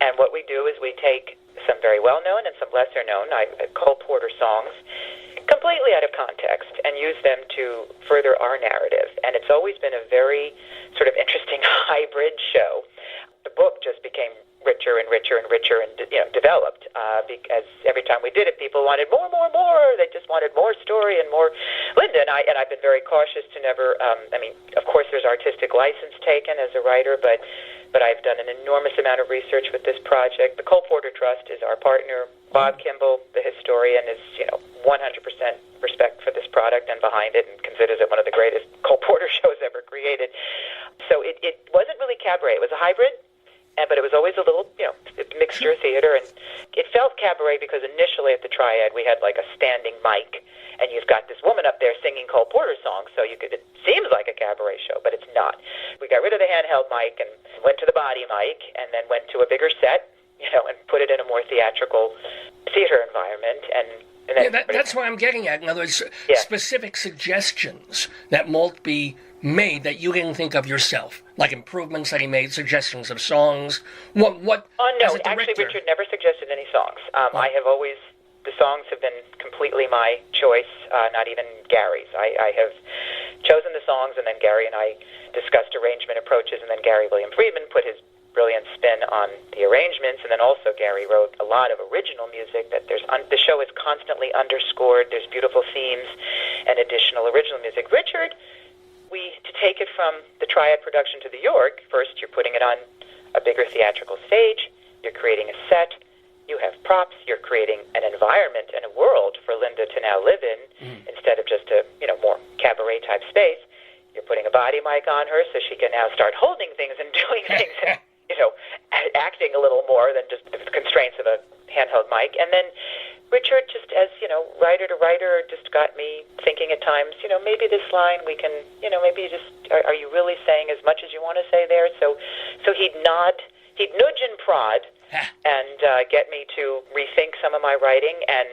and what we do is we take some very well-known and some lesser-known Cole Porter songs completely out of context and use them to further our narrative. And it's always been a very sort of interesting hybrid show. The book just became richer and richer and richer and developed because every time we did it, people wanted more. They just wanted more story and more. Linda and I've been very cautious to never. Of course, there's artistic license taken as a writer, but I've done an enormous amount of research with this project. The Cole Porter Trust is our partner. Bob Kimball, the historian, is 100% respect for this product and behind it, and considers it one of the greatest Cole Porter shows ever created. So it wasn't really cabaret; it was a hybrid. But it was always a little, mixture theater, and it felt cabaret because initially at the Triad we had like a standing mic, and you've got this woman up there singing Cole Porter songs, so it seems like a cabaret show, but it's not. We got rid of the handheld mic and went to the body mic, and then went to a bigger set, and put it in a more theatrical theater environment, and then that's what I'm getting at. In other words, specific suggestions that Maltby made that you didn't think of yourself, like improvements that he made, suggestions of songs. What? Oh no, actually, Richard never suggested any songs. I have always. The songs have been completely my choice, not even Gary's. I have chosen the songs, and then Gary and I discussed arrangement approaches, and then Gary William Friedman put his brilliant spin on the arrangements, and then also Gary wrote a lot of original music that the show is constantly underscored. There's beautiful themes and additional original music. Richard, to take it from the Triad production to the York, first you're putting it on a bigger theatrical stage, you're creating a set, you have props, you're creating an environment and a world for Linda to now live in instead of just a more cabaret type space. You're putting a body mic on her so she can now start holding things and doing things and acting a little more than just the constraints of a handheld mic. And then Richard, just as, writer to writer, just got me thinking at times, maybe this line we can, maybe just, are you really saying as much as you want to say there? So he'd nudge and prod and get me to rethink some of my writing. And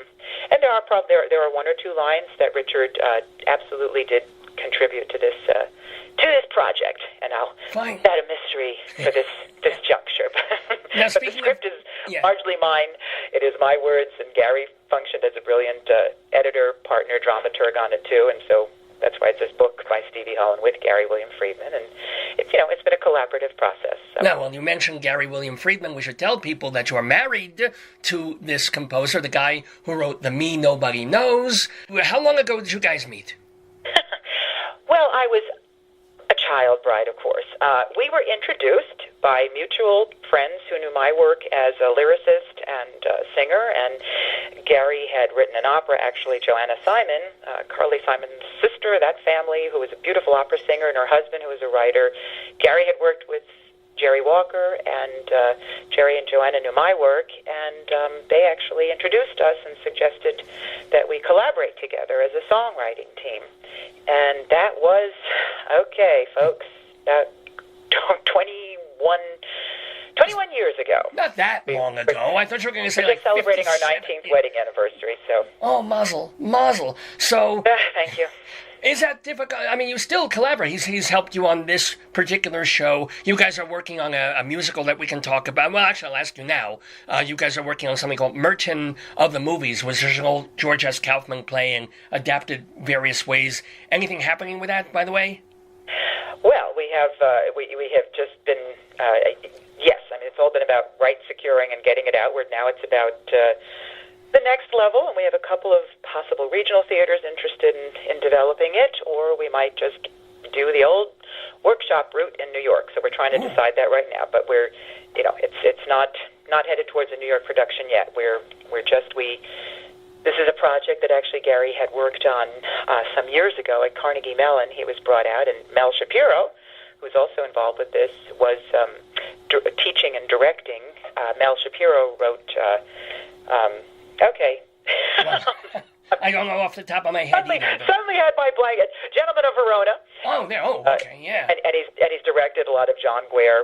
there are one or two lines that Richard absolutely did contribute to this project, and I'll Fine. add a mystery for this juncture. Now, but the script is largely mine. It is my words, and Gary functioned as a brilliant editor, partner, dramaturg on it too, and so that's why it's this book by Stevie Holland with Gary William Friedman, and it's been a collaborative process. So. Now, when you mentioned Gary William Friedman, we should tell people that you are married to this composer, the guy who wrote The Me Nobody Knows. How long ago did you guys meet? Well, I was a child bride, of course. We were introduced by mutual friends who knew my work as a lyricist and singer, and Gary had written an opera, actually, Joanna Simon, Carly Simon's sister, that family, who was a beautiful opera singer, and her husband, who was a writer. Gary had worked with Jerry Walker, and Jerry and Joanna knew my work, and they actually introduced us and suggested that we collaborate together as a songwriting team. And that was, okay, folks, about 21 years ago. Not that long ago. I thought you were going to say we're like just celebrating 50, our 19th wedding anniversary, so. Oh, mazel. So, thank you. Is that difficult? I mean, you still collaborate. He's helped you on this particular show. You guys are working on a musical that we can talk about. Well, actually, I'll ask you now. You guys are working on something called Merchant of the Movies, which is an old George S. Kaufman play and adapted various ways. Anything happening with that, by the way? Well, we have just been, yes, I mean, it's all been about rights securing and getting it outward. Now it's about the next level, and we have a couple of possible regional theaters interested in developing it, or we might just do the old workshop route in New York. So we're trying to decide that right now, but we're, it's not headed towards a New York production yet. This is a project that actually Gary had worked on some years ago at Carnegie Mellon. He was brought out, and Mel Shapiro, who's also involved with this, was teaching and directing. Mel Shapiro wrote, okay. I don't know off the top of my head Suddenly had my blanket. Gentleman of Verona. Okay, yeah. And he's directed a lot of John Guare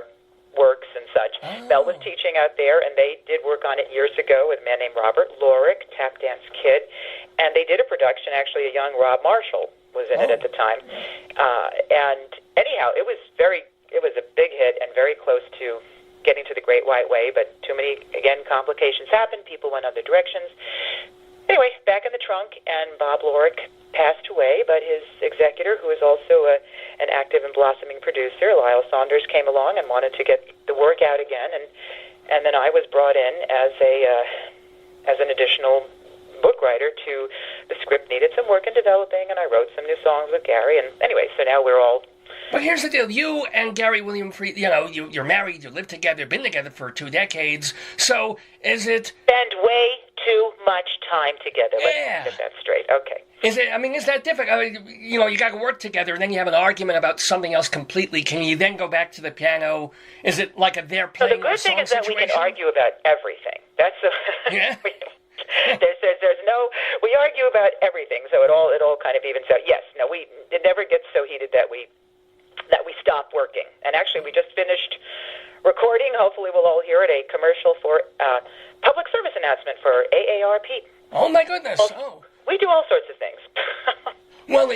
works and such. Mel was teaching out there, and they did work on it years ago with a man named Robert Lorick, Tap Dance Kid, and they did a production. Actually, a young Rob Marshall was in it at the time. And anyhow, it was a big hit and very close to getting to the Great White Way, but too many, again, complications happened. People went other directions. Anyway, back in the trunk, and Bob Lorick passed away, but his executor, who is also an active and blossoming producer, Lyle Saunders, came along and wanted to get the work out again, and then I was brought in as an additional book writer to the script. Needed some work in developing, and I wrote some new songs with Gary, and anyway, so now we're all... But here's the deal. You and Gary William Friedman, you're married, you live together, been together for 2 decades, so is it... Spend way too much time together. Let's get that straight. Okay. Is that difficult? You got to work together, and then you have an argument about something else completely. Can you then go back to the piano? Is it like they're playing the good thing is that we can argue about everything. That's yeah. There's no. We argue about everything, so it all kind of evens out. Yes. No. It never gets so heated that we stop working. And actually, we just finished recording. Hopefully, we'll all hear it. A commercial for public service announcement for AARP. Oh my goodness! We do all sorts of things. Well,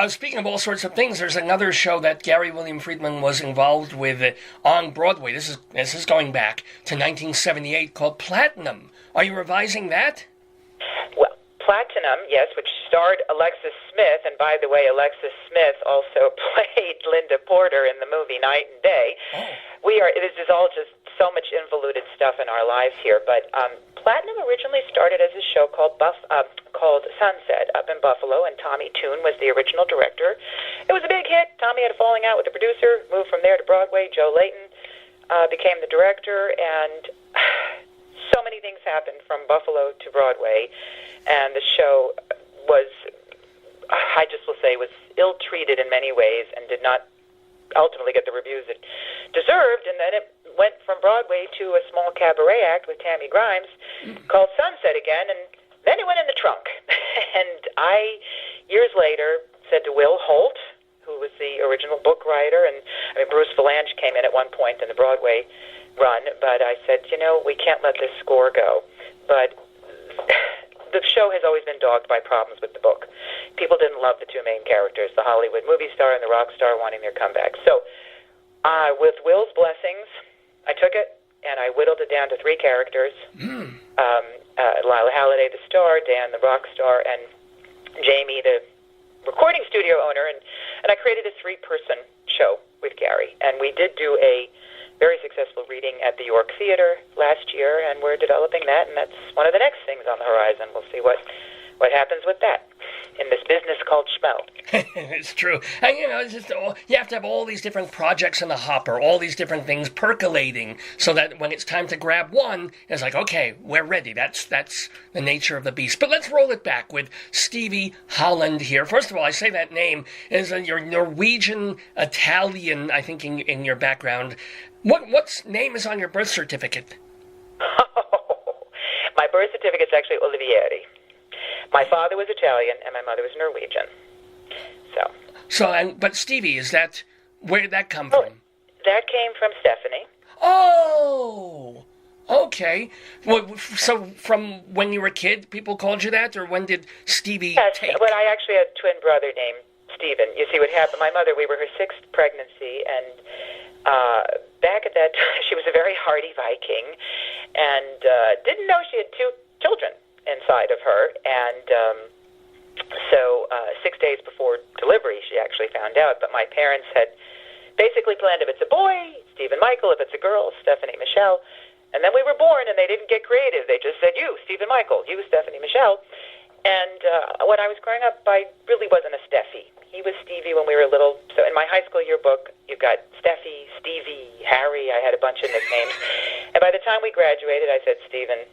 speaking of all sorts of things, there's another show that Gary William Friedman was involved with on Broadway. This is going back to 1978, called Platinum. Are you revising that? Well, Platinum, yes, which starred Alexis Smith, and by the way, Alexis Smith also played Linda Porter in the movie Night and Day. This is all just so much involuted stuff in our lives here, but Platinum originally started as a show called Sunset up in Buffalo, and Tommy Toon was the original director. It was a big hit. Tommy had a falling out with the producer, moved from there to Broadway. Joe Layton became the director, and so many things happened from Buffalo to Broadway, and the show was, I just will say, was ill-treated in many ways and did not ultimately get the reviews it deserved, and then it went from Broadway to a small cabaret act with Tammy Grimes called Sunset again, and then it went in the trunk. And I, years later, said to Will Holt, who was the original book writer, and Bruce Valanche came in at one point in the Broadway run, but I said, we can't let this score go. But the show has always been dogged by problems with the book. People didn't love the two main characters, the Hollywood movie star and the rock star, wanting their comeback. So, with Will's blessings, I took it and I whittled it down to 3 characters. Lila Halliday, the star, Dan, the rock star, and Jamie, the recording studio owner, and I created a 3-person show with Gary. And we did do a very successful reading at the York Theater last year, and we're developing that, and that's one of the next things on the horizon. We'll see what happens with that in this business called Schmo. It's true. And, it's just you have to have all these different projects in the hopper, all these different things percolating, so that when it's time to grab one, it's like, okay, we're ready. That's the nature of the beast. But let's roll it back with Stevie Holland here. First of all, I say that name is your Norwegian, Italian, I think, in your background. What name is on your birth certificate? My birth certificate's actually Olivieri. My father was Italian, and my mother was Norwegian. But Stevie, where did that come from? That came from Stephanie. Oh, okay. Well, so from when you were a kid, people called you that, or when did Stevie take? Well, I actually had a twin brother named Stephen. You see what happened? My mother, we were her 6th pregnancy, and back at that time, she was a very hardy Viking, and didn't know she had 2 children inside of her, and so 6 days before delivery, she actually found out. But my parents had basically planned, if it's a boy, Stephen Michael; if it's a girl, Stephanie Michelle. And then we were born, and they didn't get creative. They just said, you, Stephen Michael; you, Stephanie Michelle. And when I was growing up, I really wasn't a Steffi. He was Stevie when we were little. So in my high school yearbook, you've got Steffi, Stevie, Harry. I had a bunch of nicknames. And by the time we graduated, I said, Stephen,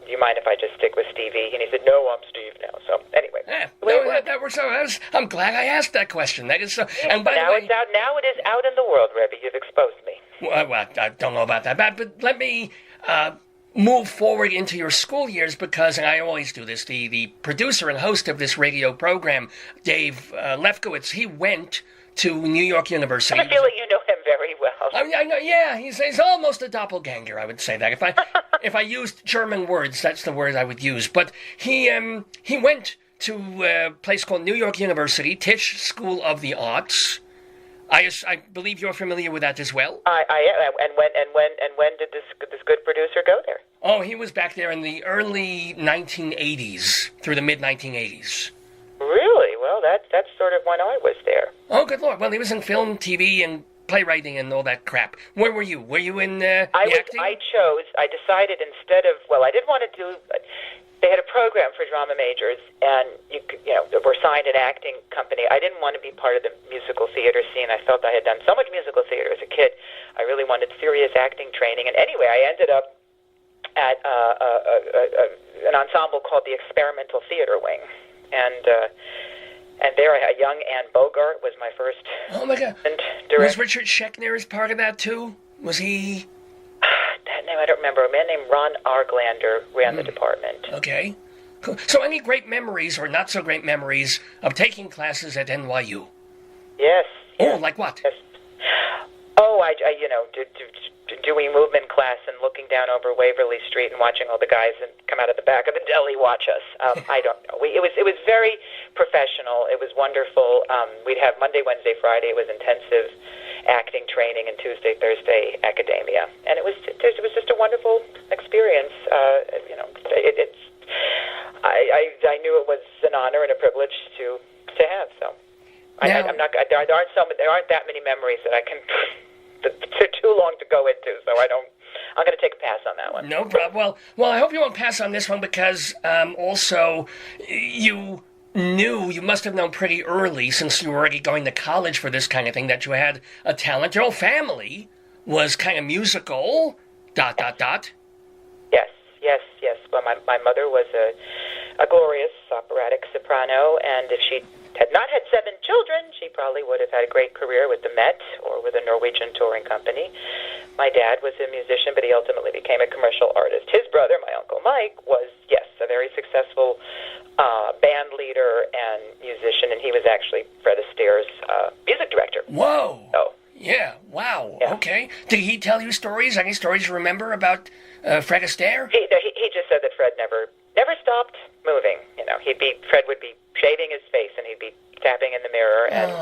do you mind if I just stick with Stevie? And he said, no, I'm Steve now. So anyway. That works out. I'm glad I asked that question. That is so. And by now the way, it's out. Now it is out in the world, Rabbi. You've exposed me. Well, I don't know about that, but let me move forward into your school years, because, and I always do this, the producer and host of this radio program, Dave Lefkowitz, he went to New York University. I have a feeling you know him very well. I know, yeah, he's almost a doppelganger, I would say that. If I used German words, that's the word I would use. But he went to a place called New York University, Tisch School of the Arts. I believe you're familiar with that as well. I am. And when did this good producer go there? Oh, he was back there in the early 1980s through the mid 1980s. Really? Well, that's sort of when I was there. Oh, good Lord. Well, he was in film, TV, and playwriting and all that crap. Where were you? Were you in acting? I decided instead of, I didn't want to do, they had a program for drama majors, and were signed an acting company. I didn't want to be part of the musical theater scene. I felt I had done so much musical theater as a kid. I really wanted serious acting training. And anyway, I ended up at an ensemble called the Experimental Theater Wing. And there I had young Anne Bogart was my first. Oh my God! Was Richard Schechner as part of that too? Was he? That name I don't remember. A man named Ron Arglander ran the department. Okay, cool. So any great memories or not so great memories of taking classes at NYU? Yes. Oh, like what? Yes. Oh, I doing movement class and looking down over Waverly Street and watching all the guys and come out of the back of the deli watch us. I don't know. It was very professional. It was wonderful. We'd have Monday, Wednesday, Friday. It was intensive acting training, and Tuesday, Thursday academia. And it was just a wonderful experience. I knew it was an honor and a privilege to have. So there aren't that many memories that I can. They're too long to go into, so I'm going to take a pass on that one. No problem. Well, I hope you won't pass on this one, because also you must have known pretty early, since you were already going to college for this kind of thing, that you had a talent. Your whole family was kind of musical, ... Yes. Well, my mother was a glorious operatic soprano, and if she had not had 7 children, she probably would have had a great career with the Met or with a Norwegian touring company. My dad was a musician, but he ultimately became a commercial artist. His brother, my Uncle Mike, was, yes, a very successful band leader and musician, and he was actually Fred Astaire's music director. Whoa! So, yeah, wow, yeah. Okay. Did he tell you stories? Any stories you remember about Fred Astaire? He just said that Fred never never stopped moving. Fred would be shaving his face, and he'd be tapping in the mirror and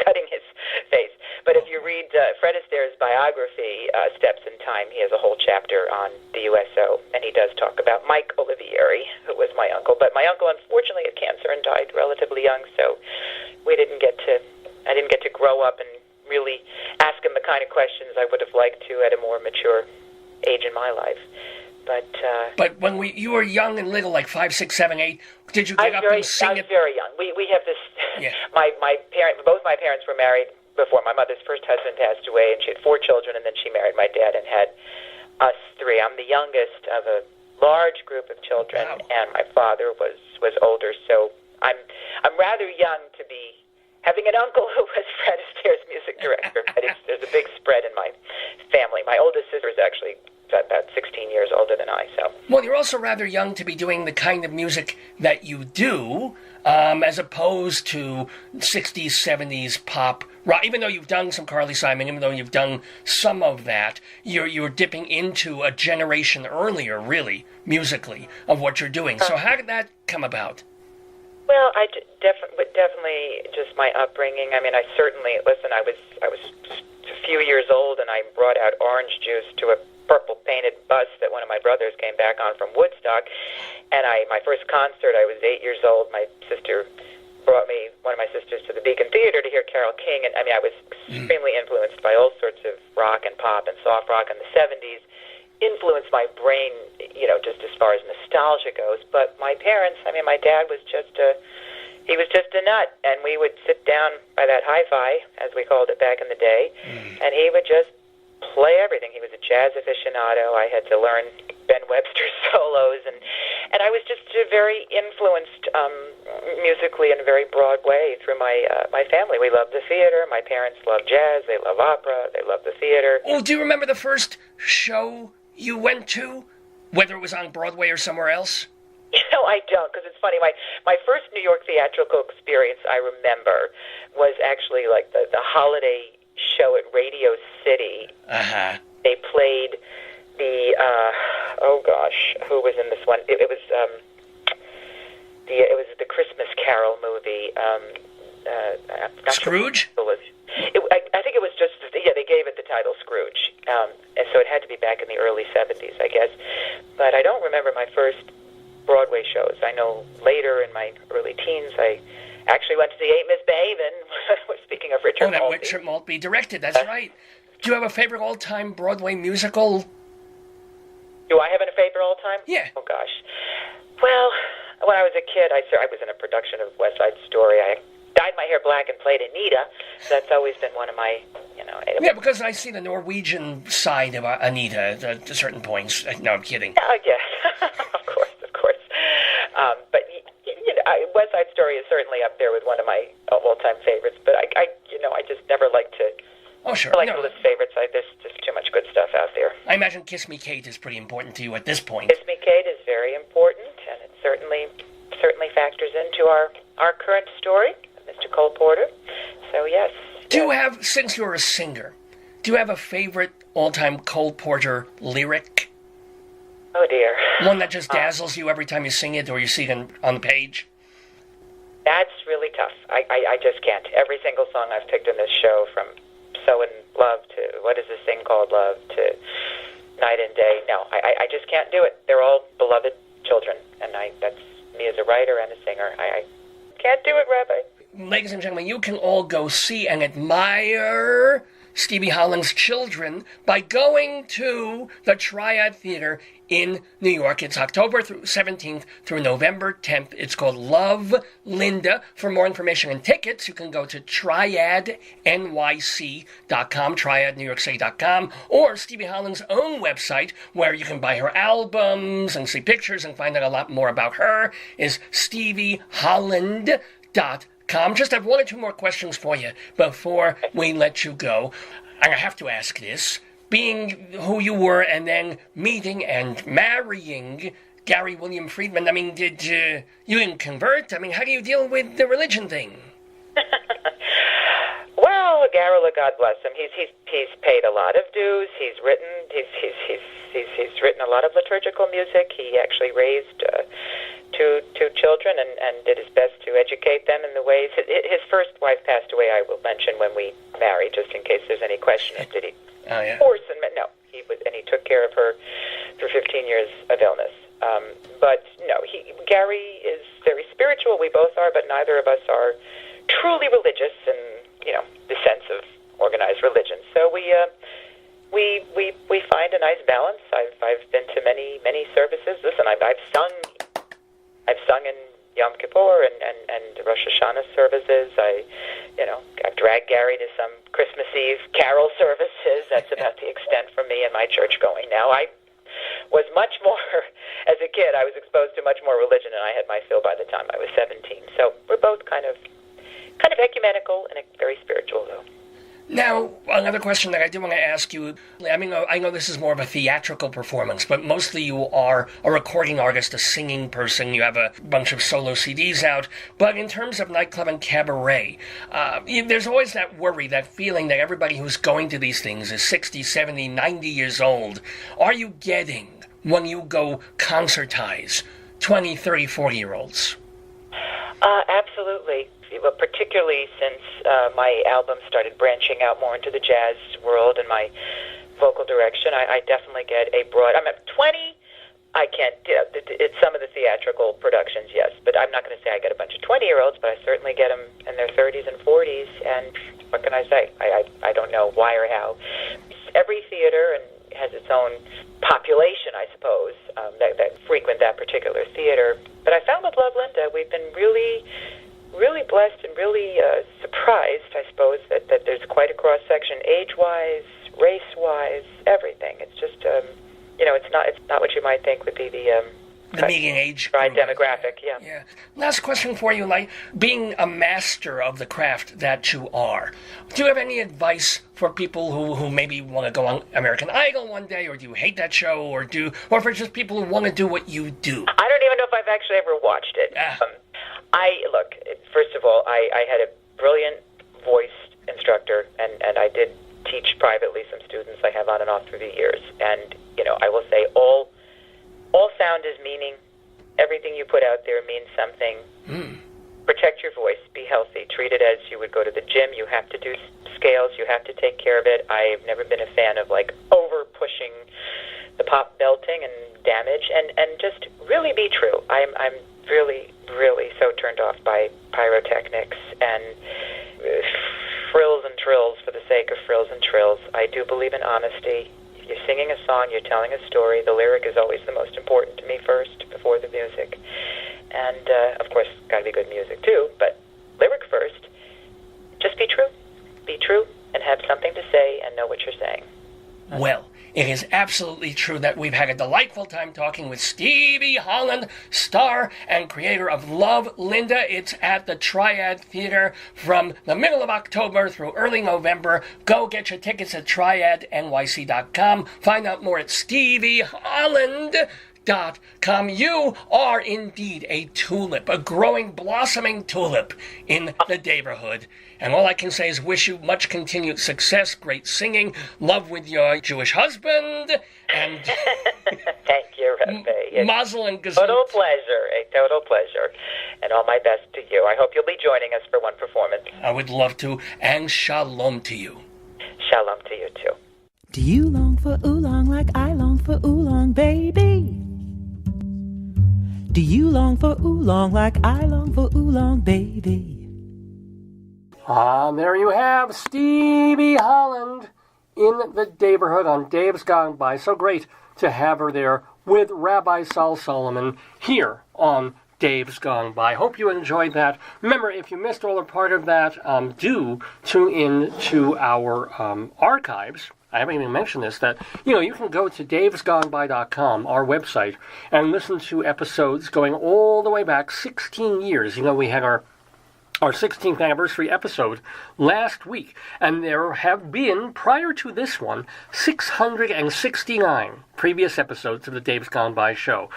cutting his face. But if you read Fred Astaire's biography, Steps in Time, he has a whole chapter on the USO, and he does talk about Mike Olivieri, who was my uncle. But my uncle, unfortunately, had cancer and died relatively young, so I didn't get to grow up and really ask him the kind of questions I would have liked to at a more mature age in my life. But when you were young and little, like 5, 6, 7, 8, did you get up and sing it? I was very young. We have this. Yeah. Both my parents were married before. My mother's first husband passed away, and she had 4 children, and then she married my dad and had us 3. I'm the youngest of a large group of children, and my father was older. So I'm rather young to be having an uncle who was Fred Astaire's music director. But there's a big spread in my family. My oldest sister is actually about 16 years older than I, so. Well, you're also rather young to be doing the kind of music that you do, as opposed to 60s, 70s pop rock. Even though you've done some Carly Simon, even though you've done some of that, you're dipping into a generation earlier, really, musically, of what you're doing. So how did that come about? Well, definitely just my upbringing. I mean, I was a few years old, and I brought out orange juice to a purple painted bus that one of my brothers came back on from Woodstock, and my first concert, I was 8 years old. My sister brought me, one of my sisters, to the Beacon Theater to hear Carole King, and I mean, I was extremely influenced by all sorts of rock and pop and soft rock in the 70s, influenced my brain, just as far as nostalgia goes. But my parents, I mean, my dad was just a nut, and we would sit down by that hi-fi, as we called it back in the day, and he would just play everything. He was a jazz aficionado. I had to learn Ben Webster's solos, and I was just very influenced musically in a very broad way through my family. We loved the theater. My parents loved jazz. They love opera. They love the theater. Oh, do you remember the first show you went to, whether it was on Broadway or somewhere else? I don't, because it's funny. My first New York theatrical experience, I remember, was actually like the holiday show at Radio City. They played the who was in this one? It was the Christmas Carol movie. Scrooge? I think it was just they gave it the title Scrooge, and so it had to be back in the early 70s, I guess. But I don't remember my first Broadway shows. I know later in my early teens, I actually went to see Ain't Misbehavin'. Speaking of Richard Maltby. Richard Maltby directed, that's right. Do you have a favorite all-time Broadway musical? Do I have a favorite all-time? Yeah. Oh, gosh. Well, when I was a kid, I was in a production of West Side Story. I dyed my hair black and played Anita. So that's always been one of my, Yeah, because I see the Norwegian side of Anita at certain points. No, I'm kidding. Yeah, of course. But West Side Story is certainly up there with one of my all-time favorites. But I just never like to. Oh, sure. I like to list favorites. There's just too much good stuff out there. I imagine Kiss Me Kate is pretty important to you at this point. Kiss Me Kate is very important, and it certainly factors into our current story, Mr. Cole Porter. So yes. Do you have, since you're a singer, do you have a favorite all-time Cole Porter lyric? Oh dear. One that just dazzles you every time you sing it or you see it on the page? That's really tough. I just can't. Every single song I've picked in this show, from So in Love to What Is This Thing Called Love to Night and Day, no, I just can't do it. They're all beloved children, and that's me as a writer and a singer. I can't do it, Rabbi. Ladies and gentlemen, you can all go see and admire Stevie Holland's Children by going to the Triad Theater in New York. It's October 17th through November 10th. It's called Love Linda. For more information and tickets, you can go to triadnyc.com, triadnewyorkcity.com, or Stevie Holland's own website, where you can buy her albums and see pictures and find out a lot more about her, is stevieholland.com. Just have one or two more questions for you before we let you go. I have to ask this. Being who you were and then meeting and marrying Gary William Friedman, I mean, did you didn't convert? I mean, how do you deal with the religion thing? Well, Oh, Garrula, God bless him. He's paid a lot of dues. He's written a lot of liturgical music. He actually raised two children and did his best to educate them in the ways. His first wife passed away, I will mention, when we married, just in case there's any question. Did he force and no? He took care of her through 15 years of illness. But no, Gary is very spiritual. We both are, but neither of us are truly religious in the sense of organized religion. So we find a nice balance. I've been to many services. Listen, I've sung in Yom Kippur and Rosh Hashanah services. I've dragged Gary to some Christmas Eve carol services. That's about the extent for me and my church going now. I was much more, as a kid, I was exposed to much more religion, and I had my fill by the time I was 17. So we're both kind of ecumenical and very spiritual, though. Now, another question that I do want to ask you, I mean, I know this is more of a theatrical performance, but mostly you are a recording artist, a singing person, you have a bunch of solo CDs out, but in terms of nightclub and cabaret, there's always that worry, that feeling that everybody who's going to these things is 60, 70, 90 years old. Are you getting, when you go concertize, 20, 30, 40-year-olds? Absolutely. Well, particularly since my album started branching out more into the jazz world and my vocal direction, I definitely get a broad... I'm at 20, I can't... It's some of the theatrical productions, yes, but I'm not going to say I get a bunch of 20-year-olds, but I certainly get them in their 30s and 40s, and what can I say? I don't know why or how. Every theater has its own population, I suppose, that frequent that particular theater. But I found with Love Linda, we've been really blessed and really surprised, I suppose, that there's quite a cross-section, age-wise, race-wise, everything. It's just, it's not what you might think would be the median age right demographic. Yeah. Last question for you, like being a master of the craft that you are. Do you have any advice for people who maybe want to go on American Idol one day, or do you hate that show, or for just people who want to do what you do? I don't even know if I've actually ever watched it. Look, first of all, I had a brilliant voice instructor, and I did teach privately some students I have on and off through the years. And, I will say all sound is meaning. Everything you put out there means something. Protect your voice. Be healthy. Treat it as you would go to the gym. You have to do scales. You have to take care of it. I've never been a fan of, over-pushing the pop belting and damage. And just really be true. I'm really, really so turned off by pyrotechnics and frills and trills for the sake of frills and trills. I do believe in honesty. If you're singing a song, you're telling a story. The lyric is always the most important to me first, before the music. And, of course, got to be good music, too, but lyric first. Just be true. Be true and have something to say and know what you're saying. Well, it is absolutely true that we've had a delightful time talking with Stevie Holland, star and creator of Love Linda. It's at the Triad Theater from the middle of October through early November. Go get your tickets at triadnyc.com. Find out more at StevieHolland.com. You are indeed a tulip, a growing, blossoming tulip in the Daverhood. And all I can say is wish you much continued success, great singing, love with your Jewish husband, and... Thank you, Rabbi. Mazel and gesund. Total pleasure. And all my best to you. I hope you'll be joining us for one performance. I would love to, and shalom to you. Shalom to you, too. Do you long for oolong like I long for oolong, baby? Do you long for oolong like I long for oolong, baby? There you have Stevie Holland in the Daverhood on Dave's Gone By. So great to have her there with Rabbi Sol Solomon here on Dave's Gone By. Hope you enjoyed that. Remember, if you missed all or part of that, do tune in to our archives. I haven't even mentioned this, that, you can go to davesgoneby.com, our website, and listen to episodes going all the way back 16 years. We had our 16th anniversary episode last week, and there have been, prior to this one, 669 previous episodes of the Dave's Gone By show.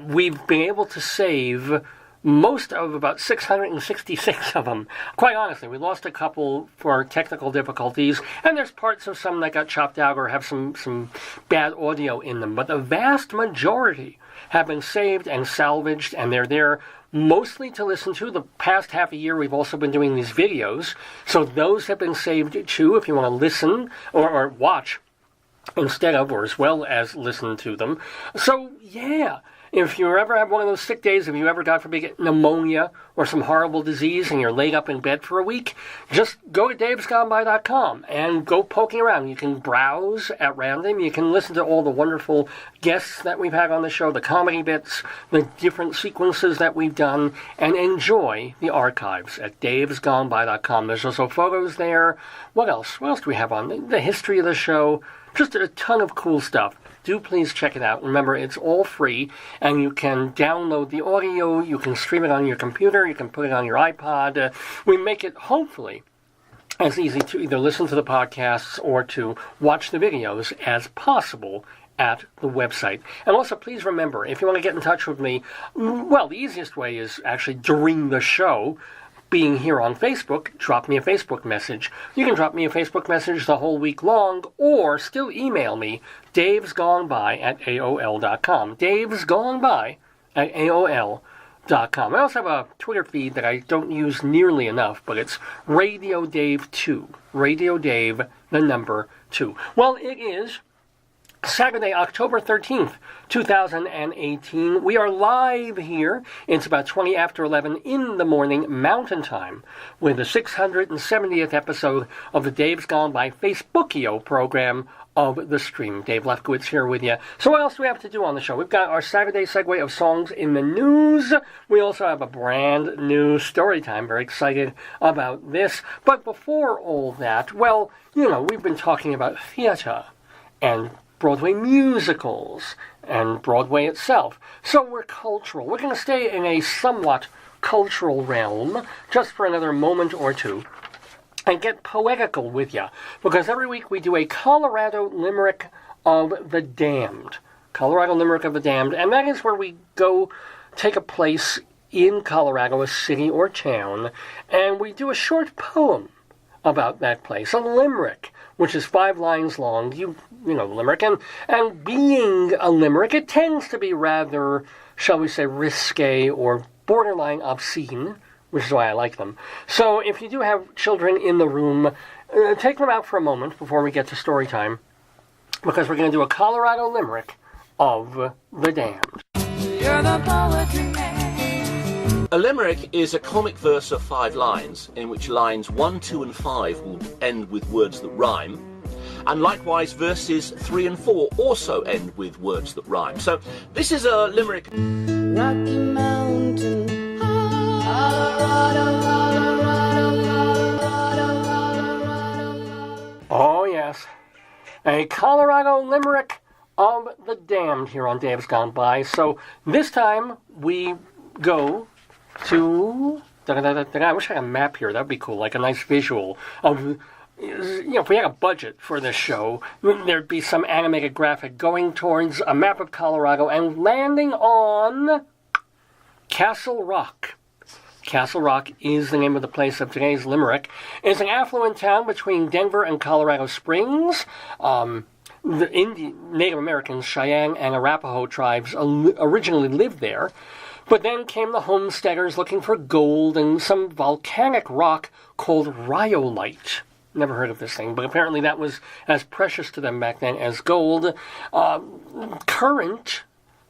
We've been able to save most of about 666 of them. Quite honestly, we lost a couple for technical difficulties, and there's parts of some that got chopped out or have some bad audio in them, but the vast majority have been saved and salvaged, and they're there mostly to listen to. The past half a year, we've also been doing these videos, so those have been saved too if you want to listen or watch instead of or as well as listen to them. So, yeah. If you ever have one of those sick days, if you ever, God forbid, get pneumonia or some horrible disease and you're laid up in bed for a week, just go to davesgoneby.com and go poking around. You can browse at random. You can listen to all the wonderful guests that we've had on the show, the comedy bits, the different sequences that we've done, and enjoy the archives at davesgoneby.com. There's also photos there. What else? What else do we have on? The history of the show. Just a ton of cool stuff. Do please check it out. Remember, it's all free, and you can download the audio, you can stream it on your computer, you can put it on your iPod. We make it, hopefully, as easy to either listen to the podcasts or to watch the videos as possible at the website. And also, please remember, if you want to get in touch with me, well, the easiest way is actually during the show. Being here on Facebook, drop me a Facebook message. You can drop me a Facebook message the whole week long, or still email me, davesgoneby@aol.com. davesgoneby@aol.com. I also have a Twitter feed that I don't use nearly enough, but it's Radio Dave 2. Radio Dave, the number 2. Well, it is Saturday, October 13th, 2018. We are live here. It's about 20 after 11 in the morning, Mountain Time, with the 670th episode of the Dave's Gone By Facebookio program of the stream. Dave Lefkowitz here with you. So what else do we have to do on the show? We've got our Saturday segue of songs in the news. We also have a brand new story time. Very excited about this. But before all that, well, you know, we've been talking about theater and Broadway musicals, and Broadway itself. So we're cultural. We're going to stay in a somewhat cultural realm just for another moment or two and get poetical with you. Because every week we do a Colorado Limerick of the Damned. Colorado Limerick of the Damned. And that is where we go take a place in Colorado, a city or town, and we do a short poem about that place, a limerick, which is 5 lines long. You know, limerick. And being a limerick, it tends to be rather, shall we say, risque or borderline obscene, which is why I like them. So if you do have children in the room, take them out for a moment before we get to story time, because we're going to do a Colorado Limerick of the Damned. You're the poetry man. A limerick is a comic verse of 5 lines, in which lines 1, 2, and 5 will end with words that rhyme, and likewise verses 3 and 4 also end with words that rhyme. So this is a limerick. Rocky Mountain, Colorado, Colorado, Colorado. Oh, yes. A Colorado Limerick of the Damned here on Dave's Gone By. So this time we go to... I wish I had a map here. That would be cool, like a nice visual of... You know, if we had a budget for this show, there'd be some animated graphic going towards a map of Colorado and landing on Castle Rock. Castle Rock is the name of the place of today's limerick. It's an affluent town between Denver and Colorado Springs. The Native Americans, Cheyenne and Arapaho tribes originally lived there. But then came the homesteaders looking for gold and some volcanic rock called rhyolite. Never heard of this thing, but apparently that was as precious to them back then as gold. Current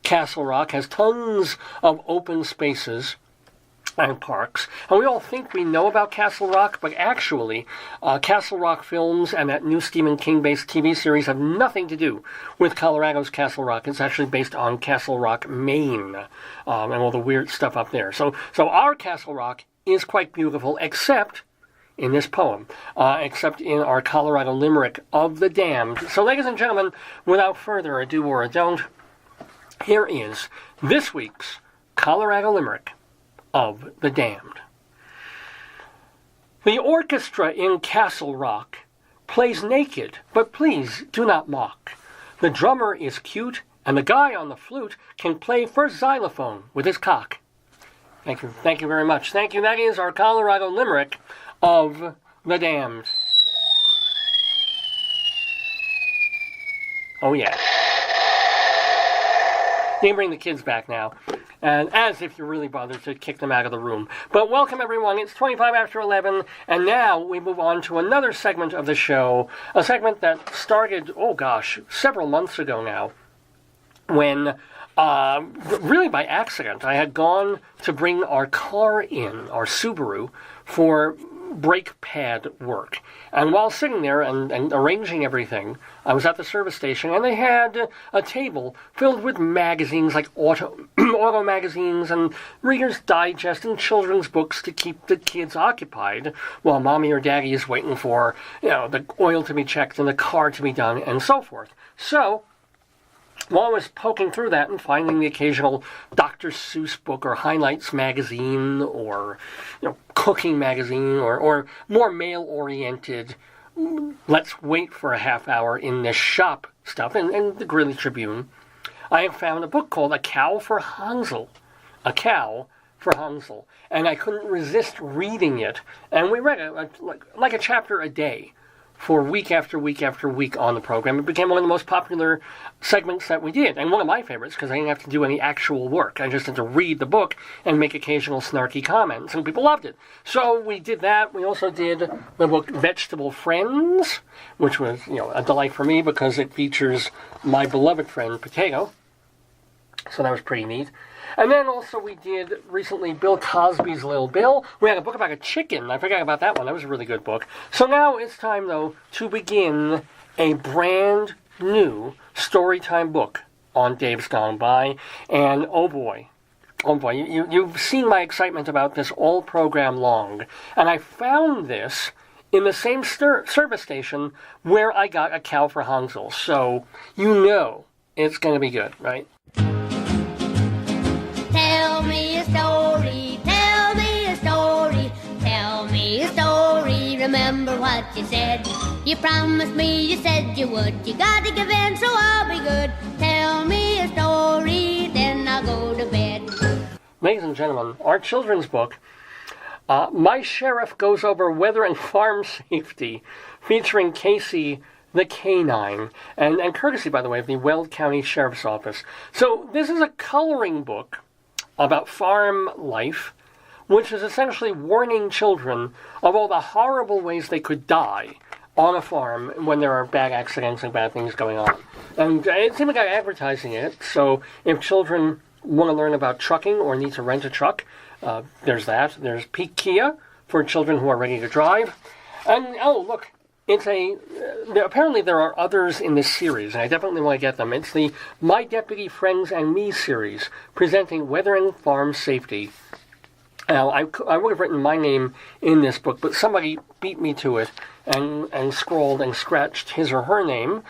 Castle Rock has tons of open spaces and parks. And we all think we know about Castle Rock, but actually, Castle Rock films and that new Stephen King-based TV series have nothing to do with Colorado's Castle Rock. It's actually based on Castle Rock, Maine, and all the weird stuff up there. So our Castle Rock is quite beautiful, except in this poem, except in our Colorado Limerick of the Damned. So, ladies and gentlemen, without further ado or a don't, here is this week's Colorado Limerick of the Damned. The orchestra in Castle Rock plays naked, but please do not mock. The drummer is cute, and the guy on the flute can play first xylophone with his cock. Thank you. Thank you very much. Thank you. That is our Colorado Limerick of the damned. Oh, yeah. You can bring the kids back now. And as if you're really bothered to kick them out of the room. But welcome, everyone. It's 25 after 11, and now we move on to another segment of the show, a segment that started, several months ago now, when, really by accident, I had gone to bring our car in, our Subaru, for brake pad work. And while sitting there and arranging everything, I was at the service station, and they had a table filled with magazines, like auto magazines and Reader's Digest and children's books to keep the kids occupied while mommy or daddy is waiting for, the oil to be checked and the car to be done and so forth. So, while I was poking through that and finding the occasional Dr. Seuss book or Highlights magazine or, cooking magazine or more male-oriented, let's wait for a half hour in this shop stuff, and the Greeley Tribune, I have found a book called A Cow for Hansel. A Cow for Hansel. And I couldn't resist reading it. And we read it like a chapter a day for week after week after week on the program. It became one of the most popular segments that we did, and one of my favorites, because I didn't have to do any actual work. I just had to read the book and make occasional snarky comments, and people loved it. So we did that. We also did the book Vegetable Friends, which was, a delight for me because it features my beloved friend Potato. So that was pretty neat. And then also we did recently Bill Cosby's Little Bill. We had a book about a chicken. I forgot about that one. That was a really good book. So now it's time, though, to begin a brand new StoryTime book on Dave's Gone By. And oh boy, you've seen my excitement about this all program long. And I found this in the same service station where I got A Cow for Hansel. So it's going to be good, right? Tell me a story, tell me a story, tell me a story. Remember what you said. You promised me, you said you would. You gotta give in, so I'll be good. Tell me a story, then I'll go to bed. Ladies and gentlemen, our children's book, My Sheriff Goes Over Weather and Farm Safety, featuring Casey the Canine, and courtesy, by the way, of the Weld County Sheriff's Office. So this is a coloring book about farm life, which is essentially warning children of all the horrible ways they could die on a farm when there are bad accidents and bad things going on. And it seemed like I'm advertising it, so if children want to learn about trucking or need to rent a truck, there's that. There's Peak Kia for children who are ready to drive. And, look, apparently there are others in this series, and I definitely want to get them. It's the My Deputy Friends and Me series, presenting weather and farm safety. Now, I would have written my name in this book, but somebody beat me to it and scrawled and scratched his or her name.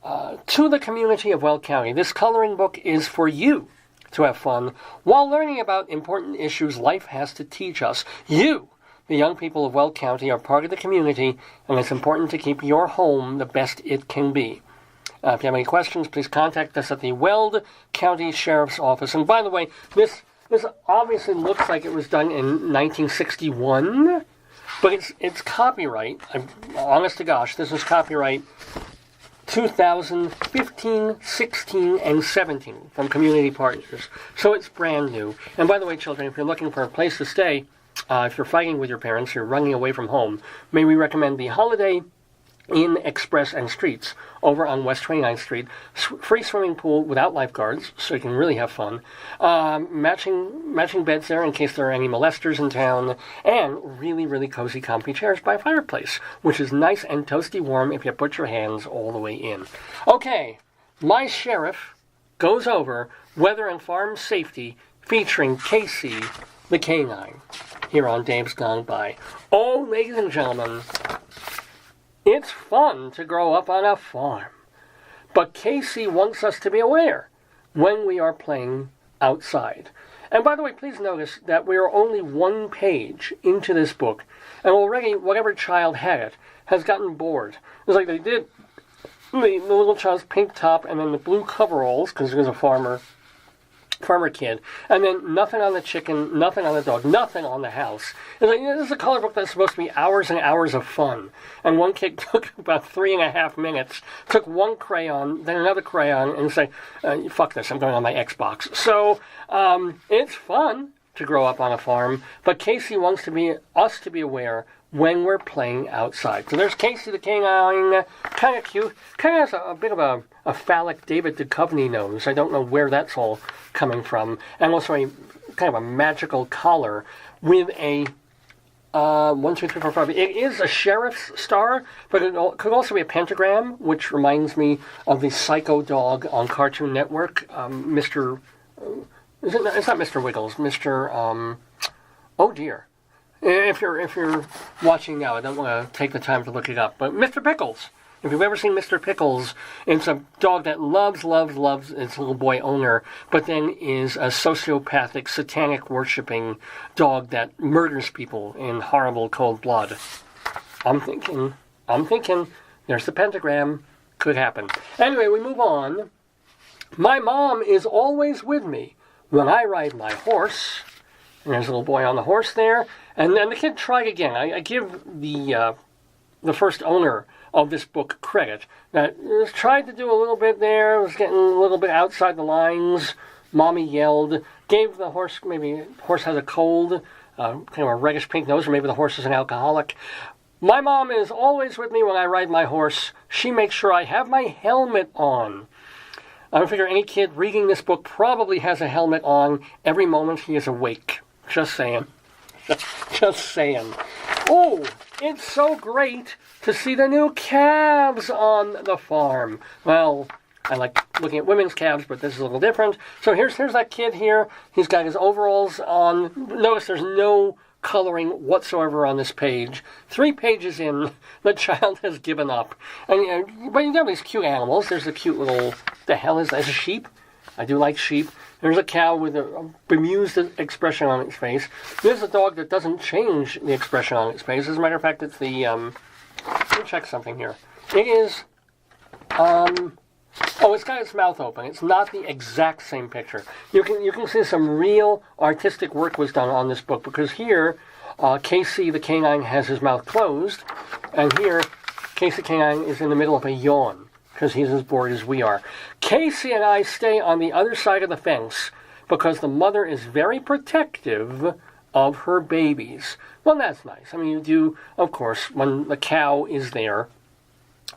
To the community of Weld County, this coloring book is for you to have fun while learning about important issues life has to teach us. You, the young people of Weld County, are part of the community, and it's important to keep your home the best it can be. If you have any questions, please contact us at the Weld County Sheriff's Office. And by the way, this obviously looks like it was done in 1961, but it's copyright. Honest to gosh, this is copyright 2015, 16, and 17 from Community Partners. So it's brand new. And by the way, children, if you're looking for a place to stay, if you're fighting with your parents, you're running away from home, may we recommend the Holiday Inn Express and Streets over on West 29th Street. Free swimming pool without lifeguards, so you can really have fun. Matching beds there in case there are any molesters in town. And really, really cozy, comfy chairs by a fireplace, which is nice and toasty warm if you put your hands all the way in. Okay, My Sheriff Goes Over Weather and Farm Safety, featuring Casey the Canine, here on Dave's Gone By. Oh, ladies and gentlemen, it's fun to grow up on a farm. But Casey wants us to be aware when we are playing outside. And by the way, please notice that we are only one page into this book, and already whatever child had it has gotten bored. It's like they did the little child's pink top and then the blue coveralls, because he was a farmer, farmer kid, and then nothing on the chicken, nothing on the dog, nothing on the house. It's like, this is a color book that's supposed to be hours and hours of fun. And one kid took about 3.5 minutes, took one crayon, then another crayon, and say, fuck this, I'm going on my Xbox. So, it's fun to grow up on a farm, but Casey wants us to be aware when we're playing outside. So there's Casey the canine, kind of cute, kind of has a bit of a phallic David Duchovny nose. I don't know where that's all coming from. And also a kind of a magical collar with a 1, 2, 3, 4, 5. It is a sheriff's star, but it could also be a pentagram, which reminds me of the Psycho dog on Cartoon Network, Mr. It's not Mr. Wiggles, Mr. Oh dear. If you're watching now, I don't want to take the time to look it up, but Mr. Pickles. If you've ever seen Mr. Pickles, it's a dog that loves its little boy owner, but then is a sociopathic, satanic worshipping dog that murders people in horrible cold blood. I'm thinking, there's the pentagram, could happen. Anyway, we move on. My mom is always with me when I ride my horse. And there's a little boy on the horse there. And then the kid tried again. I give the first owner of this book credit. That tried to do a little bit there, was getting a little bit outside the lines. Mommy yelled, gave the horse, maybe the horse has a cold, kind of a reddish pink nose, or maybe the horse is an alcoholic. My mom is always with me when I ride my horse. She makes sure I have my helmet on. I figure any kid reading this book probably has a helmet on every moment he is awake. Just saying. Just saying. Oh, it's so great to see the new calves on the farm. Well, I like looking at women's calves, but this is a little different. So here's that kid here. He's got his overalls on. Notice there's no coloring whatsoever on this page. 3 pages in, the child has given up. And but you got these cute animals. There's a cute little, the hell is that? Is a sheep? I do like sheep. There's a cow with a bemused expression on its face. There's a dog that doesn't change the expression on its face. As a matter of fact, it's the, let me check something here. It is, it's got its mouth open. It's not the exact same picture. You can see some real artistic work was done on this book, because here, Casey the canine has his mouth closed, and here, Casey canine is in the middle of a yawn, because he's as bored as we are. Casey and I stay on the other side of the fence because the mother is very protective of her babies. Well, that's nice. I mean, you do, of course, when the cow is there,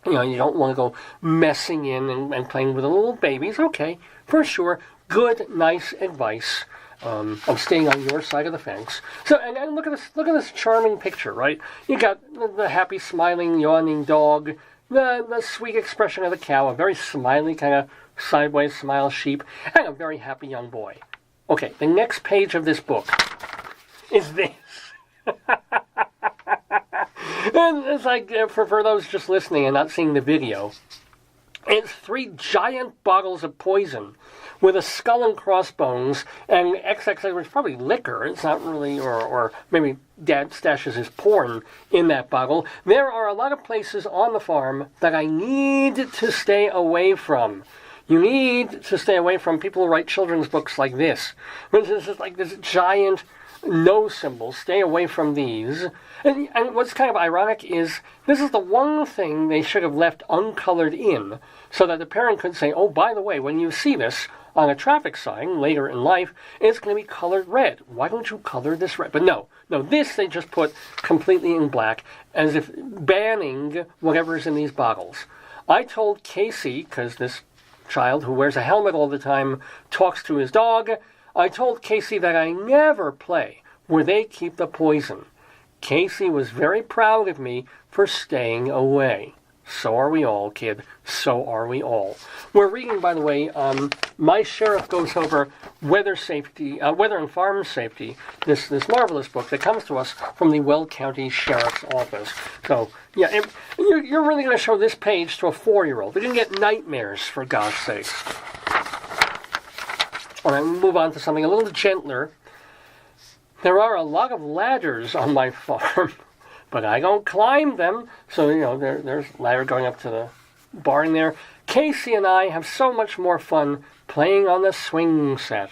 you don't want to go messing in and playing with the little babies. Okay, for sure. Good, nice advice of staying on your side of the fence. So, and look at this charming picture, right? You got the happy, smiling, yawning dog, the sweet expression of the cow, a very smiley, kind of sideways smile sheep, and a very happy young boy. Okay, the next page of this book is this. And it's like, for those just listening and not seeing the video, it's 3 giant bottles of poison with a skull and crossbones and XXX, which is probably liquor. It's not really, or maybe Dad stashes his porn in that bottle. There are a lot of places on the farm that I need to stay away from. You need to stay away from people who write children's books like this. This is like this giant no symbol. Stay away from these. And what's kind of ironic is this is the one thing they should have left uncolored in, so that the parent could say, oh, by the way, when you see this on a traffic sign later in life, it's going to be colored red. Why don't you color this red? But no, this they just put completely in black, as if banning whatever's in these bottles. I told Casey, because this child who wears a helmet all the time talks to his dog, I told Casey that I never play where they keep the poison. Casey was very proud of me for staying away. So are we all, kid. So are we all. We're reading, by the way, My Sheriff Goes Over Weather and Farm Safety, this marvelous book that comes to us from the Weld County Sheriff's Office. So, yeah, you're really going to show this page to a 4-year-old. They're going to get nightmares, for God's sake. All right, we'll move on to something a little gentler. There are a lot of ladders on my farm, but I don't climb them. So, there's a ladder going up to the barn there. Casey and I have so much more fun playing on the swing set.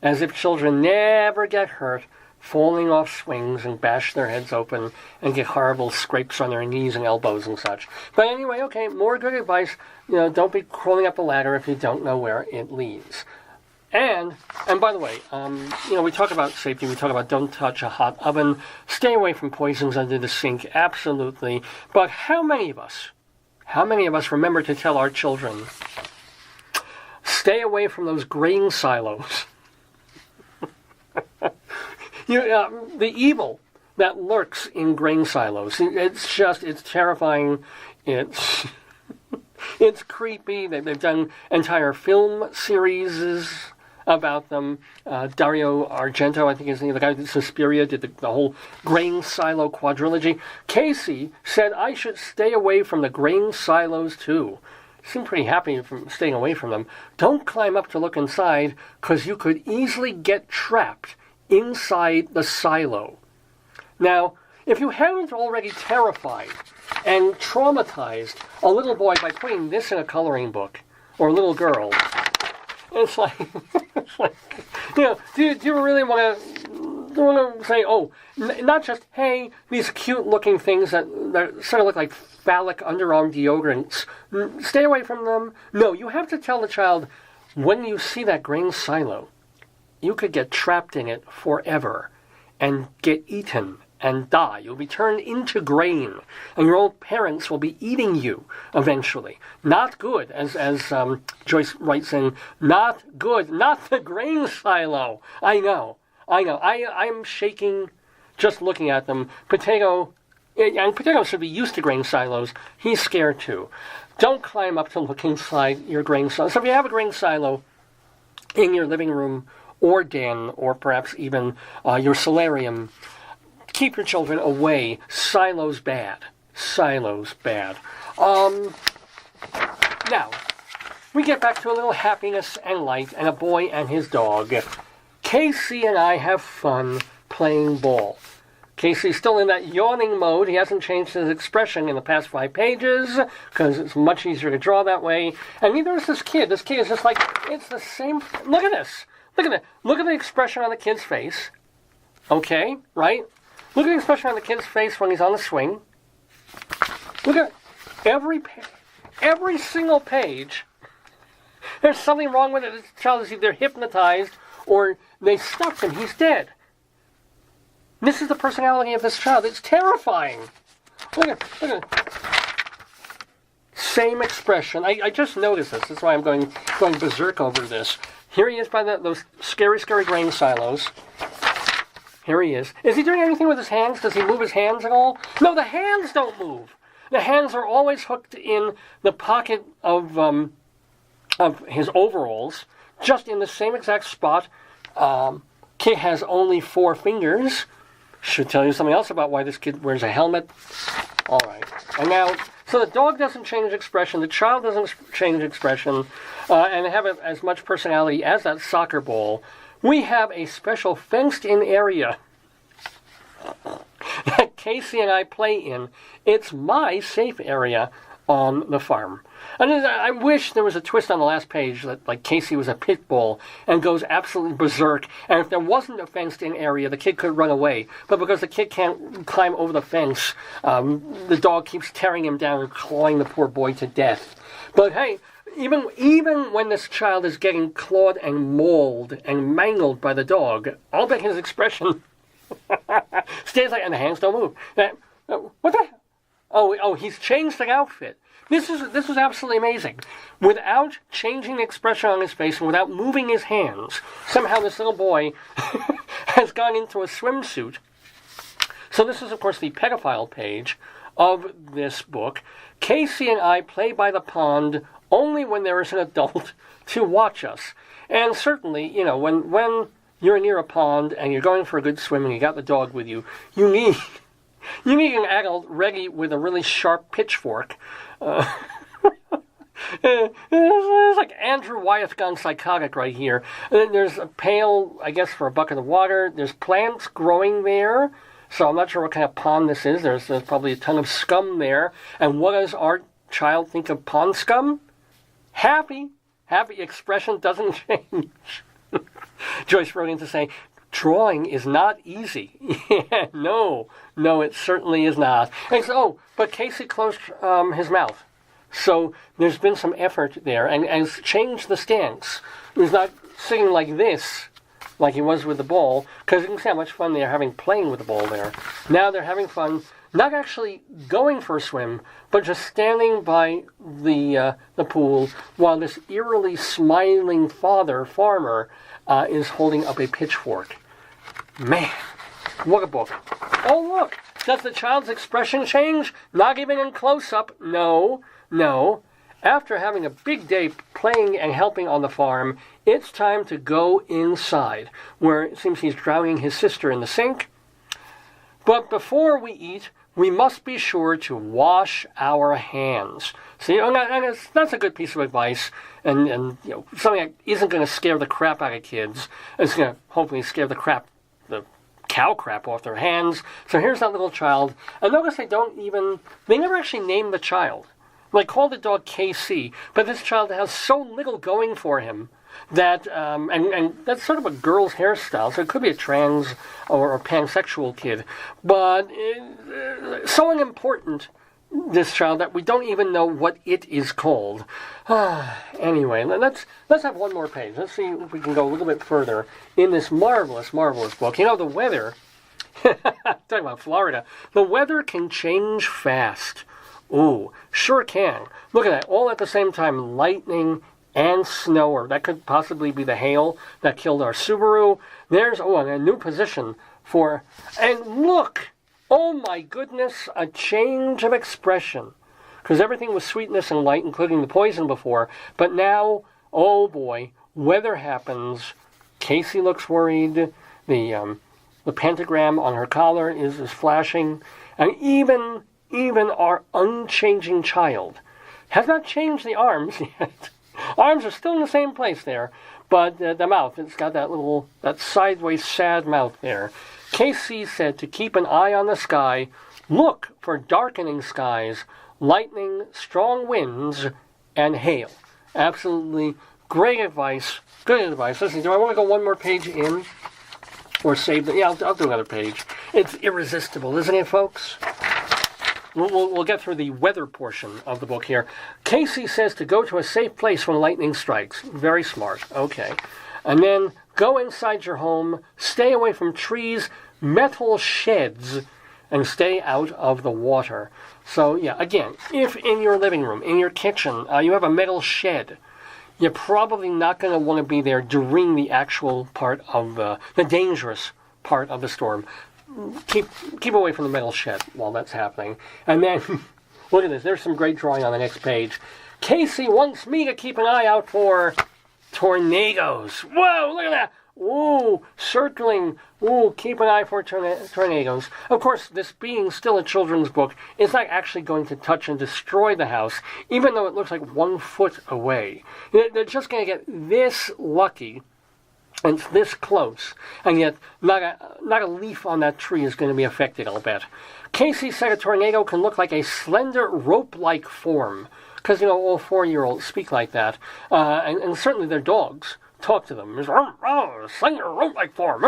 as if children never get hurt, falling off swings and bash their heads open and get horrible scrapes on their knees and elbows and such. But anyway, okay, more good advice. Don't be crawling up the ladder if you don't know where it leads. And by the way, we talk about safety. We talk about don't touch a hot oven. Stay away from poisons under the sink. Absolutely. But how many of us remember to tell our children, stay away from those grain silos? The evil that lurks in grain silos. It's terrifying. It's creepy. They've done entire film series about them. Dario Argento, I think is the guy who did Suspiria, did the whole grain silo quadrilogy. Casey said I should stay away from the grain silos too. Seemed pretty happy from staying away from them. Don't climb up to look inside, because you could easily get trapped inside the silo. Now, if you haven't already terrified and traumatized a little boy by putting this in a coloring book, or a little girl, it's like, do you really want to say, not just, hey, these cute-looking things that sort of look like phallic underarm deodorants, stay away from them? No, you have to tell the child, when you see that grain silo, you could get trapped in it forever and get eaten and die. You'll be turned into grain, and your old parents will be eating you eventually. Not good, as Joyce writes in, not good, not the grain silo. I know. I'm shaking just looking at them. Potato should be used to grain silos. He's scared too. Don't climb up to look inside your grain silo. So if you have a grain silo in your living room or den, or perhaps even your solarium, keep your children away. Silos bad. Now, we get back to a little happiness and light and a boy and his dog. Casey and I have fun playing ball. Casey's still in that yawning mode. He hasn't changed his expression in the past 5 pages, because it's much easier to draw that way. And neither is this kid. This kid is just like, it's the same. Look at this. Look at the expression on the kid's face. Okay, right? Look at the expression on the kid's face when he's on the swing. Look at every single page. There's something wrong with it. This child is either hypnotized or they stuffed him. He's dead. This is the personality of this child. It's terrifying. Look at same expression. I just noticed this. That's why I'm going berserk over this. Here he is by those scary grain silos. Here he is. Is he doing anything with his hands? Does he move his hands at all? No, the hands don't move. The hands are always hooked in the pocket of his overalls, just in the same exact spot. Kid has only 4 fingers. Should tell you something else about why this kid wears a helmet. All right. And now, so the dog doesn't change expression, the child doesn't change expression, and have as much personality as that soccer ball. We have a special fenced-in area that Casey and I play in. It's my safe area on the farm. And I wish there was a twist on the last page that, like, Casey was a pit bull and goes absolutely berserk. And if there wasn't a fenced-in area, the kid could run away. But because the kid can't climb over the fence, the dog keeps tearing him down and clawing the poor boy to death. But hey, even when this child is getting clawed and mauled and mangled by the dog, I'll bet his expression stays like, and the hands don't move. What the? Oh, he's changed the outfit. This is absolutely amazing. Without changing the expression on his face and without moving his hands, somehow this little boy has gone into a swimsuit. So this is, of course, the pedophile page of this book. Casey and I play by the pond only when there is an adult to watch us. And certainly, when you're near a pond and you're going for a good swim and you got the dog with you, you need an adult ready with a really sharp pitchfork. It's like Andrew Wyeth gone psychotic right here. There's a pail, I guess, for a bucket of water. There's plants growing there, so I'm not sure what kind of pond this is. There's probably a ton of scum there. And what does our child think of pond scum? Happy expression doesn't change. Joyce wrote in to say, drawing is not easy. No, it certainly is not. And so, but Casey closed his mouth. So there's been some effort there and has changed the stance. He's not sitting like this, like he was with the ball, because you can see how much fun they're having playing with the ball there. Now they're having fun, not actually going for a swim, but just standing by the pool while this eerily smiling farmer, is holding up a pitchfork. Man, what a book. Oh, look, does the child's expression change? Not even in close-up. No. After having a big day playing and helping on the farm, it's time to go inside, where it seems he's drowning his sister in the sink. But before we eat, we must be sure to wash our hands. See, and that's a good piece of advice, and something that isn't going to scare the crap out of kids. It's going to hopefully scare the cow crap off their hands. So here's that little child, and notice they never actually name the child. They call the dog KC, but this child has so little going for him that, and that's sort of a girl's hairstyle, so it could be a trans or pansexual kid, but so unimportant, this child, that we don't even know what it is called. Anyway, let's have one more page. Let's see if we can go a little bit further in this marvelous, marvelous book. The weather, talking about Florida, the weather can change fast. Ooh, sure can. Look at that, all at the same time, lightning and snow, or that could possibly be the hail that killed our Subaru. There's, a new position for, and look, oh my goodness, a change of expression. Because everything was sweetness and light, including the poison before, but now, oh boy, weather happens. Casey looks worried, the pentagram on her collar is flashing, and even our unchanging child has not changed the arms yet. Arms are still in the same place there, but the mouth, it's got that sideways sad mouth there. Casey said to keep an eye on the sky, look for darkening skies, lightning, strong winds, and hail. Absolutely great advice. Good advice. Listen, do I want to go one more page in? Or save the... Yeah, I'll do another page. It's irresistible, isn't it, folks? We'll get through the weather portion of the book here. Casey says to go to a safe place when lightning strikes. Very smart. Okay. And then go inside your home, stay away from trees, metal sheds, and stay out of the water. So, yeah, again, if in your living room, in your kitchen, you have a metal shed, you're probably not going to want to be there during the actual part of the dangerous part of the storm. Keep away from the metal shed while that's happening. And then, look at this. There's some great drawing on the next page. Casey wants me to keep an eye out for tornadoes. Whoa, look at that. Ooh, circling. Ooh, keep an eye for tornadoes. Of course, this being still a children's book, it's not actually going to touch and destroy the house, even though it looks like 1 foot away. They're just going to get this lucky. And it's this close, and yet not a leaf on that tree is going to be affected, I'll bet. Casey said a tornado can look like a slender rope-like form, because, all 4-year-olds speak like that, and certainly their dogs talk to them. Slender rope-like form,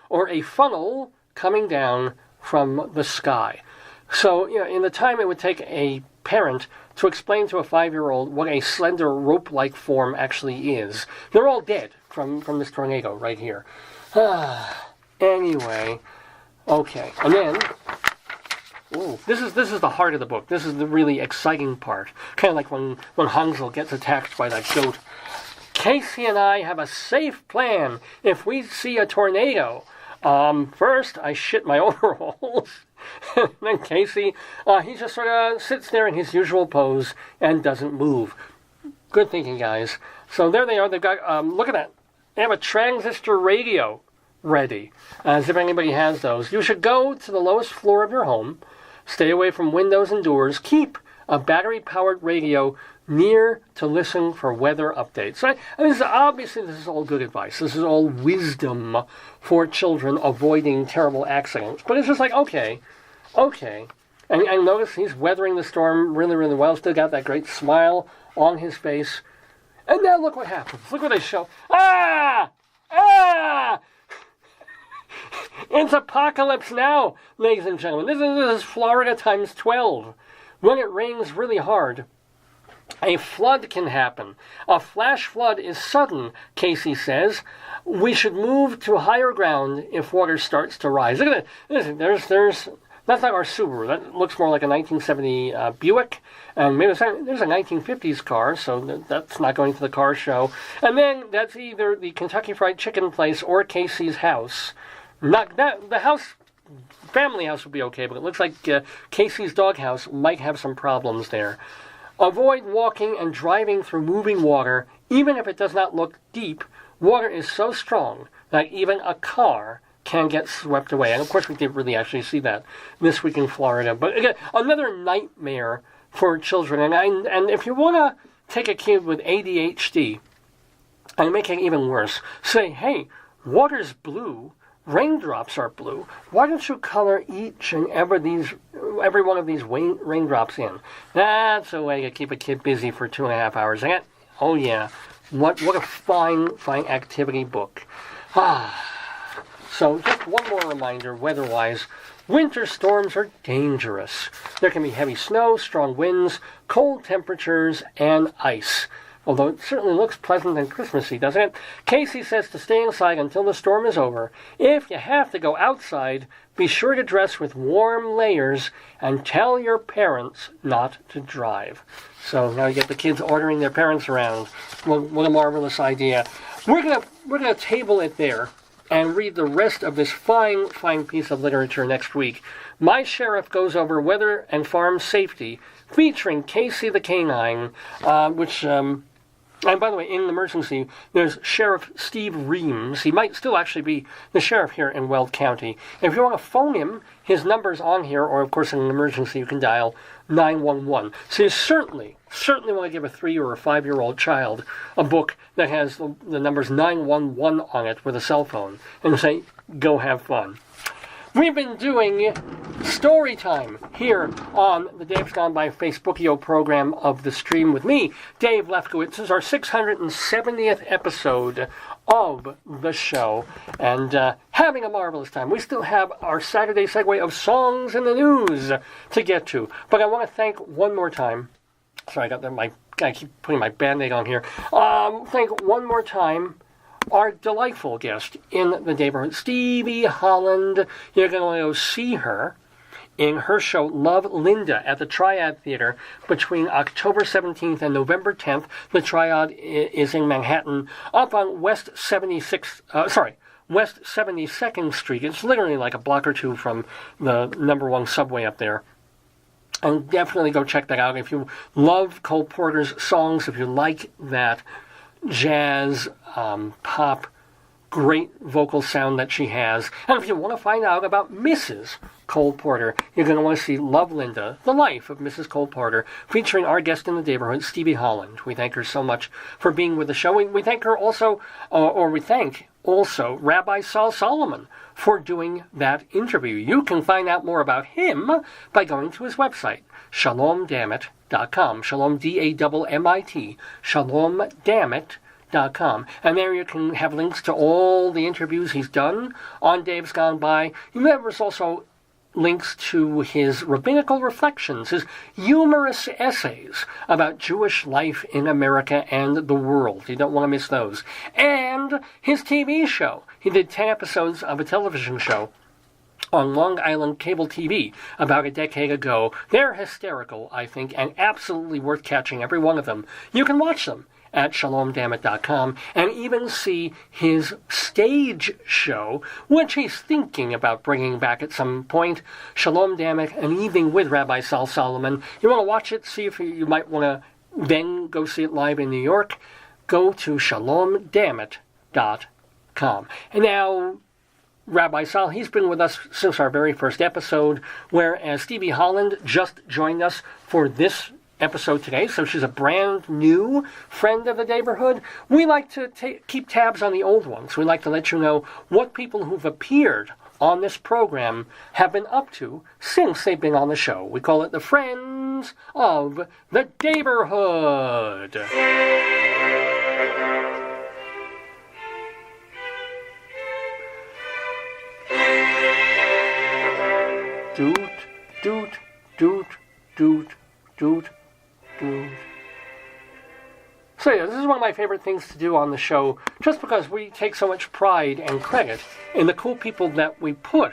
or a funnel coming down from the sky. So, in the time it would take a parent to explain to a 5-year-old what a slender rope-like form actually is, they're all dead from this tornado right here. Anyway, okay, and then, this is the heart of the book. This is the really exciting part. Kind of like when Hansel gets attacked by that goat. Casey and I have a safe plan if we see a tornado. First, I shit my overalls. And then Casey, he just sort of sits there in his usual pose and doesn't move. Good thinking, guys. So there they are. They've got, look at that. They have a transistor radio ready, as if anybody has those. You should go to the lowest floor of your home, stay away from windows and doors, keep a battery-powered radio near to listen for weather updates. So, obviously, this is all good advice. This is all wisdom for children avoiding terrible accidents. But it's just like, okay. And notice he's weathering the storm really, really well. Still got that great smile on his face. And now look what happens. Look what they show. Ah! It's apocalypse now, ladies and gentlemen. This is Florida times 12. When it rains really hard, a flood can happen. A flash flood is sudden, Casey says. We should move to higher ground if water starts to rise. Look at it. Listen, there's that's not our Subaru. That looks more like a 1970 Buick. And maybe there's a 1950s car, so that's not going to the car show. And then that's either the Kentucky Fried Chicken place or Casey's house. Not that the house, family house would be okay, but it looks like Casey's doghouse might have some problems there. Avoid walking and driving through moving water, even if it does not look deep. Water is so strong that even a car can get swept away. And of course we didn't really actually see that this week in Florida. But again, another nightmare for children. And if you want to take a kid with ADHD and make it even worse, say, hey, water's blue, raindrops are blue. Why don't you color each and every one of these raindrops in? That's a way to keep a kid busy for 2.5 hours. Oh yeah, what a fine activity book. So just one more reminder, weather-wise, winter storms are dangerous. There can be heavy snow, strong winds, cold temperatures, and ice. Although it certainly looks pleasant and Christmassy, doesn't it? Casey says to stay inside until the storm is over. If you have to go outside, be sure to dress with warm layers and tell your parents not to drive. So now you get the kids ordering their parents around. What a marvelous idea. We're gonna table it there and read the rest of this fine piece of literature next week. My Sheriff goes over weather and farm safety, featuring Casey the Canine, and by the way, in emergency, there's Sheriff Steve Reams. He might still actually be the sheriff here in Weld County. If you want to phone him, his number's on here, or of course in an emergency you can dial 911. So you certainly want to give a 3 or a 5-year-old child a book that has the numbers 911 on it with a cell phone and say, go have fun. We've been doing StoryTime here on the Dave's Gone By Facebookio program of the stream with me, Dave Lefkowitz. This is our 670th episode of the show, and having a marvelous time. We still have our Saturday segue of songs in the news to get to, but I want to thank one more time. Sorry, I keep putting my Band-Aid on here. Thank one more time our delightful guest in the Daverhood, Stevie Holland. You're going to go see her in her show Love Linda at the Triad Theater between October 17th and November 10th. The Triad is in Manhattan, up on West 72nd Street. It's literally like a block or two from the number 1 subway up there. And definitely go check that out. If you love Cole Porter's songs, if you like that jazz, pop, great vocal sound that she has. And if you want to find out about Mrs. Cole Porter, you're going to want to see Love Linda, The Life of Mrs. Cole Porter, featuring our guest in the Daverhood, Stevie Holland. We thank her so much for being with the show. We thank her also, we thank also Rabbi Saul Solomon for doing that interview. You can find out more about him by going to his website, shalomdammit.com. Shalom, D-A-M-M-I-T. Shalomdammit.com. And there you can have links to all the interviews he's done on Dave's Gone By. There's also links to his rabbinical reflections, his humorous essays about Jewish life in America and the world. You don't want to miss those. And his TV show. He did 10 episodes of a television show on Long Island cable TV about a decade ago. They're hysterical, I think, and absolutely worth catching, every one of them. You can watch them at shalomdammit.com and even see his stage show, which he's thinking about bringing back at some point. Shalom Dammit, An Evening with Rabbi Saul Solomon. You want to watch it, see if you might want to then go see it live in New York? Go to shalomdammit.com. And now, Rabbi Saul, he's been with us since our very first episode, whereas Stevie Holland just joined us for this episode today, so she's a brand new friend of the Daverhood. We like to keep tabs on the old ones. We like to let you know what people who've appeared on this program have been up to since they've been on the show. We call it the Friends of the Daverhood. doot, doot, doot, doot, doot, doot. So yeah, this is one of my favorite things to do on the show, just because we take so much pride and credit in the cool people that we put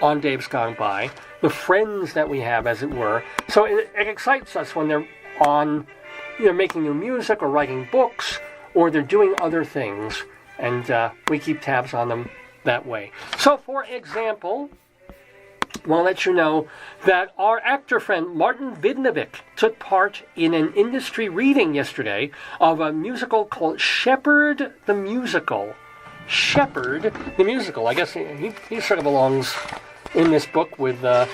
on Dave's Gone By, the friends that we have, as it were. So it excites us when they're on, making new music or writing books, or they're doing other things, and we keep tabs on them that way. So, for example, I want to let you know that our actor friend Martin Vidnovic took part in an industry reading yesterday of a musical called Shepherd the Musical. Shepherd the Musical. I guess he sort of belongs in this book with a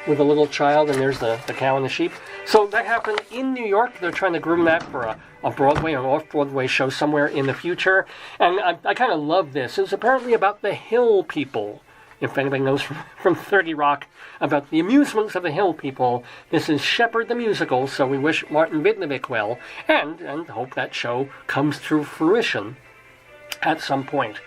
little child, and there's the cow and the sheep. So that happened in New York. They're trying to groom that for a Broadway or off-Broadway show somewhere in the future. And I kind of love this. It's apparently about the Hill People. If anybody knows from 30 Rock about the amusements of the Hill People, this is Shepherd the Musical, so we wish Martin Vidnovic well, and hope that show comes to fruition at some point.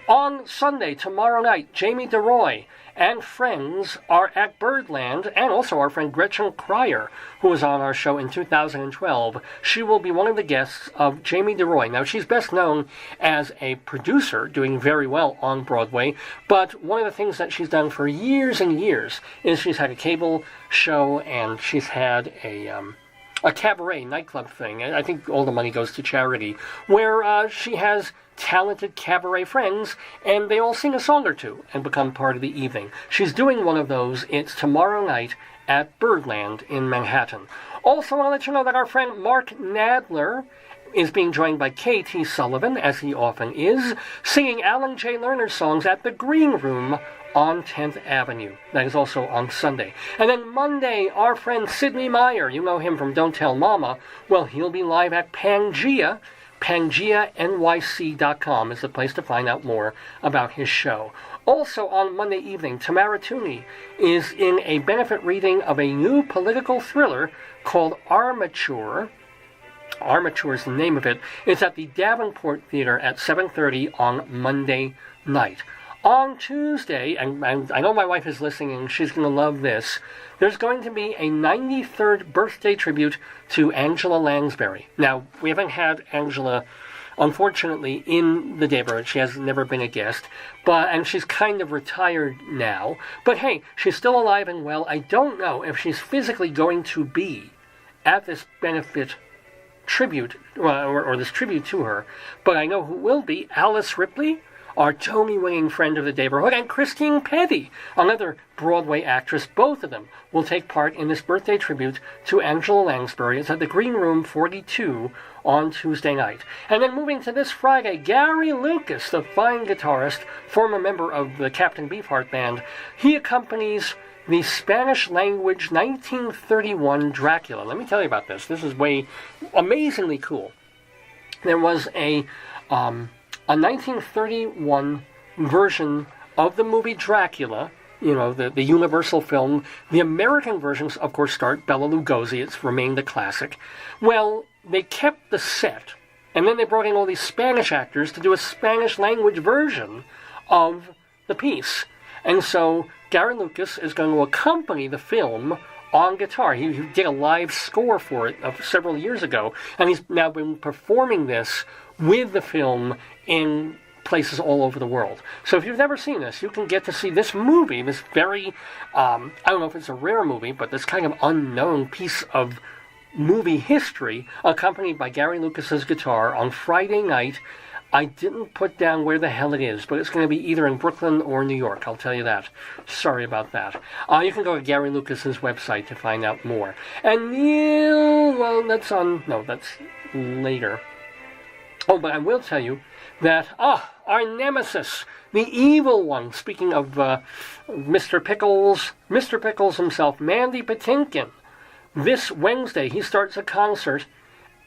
On Sunday, tomorrow night, Jamie DeRoy and friends are at Birdland, and also our friend Gretchen Cryer, who was on our show in 2012. She will be one of the guests of Jamie DeRoy. Now, she's best known as a producer, doing very well on Broadway, but one of the things that she's done for years and years is she's had a cable show, and she's had a cabaret nightclub thing. I think all the money goes to charity, where she has talented cabaret friends, and they all sing a song or two and become part of the evening. She's doing one of those. It's tomorrow night at Birdland in Manhattan. Also, I want to let you know that our friend Mark Nadler is being joined by K.T. Sullivan, as he often is, singing Alan J. Lerner songs at the Green Room on 10th Avenue. That is also on Sunday. And then Monday, our friend Sidney Meyer, you know him from Don't Tell Mama, well, he'll be live at Pangea. PangeaNYC.com is the place to find out more about his show. Also on Monday evening, Tamara Toomey is in a benefit reading of a new political thriller called Armature. Armature is the name of it. It's at the Davenport Theater at 7:30 on Monday night. On Tuesday, and I know my wife is listening and she's going to love this, there's going to be a 93rd birthday tribute to Angela Lansbury. Now, we haven't had Angela, unfortunately, in the Daverhood. She has never been a guest, and she's kind of retired now. But hey, she's still alive and well. I don't know if she's physically going to be at this benefit tribute, or this tribute to her, but I know who will be. Alice Ripley, our Tony-winning friend of the Daverhood, and Christine Petty, another Broadway actress. Both of them will take part in this birthday tribute to Angela Lansbury. It's at the Green Room 42 on Tuesday night. And then moving to this Friday, Gary Lucas, the fine guitarist, former member of the Captain Beefheart Band, he accompanies the Spanish-language 1931 Dracula. Let me tell you about this. This is amazingly cool. There was a 1931 version of the movie Dracula, the Universal film. The American versions, of course, starred Bela Lugosi. It's remained a classic. Well, they kept the set, and then they brought in all these Spanish actors to do a Spanish-language version of the piece. And so Gary Lucas is going to accompany the film on guitar. He did a live score for it several years ago, and he's now been performing this with the film in places all over the world. So if you've never seen this, you can get to see this movie, this very, I don't know if it's a rare movie, but this kind of unknown piece of movie history, accompanied by Gary Lucas's guitar on Friday night. I didn't put down where the hell it is, but it's going to be either in Brooklyn or New York, I'll tell you that. Sorry about that. You can go to Gary Lucas's website to find out more. And that's later. Oh, but I will tell you that, our nemesis, the evil one, speaking of Mr. Pickles himself, Mandy Patinkin, this Wednesday he starts a concert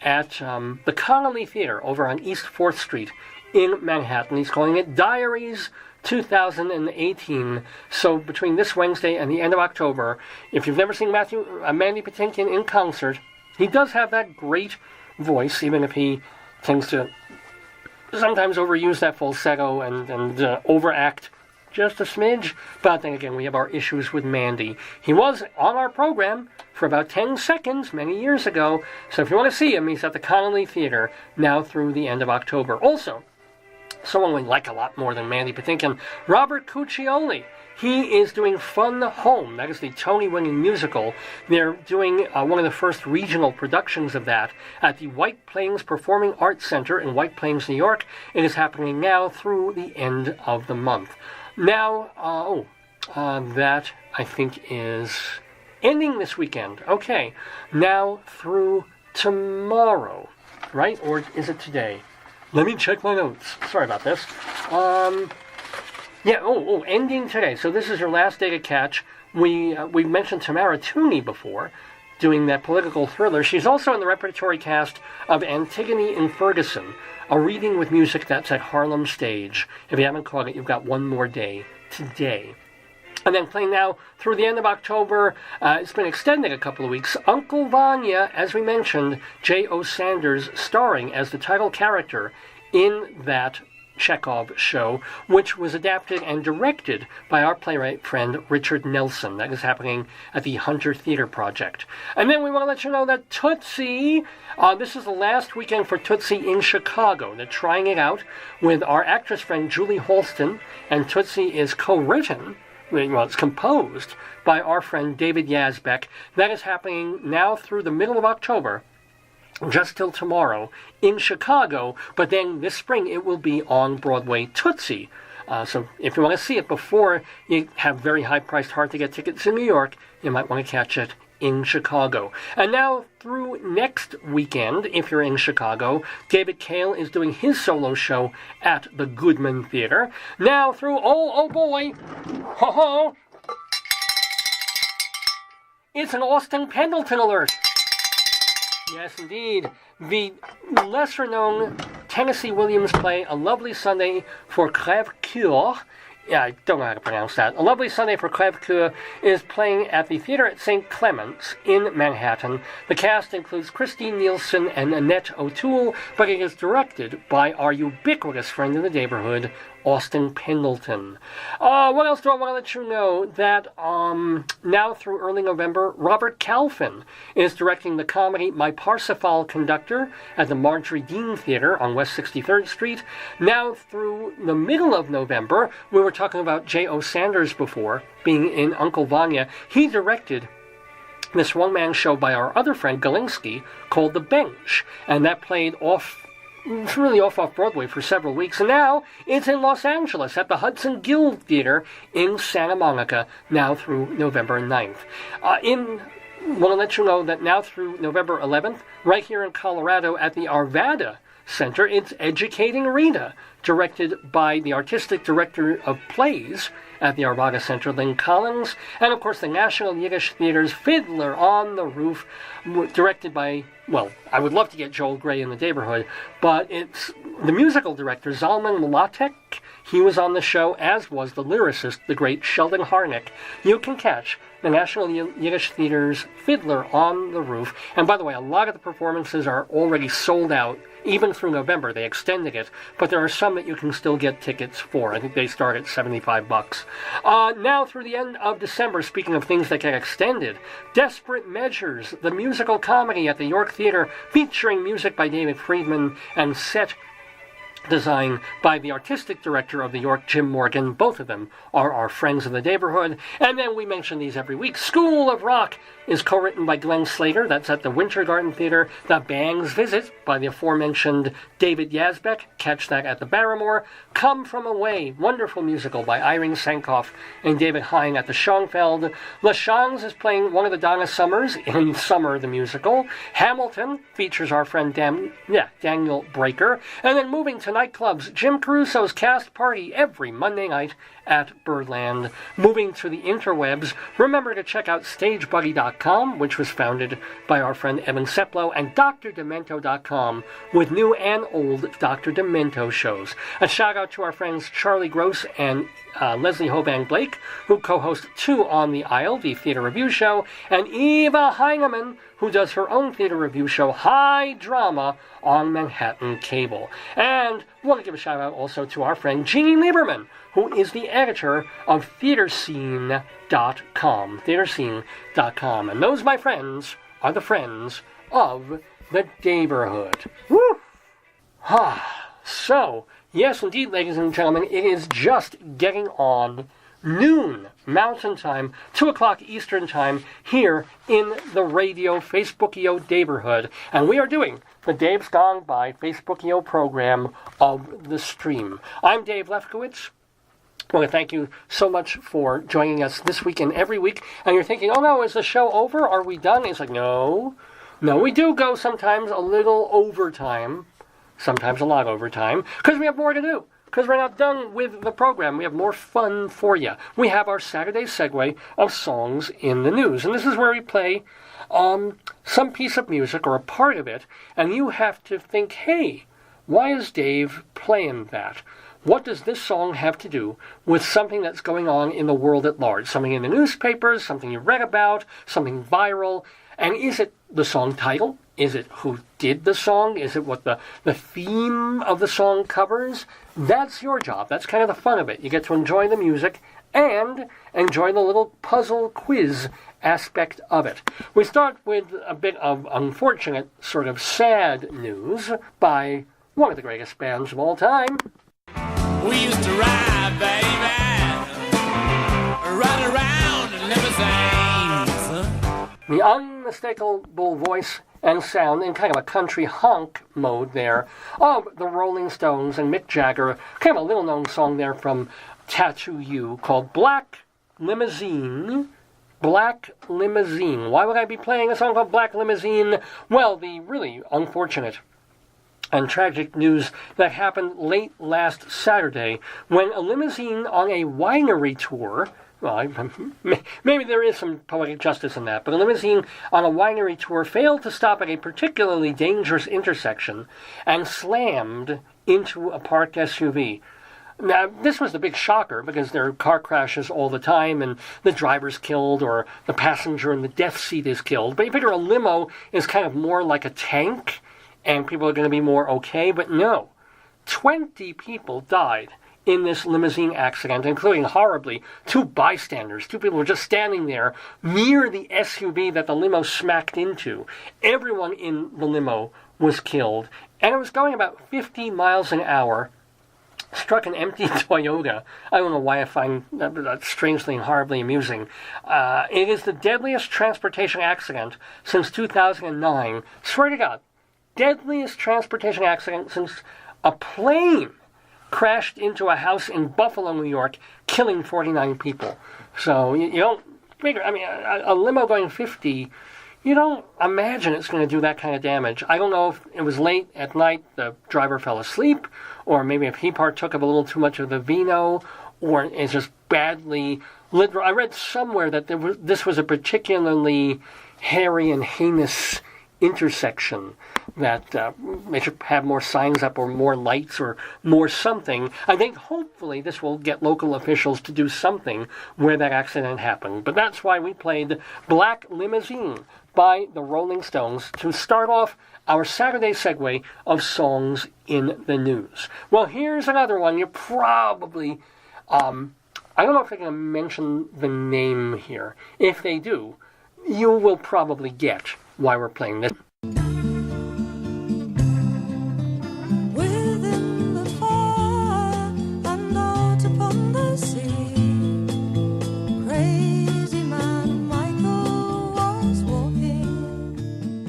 at the Connolly Theater over on East 4th Street in Manhattan. He's calling it Diaries 2018. So between this Wednesday and the end of October, if you've never seen Mandy Patinkin in concert, he does have that great voice, even if he tends to sometimes overuse that falsetto and overact just a smidge. But then again, we have our issues with Mandy. He was on our program for about 10 seconds many years ago. So if you want to see him, he's at the Connolly Theater now through the end of October. Also, someone we like a lot more than Mandy Patinkin, Robert Cuccioli. He is doing Fun Home. That is the Tony-winning musical. They're doing one of the first regional productions of that at the White Plains Performing Arts Center in White Plains, New York. It is happening now through the end of the month. Now, that I think is ending this weekend. Okay, now through tomorrow, right? Or is it today? Let me check my notes. Sorry about this. Ending today. So this is your last day to catch. We mentioned Tamara Tooney before, doing that political thriller. She's also in the repertory cast of Antigone in Ferguson, a reading with music that's at Harlem Stage. If you haven't caught it, you've got one more day today. And then playing now through the end of October, it's been extended a couple of weeks. Uncle Vanya, as we mentioned, J.O. Sanders starring as the title character in that Chekhov show, which was adapted and directed by our playwright friend Richard Nelson. That is happening at the Hunter Theater Project. And then we want to let you know that Tootsie, this is the last weekend for Tootsie in Chicago. They're trying it out with our actress friend Julie Halston, and Tootsie is co-written, well, it's composed by our friend David Yazbek. That is happening now through the middle of October, just till tomorrow, in Chicago, but then this spring it will be on Broadway Tootsie. So if you want to see it before you have very high-priced, hard-to-get tickets in New York, you might want to catch it in Chicago. And now through next weekend, if you're in Chicago, David Cale is doing his solo show at the Goodman Theater. Now through, oh boy, ho-ho, it's an Austin Pendleton alert. Yes, indeed. The lesser-known Tennessee Williams play, A Lovely Sunday for Crève-Cœur, I don't know how to pronounce that. A Lovely Sunday for Crève-Cœur is playing at the Theater at St. Clement's in Manhattan. The cast includes Christine Nielsen and Annette O'Toole, but it is directed by our ubiquitous friend in the neighborhood, Austin Pendleton. What else do I want to let you know? That now through early November, Robert Calfin is directing the comedy My Parsifal Conductor at the Marjorie Dean Theater on West 63rd Street. Now through the middle of November, we were talking about J.O. Sanders before, being in Uncle Vanya. He directed this one-man show by our other friend Galinsky called The Bench, and that played really off Broadway for several weeks, and now it's in Los Angeles at the Hudson Guild Theater in Santa Monica, now through November 9th. Want to let you know that now through November 11th, right here in Colorado at the Arvada Center, it's Educating Rita, directed by the artistic director of plays at the Arvada Center, Lynn Collins, and of course the National Yiddish Theater's Fiddler on the Roof, directed by, well, I would love to get Joel Grey in the Daverhood, but it's the musical director, Zalman Mlatek. He was on the show, as was the lyricist, the great Sheldon Harnick. You can catch the National Yiddish Theater's Fiddler on the Roof. And by the way, a lot of the performances are already sold out, even through November. They extended it, but there are some that you can still get tickets for. I think they start at $75. Now through the end of December, speaking of things that get extended, Desperate Measures, the musical comedy at the York Theater, featuring music by David Friedman and set design by the artistic director of the York, Jim Morgan. Both of them are our friends in the neighborhood. And then we mention these every week. School of Rock is co-written by Glenn Slater. That's at the Winter Garden Theater. The Bang's Visit by the aforementioned David Yazbek. Catch that at the Barrymore. Come From Away, wonderful musical by Irene Sankoff and David Hine at the Schoenfeld. LaChanze is playing one of the Donna Summers in Summer the Musical. Hamilton features our friend Daniel Breaker. And then moving to nightclubs, Jim Caruso's Cast Party every Monday night at Birdland. Moving to the interwebs, remember to check out StageBuddy.com, which was founded by our friend Evan Seplow, and DrDemento.com with new and old Dr. Demento shows. A shout out to our friends Charlie Gross and Leslie Hoban Blake, who co-host Two on the Aisle, the theater review show, and Eva Heineman, who does her own theater review show, High Drama, on Manhattan Cable. And we want to give a shout out also to our friend Jeannie Lieberman, who is the editor of theaterscene.com. Theaterscene.com. And those, my friends, are the friends of the Daverhood. Woo! So, yes, indeed, ladies and gentlemen, it is just getting on noon Mountain Time, 2 o'clock Eastern Time, here in the radio Facebookio Daverhood. And we are doing the Dave's Gone By Facebookio program of the stream. I'm Dave Lefkowitz. I want to thank you so much for joining us this week and every week. And you're thinking, oh no, is the show over? Are we done? It's like, no, we do go sometimes a little overtime. Sometimes a lot overtime, because we have more to do, because we're not done with the program. We have more fun for you. We have our Saturday Segue of songs in the news, and this is where we play some piece of music or a part of it, and you have to think, hey, why is Dave playing that? What does this song have to do with something that's going on in the world at large? Something in the newspapers, something you read about, something viral, and is it the song title? Is it who did the song? Is it what the theme of the song covers? That's your job. That's kind of the fun of it. You get to enjoy the music and enjoy the little puzzle quiz aspect of it. We start with a bit of unfortunate, sort of sad news by one of the greatest bands of all time. We used to ride, baby, ride around in limousines. The unmistakable voice and sound in kind of a country honk mode there of the Rolling Stones and Mick Jagger. Kind of a little-known song there from Tattoo You called Black Limousine. Black Limousine. Why would I be playing a song called Black Limousine? Well, the really unfortunate and tragic news that happened late last Saturday when a limousine on a winery tour, well, maybe there is some poetic justice in that, but a limousine on a winery tour failed to stop at a particularly dangerous intersection and slammed into a parked SUV. Now, this was the big shocker because there are car crashes all the time and the driver's killed or the passenger in the death seat is killed. But you figure a limo is kind of more like a tank and people are going to be more okay, but no. 20 people died in this limousine accident, including, horribly, 2 bystanders. 2 people were just standing there near the SUV that the limo smacked into. Everyone in the limo was killed, and it was going about 50 miles an hour, struck an empty Toyota. I don't know why I find that strangely and horribly amusing. It is the deadliest transportation accident since 2009. Swear to God, deadliest transportation accident since a plane crashed into a house in Buffalo, New York, killing 49 people. So you don't figure, I mean, a limo going 50, you don't imagine it's going to do that kind of damage. I don't know if it was late at night, the driver fell asleep, or maybe if he partook of a little too much of the vino, or it's just badly lit. I read somewhere that this was a particularly hairy and heinous intersection, that they should have more signs up or more lights or more something. I think hopefully this will get local officials to do something where that accident happened. But that's why we played Black Limousine by the Rolling Stones to start off our Saturday Segue of songs in the news. Well, here's another one. You probably, I don't know if they're going to mention the name here. If they do, you will probably get why we're playing this. Within the fire and out upon the sea, crazy man Michael was walking.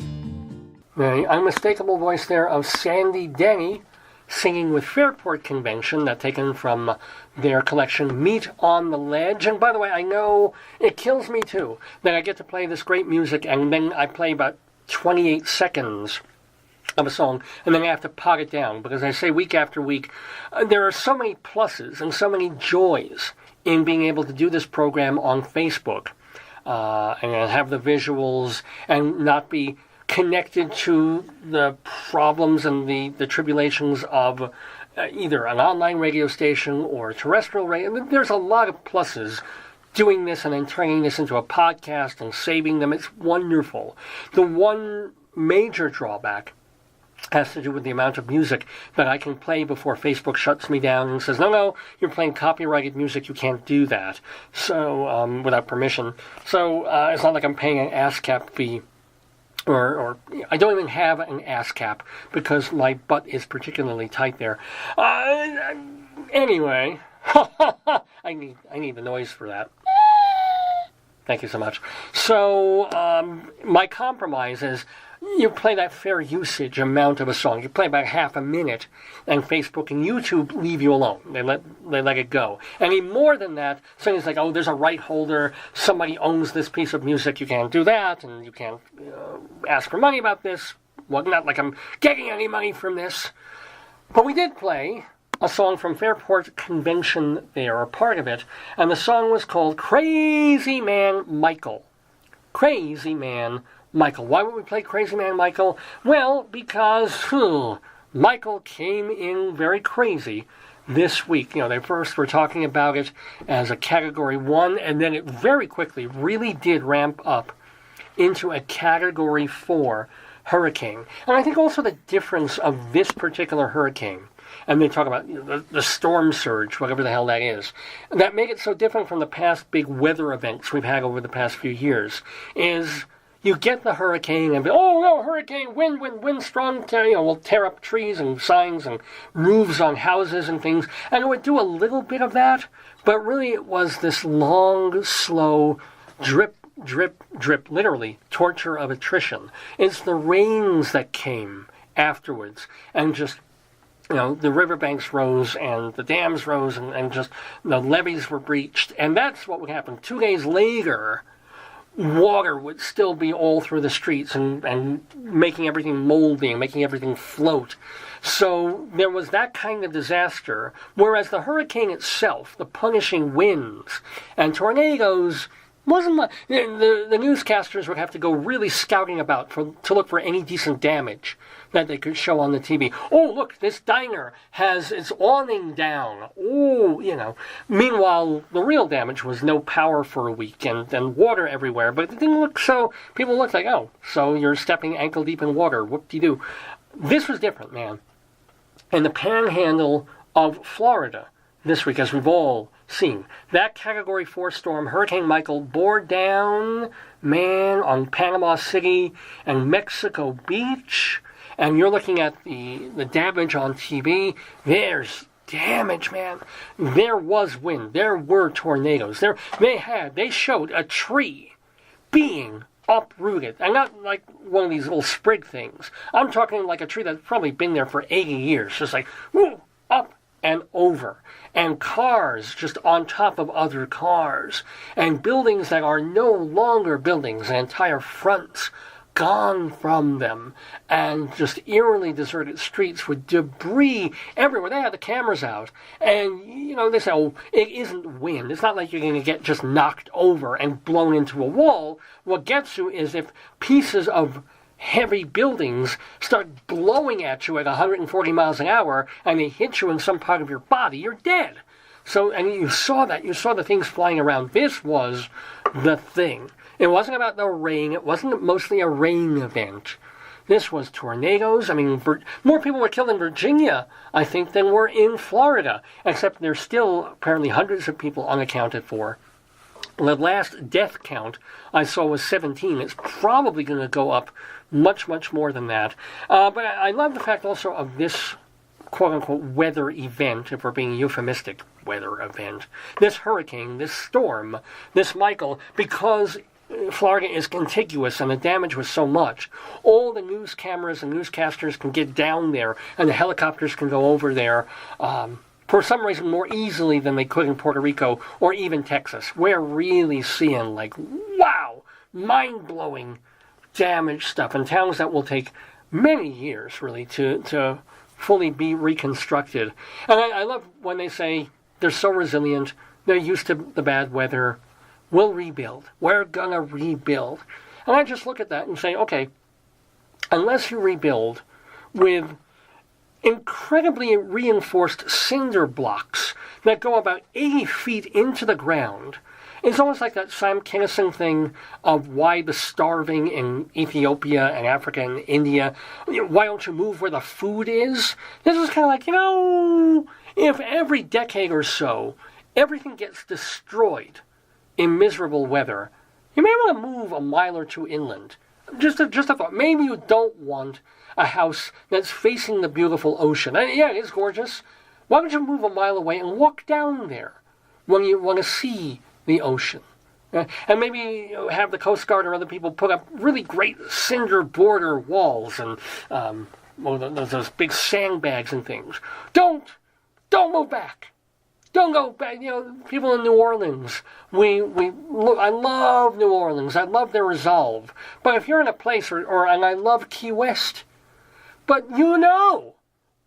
The unmistakable voice there of Sandy Denny singing with Fairport Convention, that taken from their collection Meat on the Ledge. And by the way, I know it kills me too that I get to play this great music and then I play about 28 seconds of a song and then I have to pot it down, because I say week after week, there are so many pluses and so many joys in being able to do this program on Facebook and have the visuals and not be connected to the problems and the tribulations of either an online radio station or terrestrial radio. There's a lot of pluses doing this and then turning this into a podcast and saving them. It's wonderful. The one major drawback has to do with the amount of music that I can play before Facebook shuts me down and says, no, you're playing copyrighted music, you can't do that, so without permission. So it's not like I'm paying an ASCAP fee, or I don't even have an ASCAP because my butt is particularly tight there. Anyway, I need the noise for that. Thank you so much. So my compromise is, you play that fair usage amount of a song. You play about half a minute, and Facebook and YouTube leave you alone. They let it go. Any more than that, something's like, oh, there's a right holder, somebody owns this piece of music, you can't do that, and you can't ask for money about this. Well, not like I'm getting any money from this. But we did play a song from Fairport Convention there, or part of it, and the song was called Crazy Man Michael. Crazy Man Michael. Why would we play Crazy Man Michael? Well, because Michael came in very crazy this week. They first were talking about it as a Category 1, and then it very quickly really did ramp up into a Category 4 hurricane. And I think also the difference of this particular hurricane, and they talk about the storm surge, whatever the hell that is, that make it so different from the past big weather events we've had over the past few years, is you get the hurricane and hurricane, wind strong, will tear up trees and signs and roofs on houses and things, and it would do a little bit of that, but really it was this long, slow, drip, drip, drip, literally, torture of attrition. It's the rains that came afterwards, and just, the riverbanks rose and the dams rose and just the levees were breached, and that's what would happen. 2 days later, water would still be all through the streets and making everything moldy and making everything float. So there was that kind of disaster, whereas the hurricane itself, the punishing winds and tornadoes, wasn't much. The newscasters would have to go really scouting about to look for any decent damage that they could show on the TV. Oh, look, this diner has its awning down. Oh, Meanwhile, the real damage was no power for a week and water everywhere. But it didn't look so. People looked like, oh, so you're stepping ankle deep in water. Whoop-de-doo. This was different, man. In the panhandle of Florida this week, as we've all seen, that Category 4 storm, Hurricane Michael, bore down, man, on Panama City and Mexico Beach. And you're looking at the damage on TV. There's damage, man. There was wind. There were tornadoes. They showed a tree being uprooted. And not like one of these little sprig things. I'm talking like a tree that's probably been there for 80 years. Just like, up and over. And cars just on top of other cars. And buildings that are no longer buildings. And entire fronts gone from them, and just eerily deserted streets with debris everywhere. They had the cameras out, and they say, oh, it isn't wind. It's not like you're going to get just knocked over and blown into a wall. What gets you is if pieces of heavy buildings start blowing at you at 140 miles an hour, and they hit you in some part of your body, you're dead. So, and you saw that. You saw the things flying around. This was the thing. It wasn't about the rain. It wasn't mostly a rain event. This was tornadoes. I mean, more people were killed in Virginia, I think, than were in Florida. Except there's still apparently hundreds of people unaccounted for. The last death count I saw was 17. It's probably going to go up much, much more than that. But I love the fact also of this quote-unquote weather event, if we're being euphemistic, weather event. This hurricane, this storm, this Michael, because Florida is contiguous and the damage was so much, all the news cameras and newscasters can get down there and the helicopters can go over there for some reason more easily than they could in Puerto Rico or even Texas. We're really seeing like, wow, mind-blowing damage stuff in towns that will take many years really to fully be reconstructed. And I love when they say they're so resilient, they're used to the bad weather. We'll rebuild. We're gonna rebuild. And I just look at that and say, okay, unless you rebuild with incredibly reinforced cinder blocks that go about 80 feet into the ground It's almost like that Sam Kinison thing of why the starving in Ethiopia and Africa and India, why don't you move where the food is? This is kind of like, if every decade or so everything gets destroyed in miserable weather, you may want to move a mile or two inland. Just a thought. Maybe you don't want a house that's facing the beautiful ocean. Yeah, it is gorgeous. Why don't you move a mile away and walk down there when you want to see the ocean? And maybe have the Coast Guard or other people put up really great cinder border walls and those big sandbags and things. Don't move back. Don't go back. People in New Orleans, I love New Orleans. I love their resolve. But if you're in a place, and I love Key West, but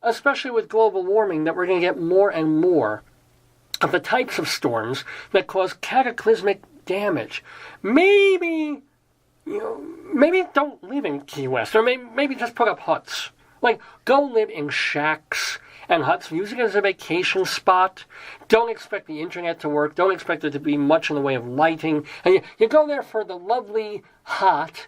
especially with global warming, that we're going to get more and more of the types of storms that cause cataclysmic damage. Maybe don't live in Key West, or maybe just put up huts. Like, go live in shacks and huts, use it as a vacation spot. Don't expect the internet to work. Don't expect there to be much in the way of lighting. And you go there for the lovely, hot,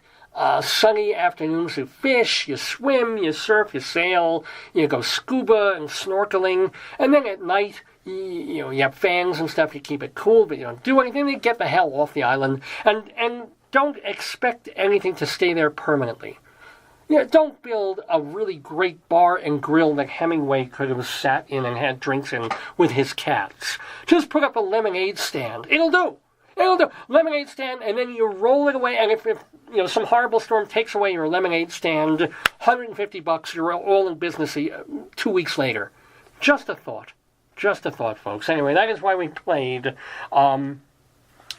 sunny afternoons. You fish, you swim, you surf, you sail, you go scuba and snorkeling. And then at night, you have fans and stuff. You keep it cool, but you don't do anything. You get the hell off the island. And don't expect anything to stay there permanently. Don't build a really great bar and grill that Hemingway could have sat in and had drinks in with his cats. Just put up a lemonade stand. It'll do. Lemonade stand, and then you roll it away. And if some horrible storm takes away your lemonade stand, $150, you're all in business 2 weeks later. Just a thought. Just a thought, folks. Anyway, that is why we played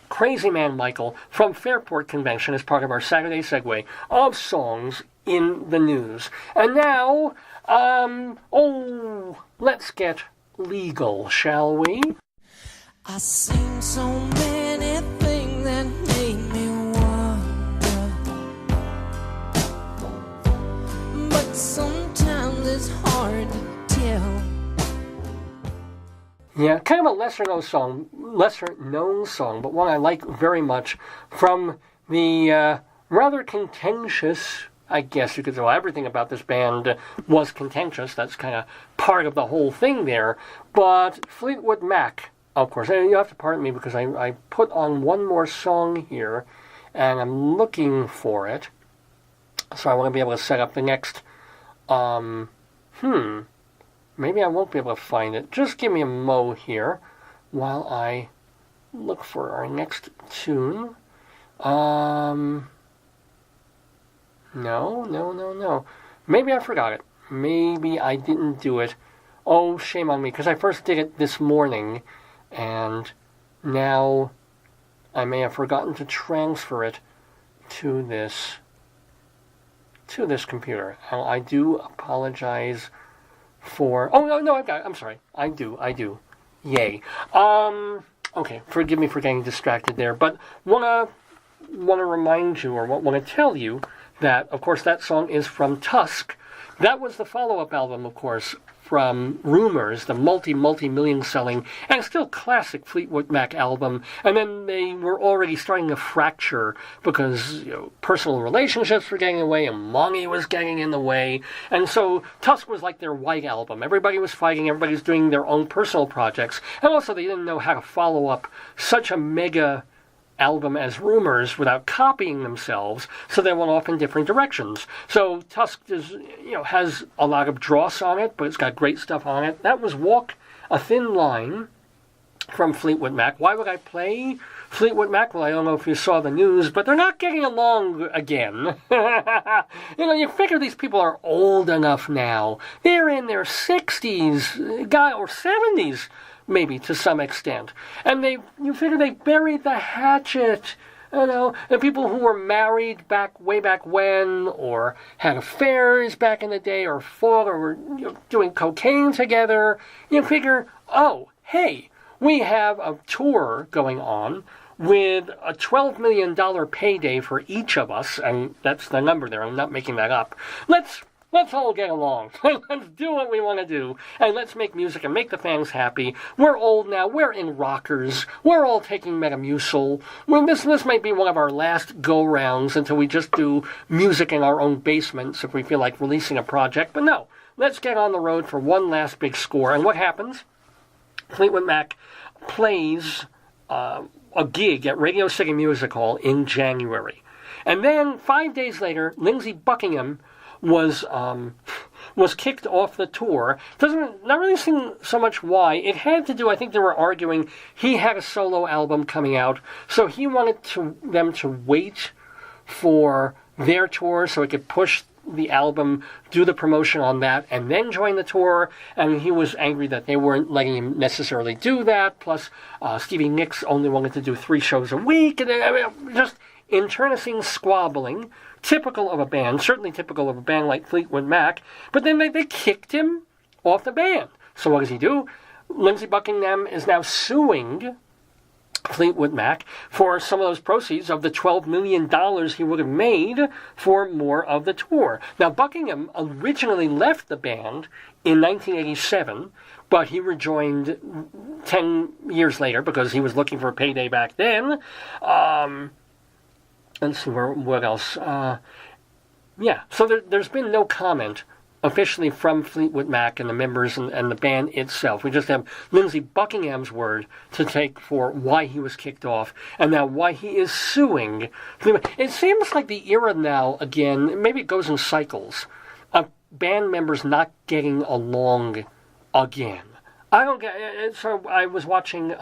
Crazy Man Michael from Fairport Convention as part of our Saturday Segue of songs in the news. And now, let's get legal, shall we? I seen so many things that made me wonder, but sometimes it's hard to tell. Yeah, kind of a lesser-known song, but one I like very much from the rather contentious, I guess you could say, everything about this band was contentious. That's kind of part of the whole thing there. But Fleetwood Mac, of course, and you have to pardon me because I put on one more song here, and I'm looking for it. So I want to be able to set up the next, maybe I won't be able to find it. Just give me a mo here while I look for our next tune. No. Maybe I forgot it. Maybe I didn't do it. Oh, shame on me, because I first did it this morning, and now I may have forgotten to transfer it to this computer. And I do apologize for... Oh, no, I've got it. I'm sorry. I do. Yay. Okay, forgive me for getting distracted there, but want to remind you, or want to tell you, that, of course, that song is from Tusk. That was the follow-up album, of course, from Rumors, the multi-million selling, and still classic Fleetwood Mac album. And then they were already starting to fracture because personal relationships were getting in the way and money was getting in the way. And so Tusk was like their white album. Everybody was fighting, everybody was doing their own personal projects. And also they didn't know how to follow up such a mega album as Rumors without copying themselves, so they went off in different directions. So Tusk is, has a lot of dross on it, but it's got great stuff on it. That was Walk a Thin Line from Fleetwood Mac. Why would I play Fleetwood Mac? Well, I don't know if you saw the news, but they're not getting along again. You figure these people are old enough now. They're in their 60s, or 70s, maybe, to some extent. And you figure they buried the hatchet, and people who were married way back when, or had affairs back in the day, or fought, or were doing cocaine together, you figure, oh, hey, we have a tour going on with a $12 million payday for each of us, and that's the number there, I'm not making that up. Let's let's all get along. Let's do what we want to do, and let's make music and make the fans happy. We're old now. We're in rockers. We're all taking Metamucil. This might be one of our last go-rounds until we just do music in our own basements if we feel like releasing a project. But no, let's get on the road for one last big score. And what happens? Fleetwood Mac plays a gig at Radio City Music Hall in January. And then 5 days later, Lindsey Buckingham was kicked off the tour. Not really seeing so much why. It had to do, I think they were arguing, he had a solo album coming out, so he wanted them to wait for their tour so he could push the album, do the promotion on that, and then join the tour. And he was angry that they weren't letting him necessarily do that. Plus, Stevie Nicks only wanted to do 3 shows a week. And just internecine squabbling, typical of a band, certainly typical of a band like Fleetwood Mac. But then they kicked him off the band. So what does he do? Lindsey Buckingham is now suing Fleetwood Mac for some of those proceeds of the $12 million he would have made for more of the tour. Now, Buckingham originally left the band in 1987, but he rejoined 10 years later because he was looking for a payday back then. Let's see, what else? So there's been no comment officially from Fleetwood Mac and the members and the band itself. We just have Lindsey Buckingham's word to take for why he was kicked off and now why he is suing. It seems like the era now, again, maybe it goes in cycles, of band members not getting along again. I don't get it. So I was watching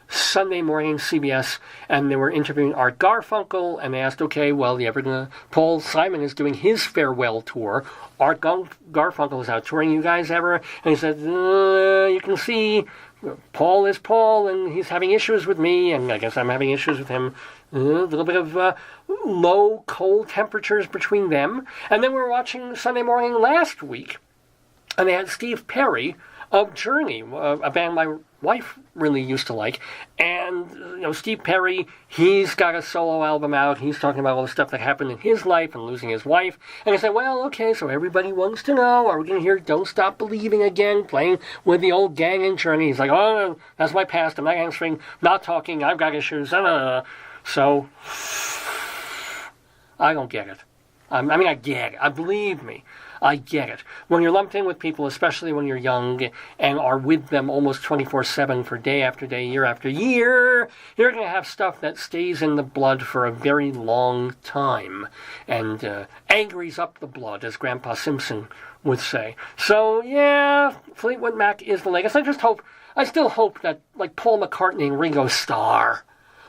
Sunday morning CBS, and they were interviewing Art Garfunkel, and they asked, okay, well, Paul Simon is doing his farewell tour. Art Garfunkel is out touring. You guys ever? And he said, you can see Paul is Paul, and he's having issues with me, and I guess I'm having issues with him. A little bit of low, cold temperatures between them. And then we were watching Sunday morning last week, and they had Steve Perry of Journey, a band my wife really used to like. And, Steve Perry, he's got a solo album out. He's talking about all the stuff that happened in his life and losing his wife. And I said, well, okay, so everybody wants to know, are we going to hear Don't Stop Believing again, playing with the old gang in Journey? He's like, oh, that's my past. I'm not answering, not talking. I've got issues. So, I don't get it. I get it. Believe me. I get it. When you're lumped in with people, especially when you're young, and are with them almost 24/7 for day after day, year after year, you're going to have stuff that stays in the blood for a very long time. And angries up the blood, as Grandpa Simpson would say. So, yeah, Fleetwood Mac is the latest. I still hope that, like Paul McCartney and Ringo Starr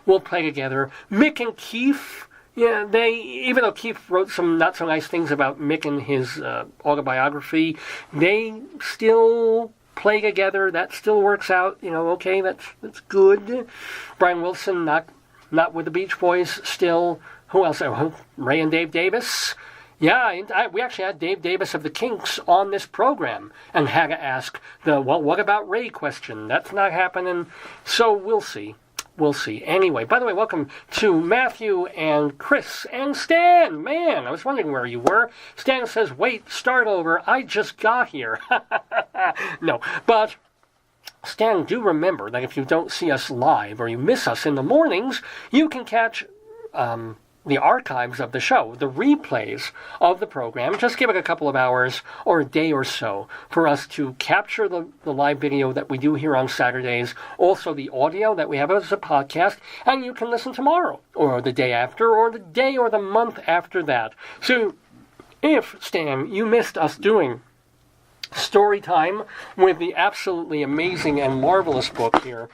will play together. Mick and Keith, yeah, even though Keith wrote some not so nice things about Mick in his autobiography, they still play together. That still works out. Okay, that's good. Brian Wilson not with the Beach Boys still. Who else? Ray and Dave Davis. Yeah, we actually had Dave Davis of the Kinks on this program and had to ask what about Ray question. That's not happening. So we'll see. We'll see. Anyway, by the way, welcome to Matthew and Chris and Stan. Man, I was wondering where you were. Stan says, wait, start over. I just got here. No, but Stan, do remember that if you don't see us live or you miss us in the mornings, you can catch the archives of the show, the replays of the program. Just give it a couple of hours or a day or so for us to capture the live video that we do here on Saturdays, also the audio that we have as a podcast, and you can listen tomorrow or the day after or the day or the month after that. So if, Stan, you missed us doing Storytime with the absolutely amazing and marvelous book here,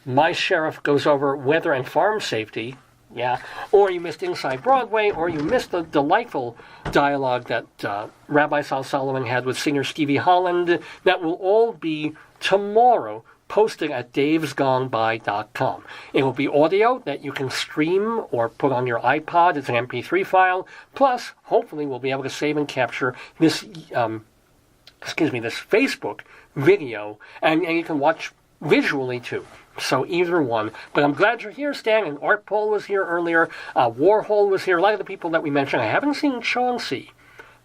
My Sheriff Goes Over Weather and Farm Safety, yeah, or you missed Inside Broadway, or you missed the delightful dialogue that Rabbi Sal Solomon had with singer Stevie Holland. That will all be tomorrow, posted at davesgoneby.com. It will be audio that you can stream or put on your iPod. It's an MP3 file. Plus, hopefully, we'll be able to save and capture this, this Facebook video, and you can watch visually too. So either one. But I'm glad you're here, Stan. And Art Paul was here earlier. Warhol was here. A lot of the people that we mentioned. I haven't seen Chauncey.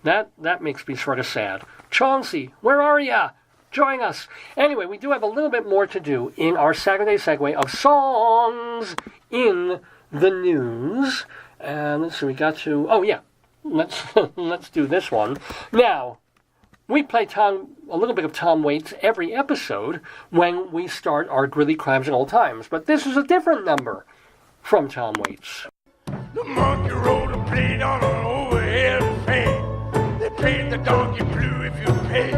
That makes me sort of sad. Chauncey, where are ya? Join us. Anyway, we do have a little bit more to do in our Saturday segue of songs in the news. And let's see, we got to... Oh, yeah. Let's do this one. Now, we play a little bit of Tom Waits every episode when we start our Greeley Crimes and Old Times. But this is a different number from Tom Waits. The monkey rode a plate on an overhead fan. They paid the donkey blue if you pay.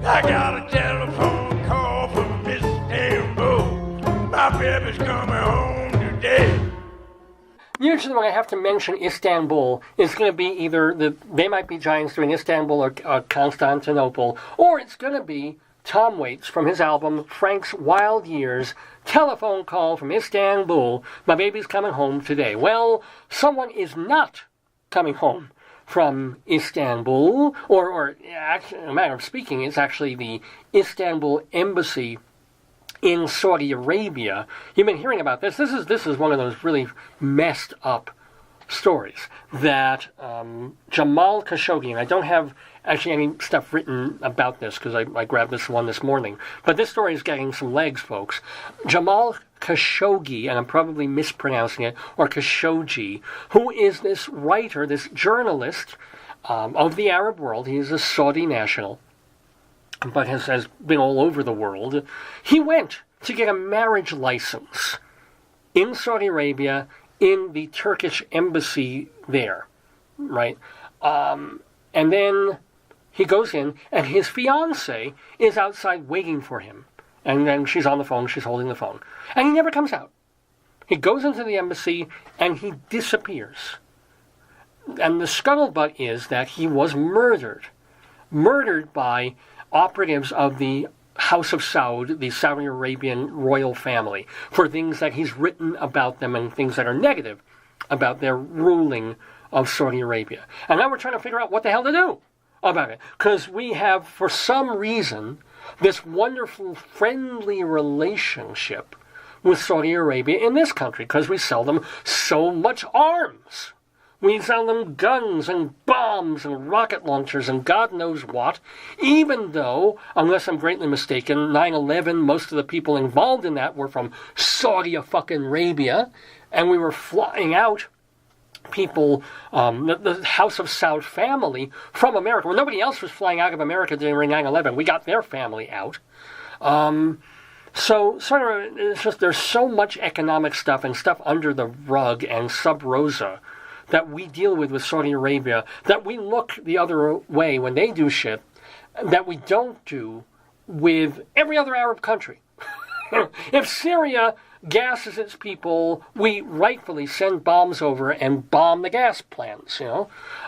I got a telephone call from Miss Istanbul. My baby's coming home today. Usually when I have to mention Istanbul, it's going to be either They Might Be Giants doing Istanbul or Constantinople, or it's going to be Tom Waits from his album Frank's Wild Years, telephone call from Istanbul, my baby's coming home today. Well, someone is not coming home from Istanbul, or actually, a matter of speaking, it's actually the Istanbul embassy in Saudi Arabia. You've been hearing about this. This is one of those really messed up stories that Jamal Khashoggi, and I don't have actually any stuff written about this because I grabbed this one this morning, but this story is getting some legs, folks. Jamal Khashoggi, and I'm probably mispronouncing it, or Khashoggi, who is this writer, this journalist of the Arab world. He is a Saudi national, but has been all over the world. He went to get a marriage license in Saudi Arabia in the Turkish embassy there, right? And then he goes in, and his fiancée is outside waiting for him. And then she's on the phone, she's holding the phone. And he never comes out. He goes into the embassy, and he disappears. And the scuttlebutt is that he was murdered. Murdered by operatives of the House of Saud, the Saudi Arabian royal family, for things that he's written about them and things that are negative about their ruling of Saudi Arabia. And now we're trying to figure out what the hell to do about it. Because we have, for some reason, this wonderful, friendly relationship with Saudi Arabia in this country, because we sell them so much arms. We sell them guns and bombs and rocket launchers and God knows what, even though, unless I'm greatly mistaken, 9/11, most of the people involved in that were from Saudi fucking Arabia, and we were flying out people, the House of Saud family from America. Well, nobody else was flying out of America during 9/11. We got their family out. So sort of, it's just there's so much economic stuff and stuff under the rug and sub rosa that we deal with Saudi Arabia, that we look the other way when they do shit, that we don't do with every other Arab country. If Syria gasses its people, we rightfully send bombs over and bomb the gas plants,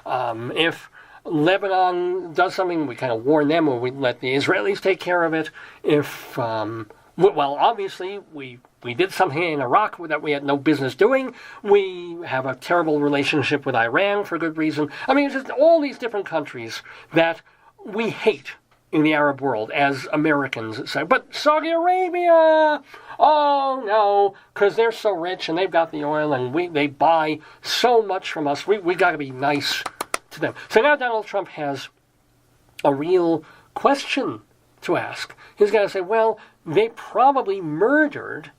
If Lebanon does something, we kind of warn them, or we let the Israelis take care of it. If, obviously, we did something in Iraq that we had no business doing. We have a terrible relationship with Iran for good reason. I mean, it's just all these different countries that we hate in the Arab world as Americans say. But Saudi Arabia, oh no, because they're so rich and they've got the oil and they buy so much from us. We got to be nice to them. So now Donald Trump has a real question to ask. He's got to say, well, they probably murdered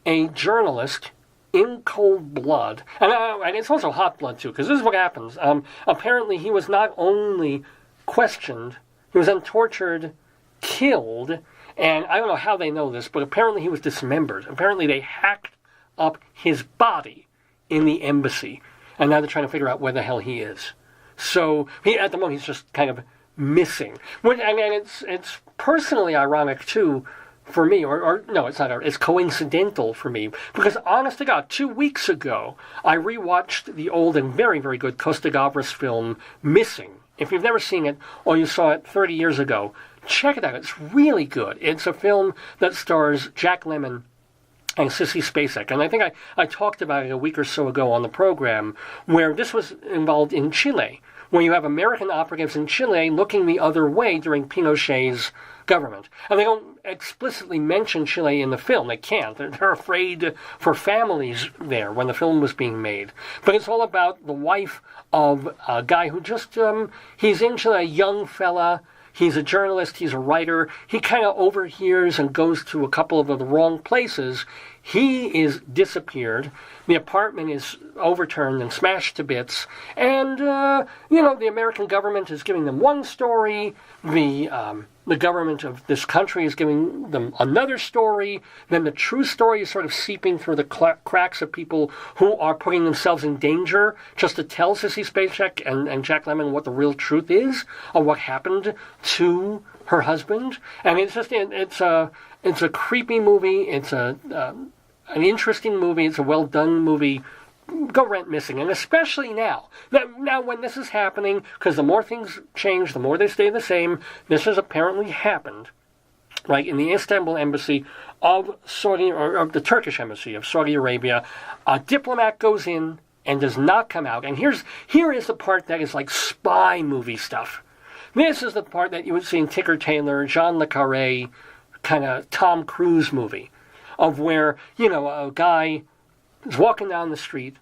a journalist in cold blood. And it's also hot blood, too, because this is what happens. Apparently, he was not only questioned, he was then tortured, killed, and I don't know how they know this, but apparently he was dismembered. Apparently they hacked up his body in the embassy, and now they're trying to figure out where the hell he is. So, at the moment, he's just kind of missing. And it's personally ironic, too, for me, or no, it's not. It's coincidental for me, because honest to God, 2 weeks ago, I rewatched the old and very, very good Costa Gavras film, Missing. If you've never seen it, or you saw it 30 years ago, check it out. It's really good. It's a film that stars Jack Lemmon and Sissy Spacek. And I think I talked about it a week or so ago on the program, where this was involved in Chile, where you have American operatives in Chile looking the other way during Pinochet's government. And they don't explicitly mention Chile in the film. They can't. They're afraid for families there when the film was being made. But it's all about the wife of a guy who just, he's in Chile, a young fella. He's a journalist, he's a writer. He kind of overhears and goes to a couple of the wrong places. He is disappeared. The apartment is overturned and smashed to bits. And, the American government is giving them one story. The government of this country is giving them another story. Then the true story is sort of seeping through the cracks of people who are putting themselves in danger just to tell Sissy Spacek and Jack Lemmon what the real truth is of what happened to her husband. And it's just, it's a creepy movie. It's an interesting movie. It's a well-done movie. Go rent Missing, and especially now. Now when this is happening, because the more things change, the more they stay the same, this has apparently happened, right, in the Istanbul embassy of the Turkish embassy of Saudi Arabia. A diplomat goes in and does not come out. And here is the part that is like spy movie stuff. This is the part that you would see in Tinker Tailor, Jean Le Carré, kind of Tom Cruise movie, of where, a guy is walking down the street,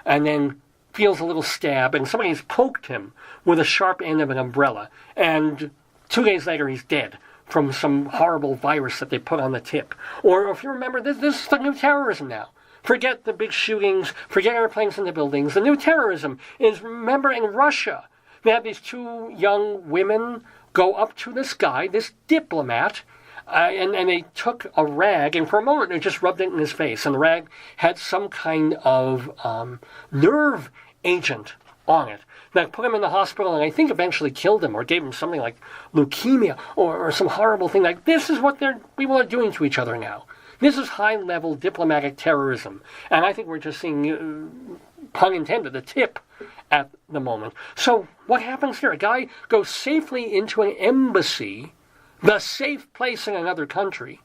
and then feels a little stab, and somebody's poked him with a sharp end of an umbrella, and 2 days later he's dead from some horrible virus that they put on the tip. Or if you remember, this is the new terrorism now. Forget the big shootings, forget airplanes in the buildings. The new terrorism is, remember, in Russia, they had these 2 young women go up to this guy, this diplomat, and they took a rag, and for a moment they just rubbed it in his face, and the rag had some kind of nerve agent on it that put him in the hospital, and I think eventually killed him, or gave him something like leukemia, or some horrible thing. Like, this is what people are doing to each other now. This is high-level diplomatic terrorism, and I think we're just seeing, pun intended, the tip at the moment. So what happens here? A guy goes safely into an embassy, the safe place in another country,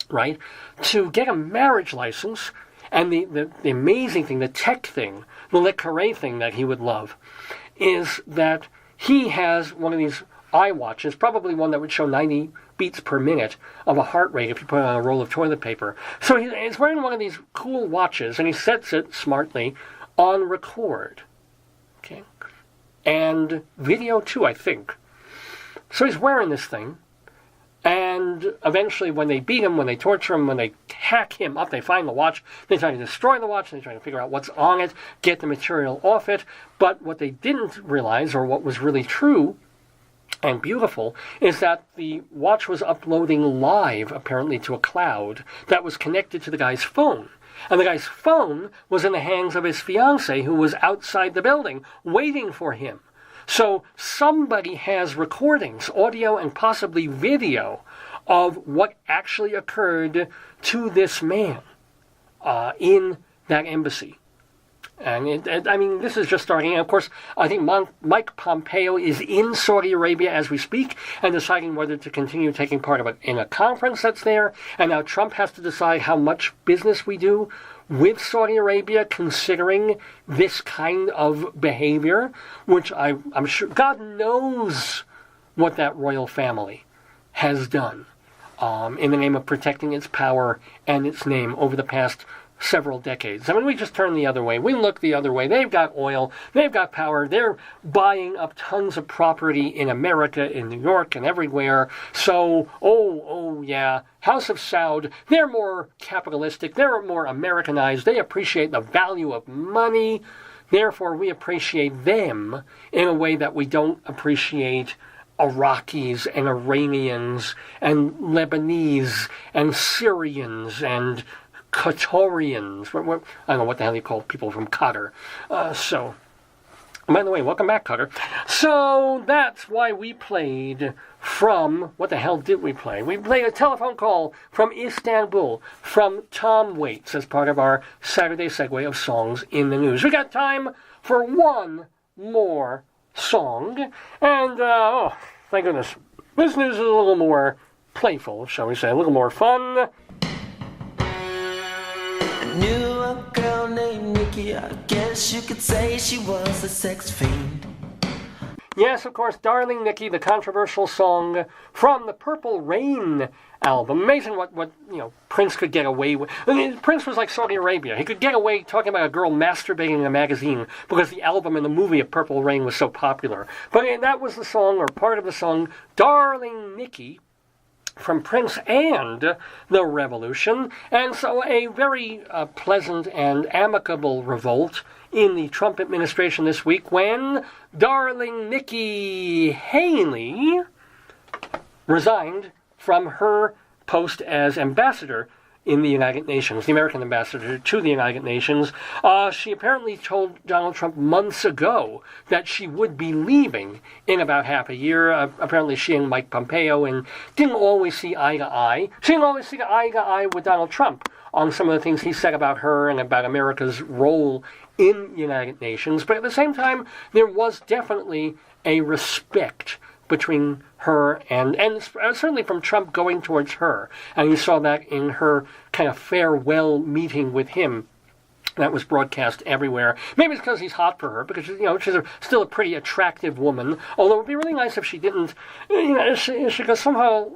right, to get a marriage license. And the amazing thing, the tech thing, the Le Carré thing that he would love, is that he has one of these iWatches, probably one that would show 90 beats per minute of a heart rate if you put it on a roll of toilet paper. So he's wearing one of these cool watches, and he sets it smartly on record. Okay? And video too, I think. So he's wearing this thing, and eventually when they beat him, when they torture him, when they hack him up, they find the watch, they try to destroy the watch, they try to figure out what's on it, get the material off it. But what they didn't realize, or what was really true and beautiful, is that the watch was uploading live, apparently, to a cloud that was connected to the guy's phone. And the guy's phone was in the hands of his fiancée, who was outside the building, waiting for him. So somebody has recordings, audio and possibly video, of what actually occurred to this man in that embassy. And this is just starting. And of course, I think Mike Pompeo is in Saudi Arabia as we speak and deciding whether to continue taking part in a conference that's there. And now Trump has to decide how much business we do with Saudi Arabia, considering this kind of behavior, which I'm sure God knows what that royal family has done in the name of protecting its power and its name over the past several decades. I mean, we just turn the other way. We look the other way. They've got oil. They've got power. They're buying up tons of property in America, in New York, and everywhere. So, yeah, House of Saud, they're more capitalistic. They're more Americanized. They appreciate the value of money. Therefore, we appreciate them in a way that we don't appreciate Iraqis and Iranians and Lebanese and Syrians and Qatarians. I don't know what the hell you call people from Qatar. By the way, welcome back, Qatar. So that's why we played from, what the hell did we play? We played a telephone call from Istanbul from Tom Waits as part of our Saturday Segue of Songs in the News. We got time for one more song, and thank goodness, this news is a little more playful, shall we say, a little more fun. Nikki, I guess you could say she was a sex fiend. Yes, of course, Darling Nikki, the controversial song from the Purple Rain album. Amazing what Prince could get away with. I mean, Prince was like Saudi Arabia. He could get away talking about a girl masturbating in a magazine because the album and the movie of Purple Rain was so popular. But that was the song, or part of the song, Darling Nikki, from Prince and the Revolution. And so a very pleasant and amicable revolt in the Trump administration this week when Darling Nikki Haley resigned from her post as ambassador in the United Nations, the American ambassador to the United Nations. She apparently told Donald Trump months ago that she would be leaving in about half a year. Apparently she and Mike Pompeo didn't always see eye to eye. She didn't always see eye to eye with Donald Trump on some of the things he said about her and about America's role in the United Nations. But at the same time, there was definitely a respect between her and certainly from Trump going towards her. And you saw that in her kind of farewell meeting with him. That was broadcast everywhere. Maybe it's because he's hot for her, because she's still a pretty attractive woman. Although it would be really nice if she didn't, she could somehow,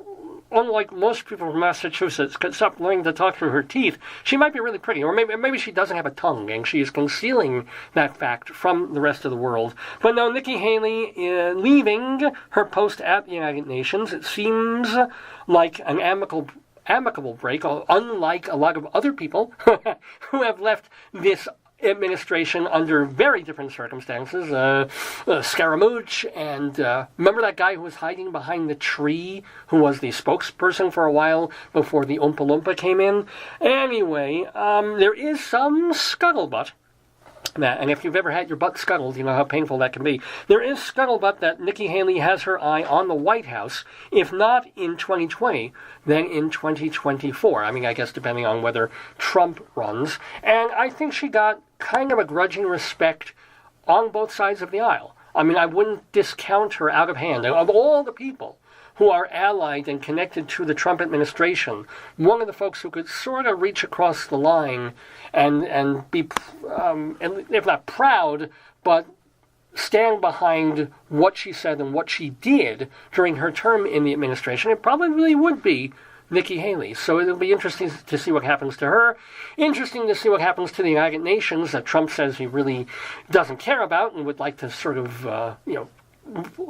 unlike most people from Massachusetts, could stop learning to talk through her teeth. She might be really pretty, or maybe she doesn't have a tongue, and she is concealing that fact from the rest of the world. But no, Nikki Haley leaving her post at the United Nations, it seems like an amicable break, unlike a lot of other people who have left this administration under very different circumstances. Scaramouche, and remember that guy who was hiding behind the tree, who was the spokesperson for a while before the Oompa Loompa came in? Anyway, there is some scuttlebutt. And if you've ever had your butt scuttled, you know how painful that can be. There is scuttlebutt that Nikki Haley has her eye on the White House, if not in 2020, then in 2024. I mean, I guess depending on whether Trump runs. And I think she got kind of a grudging respect on both sides of the aisle. I mean, I wouldn't discount her out of hand. Of all the people who are allied and connected to the Trump administration, one of the folks who could sort of reach across the line and be, if not proud, but stand behind what she said and what she did during her term in the administration, it probably would be Nikki Haley. So it'll be interesting to see what happens to her. Interesting to see what happens to the United Nations that Trump says he really doesn't care about and would like to sort of,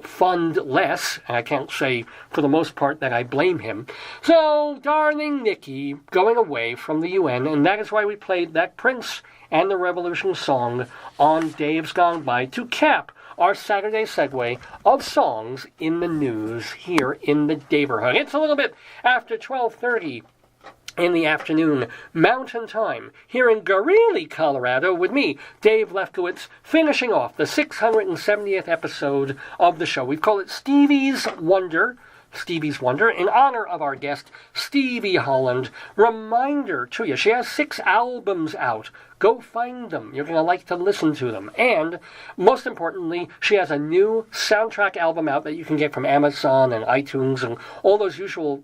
fund less. I can't say for the most part that I blame him. So, Darling Nikki going away from the UN, and that is why we played that Prince and the Revolution song on Dave's Gone By to cap our Saturday segue of songs in the news here in the Daverhood. It's a little bit after 12:30 in the afternoon, Mountain Time, here in Greeley, Colorado, with me, Dave Lefkowitz, finishing off the 670th episode of the show. We call it Stevie's Wonder, in honor of our guest, Stevie Holland. Reminder to you, she has 6 albums out. Go find them. You're going to like to listen to them. And, most importantly, she has a new soundtrack album out that you can get from Amazon and iTunes and all those usual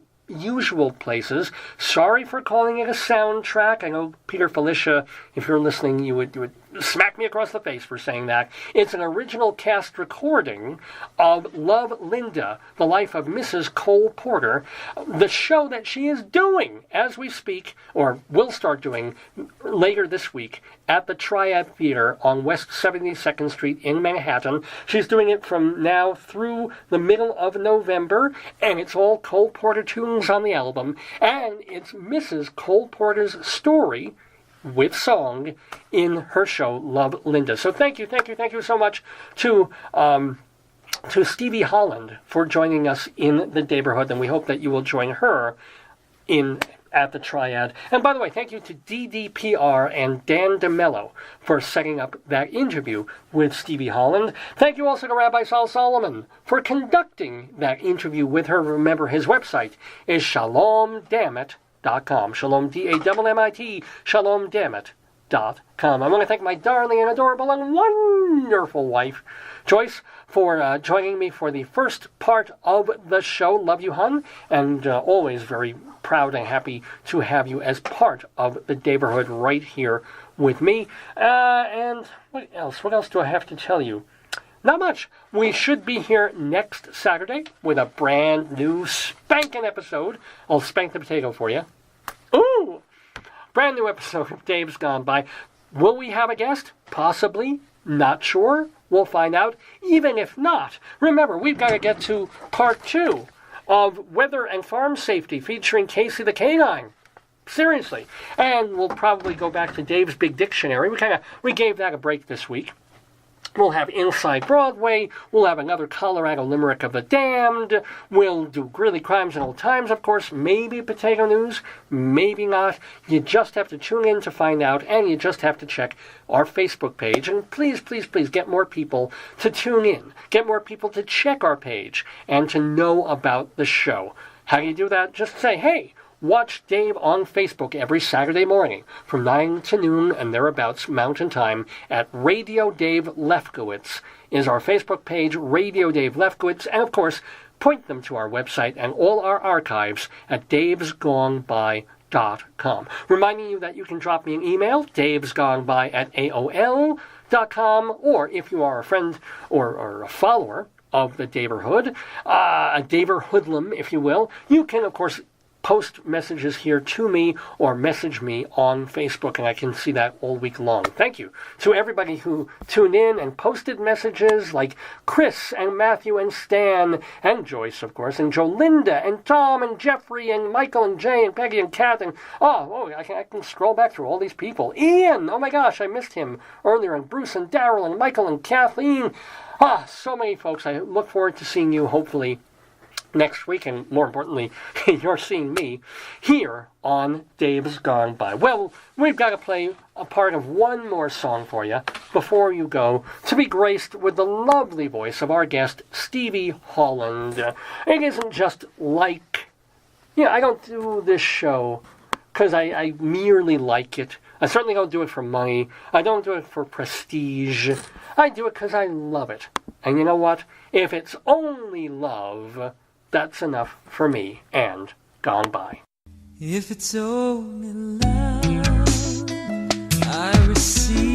places. Sorry for calling it a soundtrack. I know, Peter Felicia, if you're listening, you would smack me across the face for saying that. It's an original cast recording of Love, Linda, the life of Mrs. Cole Porter, the show that she is doing as we speak, or will start doing later this week, at the Triad Theater on West 72nd Street in Manhattan. She's doing it from now through the middle of November, and it's all Cole Porter tunes on the album, and it's Mrs. Cole Porter's story with song in her show, Love, Linda. So thank you so much to Stevie Holland for joining us in the Daverhood, and we hope that you will join her at the Triad. And by the way, thank you to DDPR and Dan DeMello for setting up that interview with Stevie Holland. Thank you also to Rabbi Sal Solomon for conducting that interview with her. Remember, his website is shalomdammit.com. Shalom, D-A-M-M-I-T, shalomdammit.com. I want to thank my darling and adorable and wonderful wife, Joyce, for joining me for the first part of the show. Love you, hon, and always very proud and happy to have you as part of the Daverhood right here with me. And what else? What else do I have to tell you? Not much. We should be here next Saturday with a brand new spanking episode. I'll spank the potato for you. Ooh! Brand new episode of Dave's Gone By. Will we have a guest? Possibly. Not sure. We'll find out. Even if not, remember, we've got to get to part 2 of Weather and Farm Safety featuring Casey the Canine. Seriously. And we'll probably go back to Dave's Big Dictionary. We gave that a break this week. We'll have Inside Broadway. We'll have another Colorado Limerick of the Damned. We'll do Greeley Crimes and Old Times, of course. Maybe Potato News. Maybe not. You just have to tune in to find out, and you just have to check our Facebook page. And please, please, please get more people to tune in. Get more people to check our page and to know about the show. How do you do that? Just say, hey, watch Dave on Facebook every Saturday morning from 9 to noon and thereabouts Mountain Time at Radio Dave Lefkowitz is our Facebook page, Radio Dave Lefkowitz, and of course, point them to our website and all our archives at davesgoneby.com. Reminding you that you can drop me an email, davesgoneby@aol.com, or if you are a friend or a follower of the Daverhood, a Daverhoodlum, if you will, you can, of course, post messages here to me or message me on Facebook, and I can see that all week long. Thank you to everybody who tuned in and posted messages, like Chris and Matthew and Stan and Joyce, of course, and Jolinda and Tom and Jeffrey and Michael and Jay and Peggy and Kat and I can scroll back through all these people. Ian, oh my gosh, I missed him earlier, and Bruce and Daryl and Michael and Kathleen. So many folks. I look forward to seeing you hopefully next week, and more importantly, you're seeing me here on Dave's Gone By. Well, we've got to play a part of one more song for you before you go, to be graced with the lovely voice of our guest, Stevie Holland. It isn't just like, I don't do this show because I merely like it. I certainly don't do it for money. I don't do it for prestige. I do it because I love it. And you know what? If it's only love, that's enough for me and Gone By. If it's only love I receive,